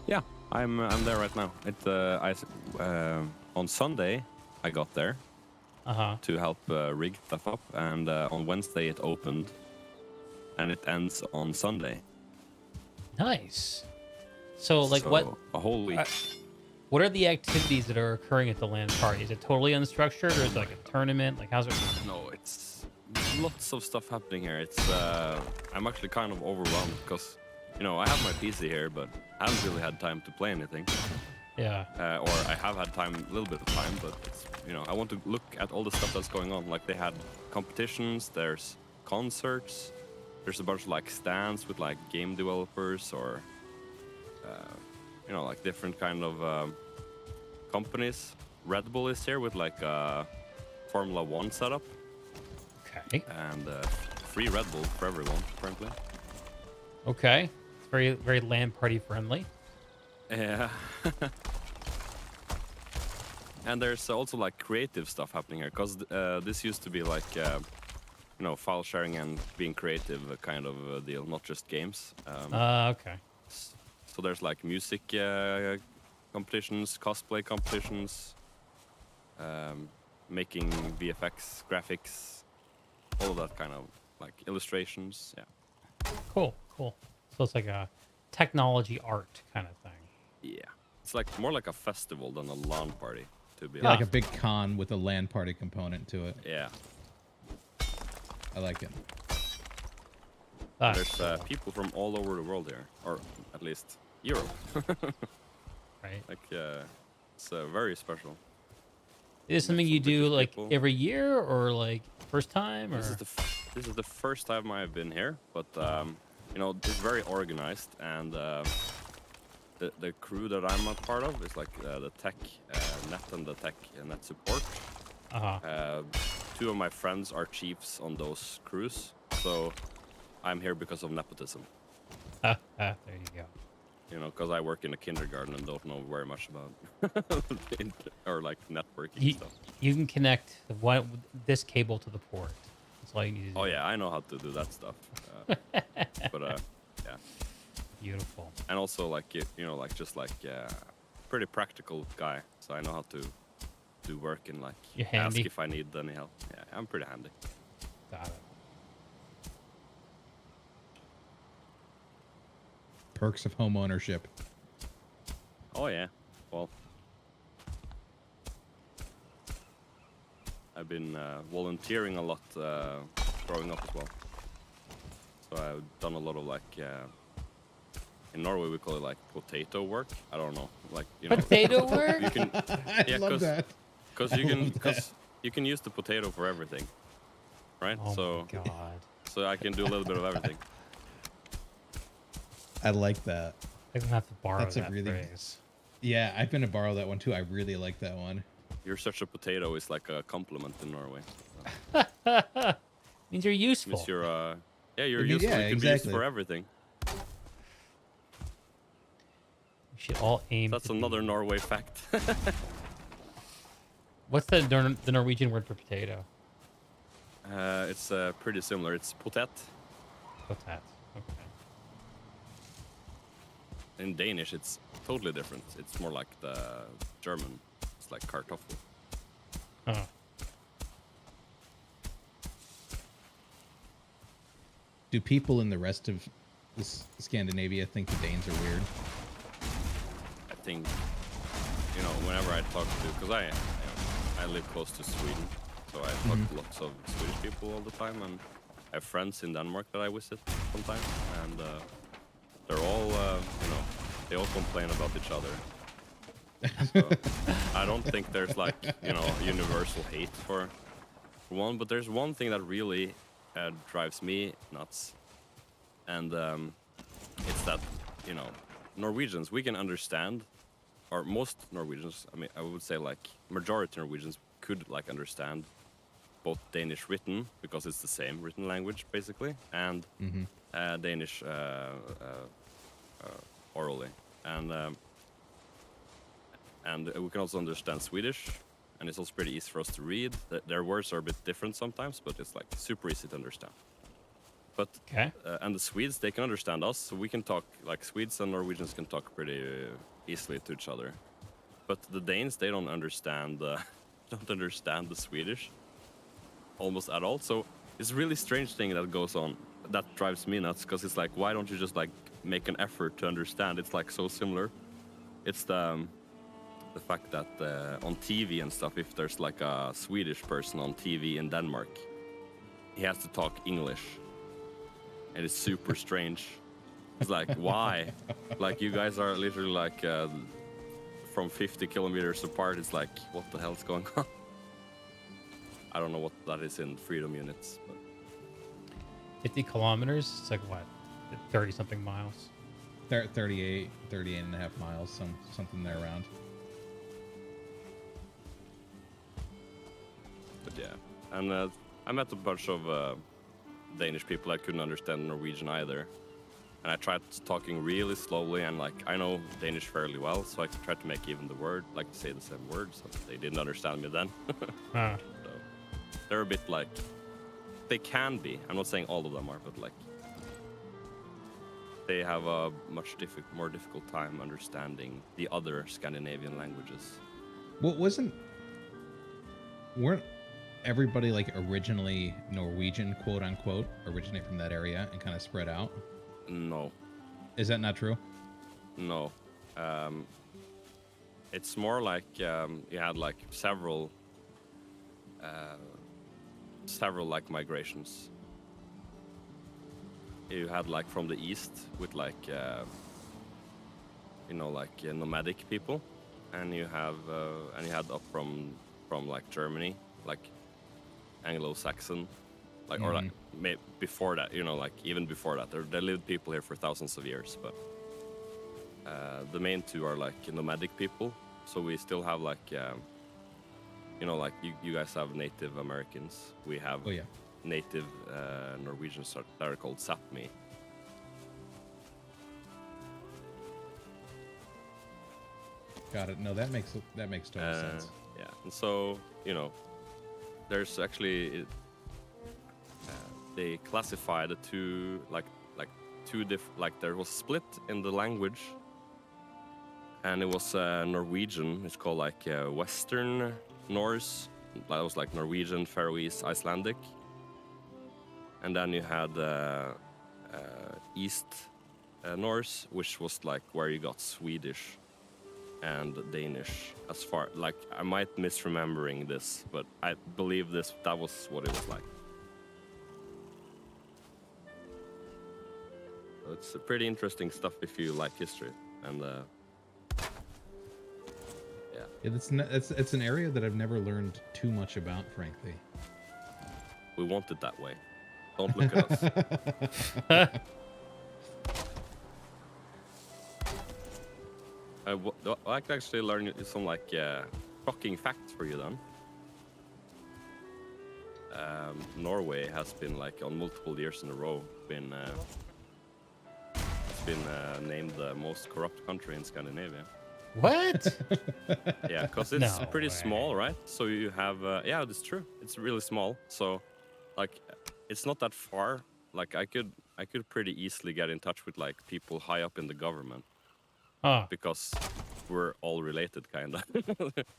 Yeah, I'm there right now. On Sunday I got there to help rig stuff up, and on Wednesday it opened, and it ends on Sunday. Nice. So like, what? A whole week. What are the activities that are occurring at the LAN party? Is it totally unstructured, or is it like a tournament? Like, how's it? No, it's lots of stuff happening here. It's I'm actually kind of overwhelmed because, you know, I have my PC here, but I haven't really had time to play anything. Yeah. Or I have had time, a little bit of time, but it's, you know, I want to look at all the stuff that's going on. Like, they had competitions, there's concerts, there's a bunch of like stands with like game developers or you know, like different kind of companies. Red Bull is here with like a Formula 1 setup, Okay. and free Red Bull for everyone apparently. Okay. It's very LAN party friendly. Yeah. And there's also like creative stuff happening here, because this used to be like you know, file sharing and being creative kind of a deal, not just games. Okay. So there's like music competitions, cosplay competitions, making VFX graphics, all of that kind of like illustrations. Yeah. Cool. Cool. So it's like a technology art kind of thing. Yeah. It's like more like a festival than a LAN party, to be Yeah, like honest. a big con with a LAN party component to it. Yeah. I like it. That's There's people from all over the world here, or at least Europe. right. Like, it's very special. Is this something you do British like people. every year, or like first time, or? This is the first time I've been here, but you know, it's very organized, and the crew that I'm a part of is like the tech net and the tech net support. Two of my friends are chiefs on those crews, so I'm here because of nepotism. There you go. You know, because I work in a kindergarten and don't know very much about or like networking stuff. You can connect this cable to the port. That's all you need to do. Oh yeah, I know how to do that stuff. But yeah, Beautiful. and also like you know, like just like pretty practical guy, so I know how to do work and like You're ask handy. if I need any help. Yeah, I'm pretty handy. Got it. Perks of home ownership. Oh yeah, well, I've been volunteering a lot growing up as well. So I've done a lot of like in Norway we call it like potato work. I don't know, like, you know, Potato work? you can I Yeah, love that. because you can use the potato for everything, right? Oh so my god. so I can do a little bit of everything. I like that. I'm gonna have to borrow That's a that really- phrase. Yeah, I've been to borrow that one too. I really like that one. You're such a potato is like a compliment in Norway. Means you're useful. Means you're yeah, you're It means- useful. yeah, You can be used exactly. for everything. We should all aim. That's to another be- Norway fact. What's the Norwegian word for potato? It's pretty similar. It's potet. What's that? Okay. In Danish, it's totally different. It's more like the German. It's like kartoffel. Oh. Do people in the rest of Scandinavia think the Danes are weird? I think, you know, whenever I talk to, because I live close to Sweden, so I talk to lots of Swedish people all the time, and I have friends in Denmark that I visit sometimes, and they're all, you know, they all complain about each other. So, I don't think there's like, you know, universal hate for one, but there's one thing that really drives me nuts, and it's that, you know, Norwegians, we can understand, or most Norwegians, I mean, I would say like majority Norwegians could like understand both Danish written, because it's the same written language basically, and Danish orally, and we can also understand Swedish, and it's also pretty easy for us to read. Their words are a bit different sometimes, but it's like super easy to understand. But Okay. and the Swedes, they can understand us, so we can talk like Swedes and Norwegians can talk pretty easily to each other. But the Danes, they don't understand don't understand the Swedish almost at all. So it's a really strange thing that goes on that drives me nuts, because it's like, why don't you just like make an effort to understand? It's like so similar. It's the fact that on TV and stuff, if there's like a Swedish person on TV in Denmark, he has to talk English, and it's super strange. It's like, why? Like, you guys are literally like from 50 kilometers apart. It's like, what the hell's going on? I don't know what that is in freedom units, but 50 kilometers. It's like what, 30 something miles. 38 and a half miles, something there around. But yeah, and I met a bunch of Danish people that couldn't understand Norwegian either, and I tried talking really slowly, and like, I know Danish fairly well, so I tried to make even the word, like, say the same words, so they didn't understand me then. Ah. So they're a bit like, they can be, I'm not saying all of them are, but like, they have a much more difficult time understanding the other Scandinavian languages. What weren't everybody like originally Norwegian, quote unquote, originate from that area and kind of spread out? No, Is that not true? no. It's more like you had like several like migrations. You had like from the east with like like nomadic people, and you had up from like Germany, like Anglo-Saxon, like or like before that, like even before that, there lived people here for thousands of years. But the main two are like nomadic people. So we still have like like you guys have Native Americans. We have Oh yeah. native Norwegians that are called Sápmi. Got it. No, that makes total sense. Yeah, and so there's actually they classify the two like two different, like there was split in the language, and it was Norwegian. It's called like Western Norse. That was like Norwegian, Faroese, Icelandic, and then you had East Norse, which was like where you got Swedish and Danish. As far like, I might misremembering this, but I believe that was what it was like. So it's pretty interesting stuff if you like history, and yeah, It's an area that I've never learned too much about, frankly. we want it that way. Don't look at us. I can actually learn some like shocking facts for you then. Norway has been like on multiple years in a row been named the most corrupt country in Scandinavia. What? Yeah, because it's No pretty way. small, right? So you have yeah, that's true. It's really small. So like, it's not that far. Like, I could pretty easily get in touch with like people high up in the government, Huh. because we're all related, kind of.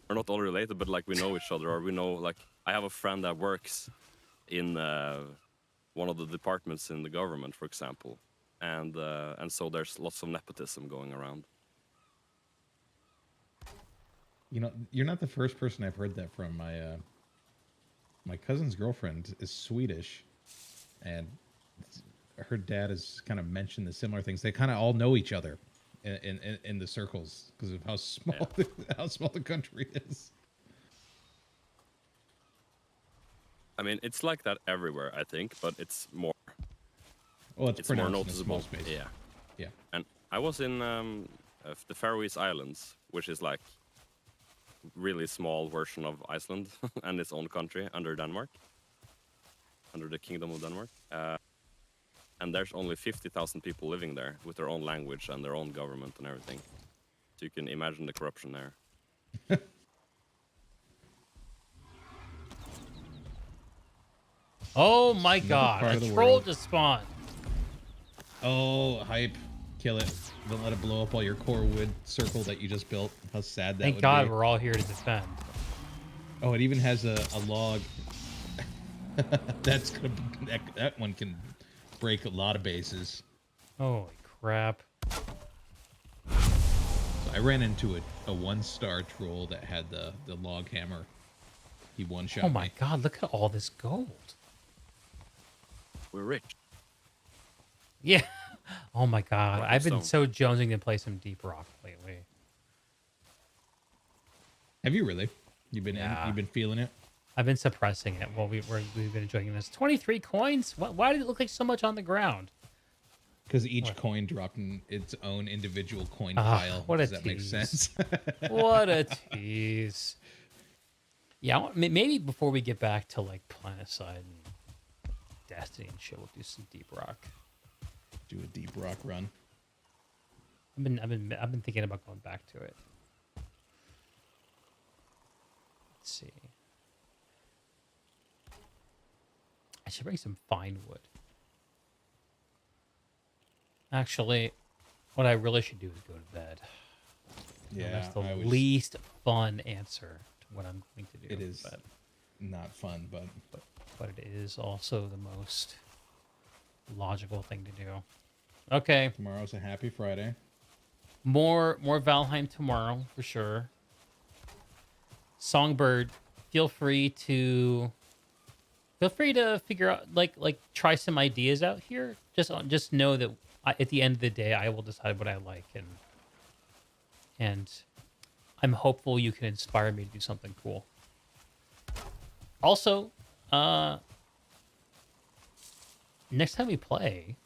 We're not all related, but like we know each other, or we know, like, I have a friend that works in one of the departments in the government, for example, and so there's lots of nepotism going around. You're not the first person I've heard that from. My cousin's girlfriend is Swedish, and her dad has kind of mentioned the similar things. They kind of all know each other in the circles because of how small how small the country is. I mean, it's like that everywhere, I think, but it's more Well, it's more pronounced in a small noticeable. space. Yeah. Yeah. And I was in the Faroese Islands, which is like really small version of Iceland and its own country under Denmark, under the Kingdom of Denmark. And there's only 50,000 people living there with their own language and their own government and everything. So you can imagine the corruption there. Oh my Another god, part a of the troll world. just spawned. Oh, hype. Kill it. Don't let it blow up all your core wood circle that you just built. How sad that Thank would God be. we're all here to defend. Oh, it even has a log. That's gonna that one can break a lot of bases. Holy crap. So I ran into a 1-star troll that had the log hammer. He one-shot Oh my me. god, look at all this gold. We're rich. Yeah. Oh my god, Rock I've been stone. so jonesing to play some Deep Rock lately. Have you really? You've been Yeah. you've been feeling it? I've been suppressing it while we've been enjoying this. 23 coins? Why did it look like so much on the ground? Because each What? coin dropped in its own individual coin Ah, pile. what a Does that make tease. sense? What a tease. Yeah, maybe before we get back to like Planetside and Destiny and shit, we'll do some Deep Rock. Do a deep rock run. I've been thinking about going back to it. Let's see. I should bring some fine wood. Actually, what I really should do is go to bed. Yeah, That's the I was, least fun answer to what I'm going to do. It is but not fun, but it is also the most logical thing to do. Okay, tomorrow's a happy Friday. more Valheim tomorrow for sure. Songbird, feel free to figure out like try some ideas out here. Just know that at the end of the day, I will decide what I like, and I'm hopeful you can inspire me to do something cool. Also, next time we play,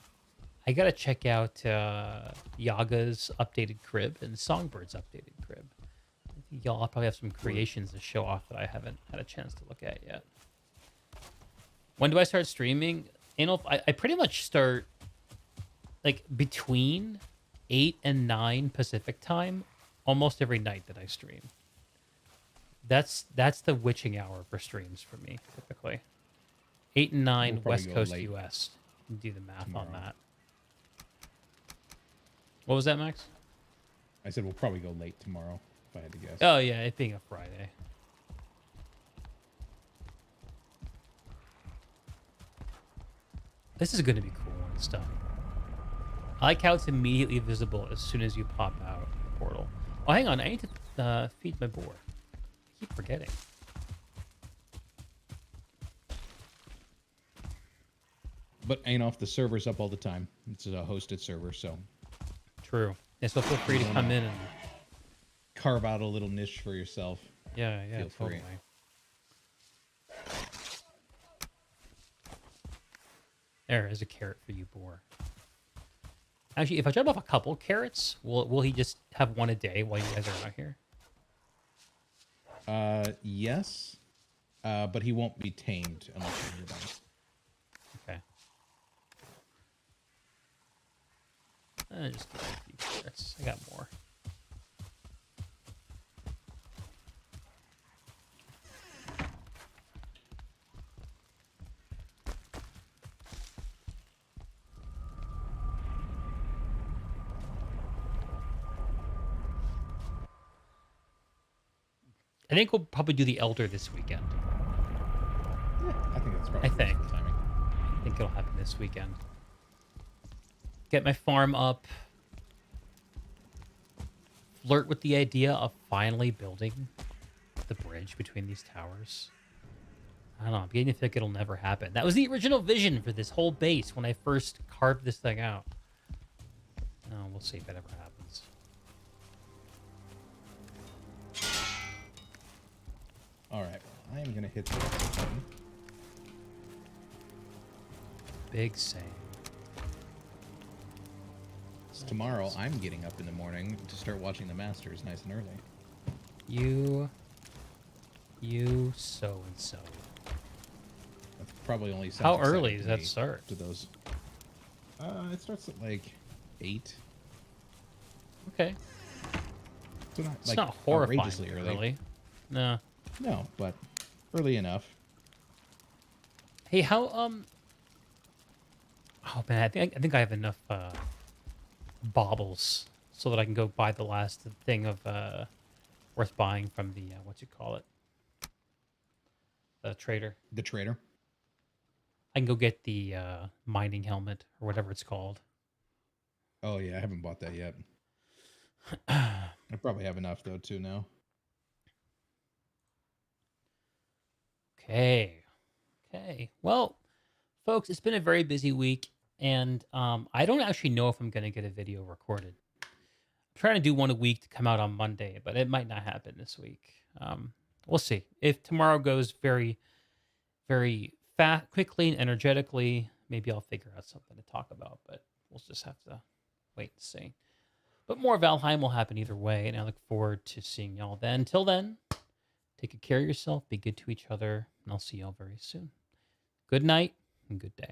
I gotta check out Yaga's updated crib and Songbird's updated crib. I think y'all probably have some creations to show off that I haven't had a chance to look at yet. When do I start streaming? I pretty much start like between 8 and 9 Pacific time almost every night that I stream. That's the witching hour for streams for me, typically. 8 and 9 We'll probably West go Coast late US. You can do the math on tomorrow. that. What was that, Max? I said we'll probably go late tomorrow, if I had to guess. Oh, yeah, it being a Friday. This is going to be cool and stuff. I like how it's immediately visible as soon as you pop out the portal. Oh, hang on. I need to feed my boar. I keep forgetting. But ain't off the server's up all the time. It's a hosted server, so True. Yeah, so feel free to come in and... carve out a little niche for yourself. Yeah, Feel free. totally. There is a carrot for you, boar. Actually, if I drop off a couple carrots, will he just have one a day while you guys are out here? Yes. But he won't be tamed unless you're nearby. Okay. Just give me a few carrots. I got more. I think we'll probably do the Elder this weekend. Yeah, I think that's probably I think. reasonable timing. I think it'll happen this weekend. Get my farm up. Flirt with the idea of finally building the bridge between these towers. I don't know. I'm beginning to think it'll never happen. That was the original vision for this whole base when I first carved this thing out. No, we'll see if it ever happens. All right, I am gonna hit the button. Big same. So tomorrow, I'm getting up in the morning to start watching the Masters nice and early. You so and so. That's probably only How sounds early exciting does to that me, start? To those. It starts at like 8. Okay. So not It's like not horrifying outrageously early. early. No. No, but early enough. Hey, how oh man, I think I have enough baubles so that I can go buy the last thing of worth buying from the what you call it, the trader. The trader. I can go get the mining helmet or whatever it's called. Oh yeah, I haven't bought that yet. I probably have enough though too now. Okay. Okay. Well, folks, it's been a very busy week, and I don't actually know if I'm going to get a video recorded. I'm trying to do one a week to come out on Monday, but it might not happen this week. We'll see. If tomorrow goes very, very fast, quickly, and energetically, maybe I'll figure out something to talk about, but we'll just have to wait and see. But more Valheim will happen either way, and I look forward to seeing y'all then. Until then, take good care of yourself, be good to each other, and I'll see y'all very soon. Good night and good day.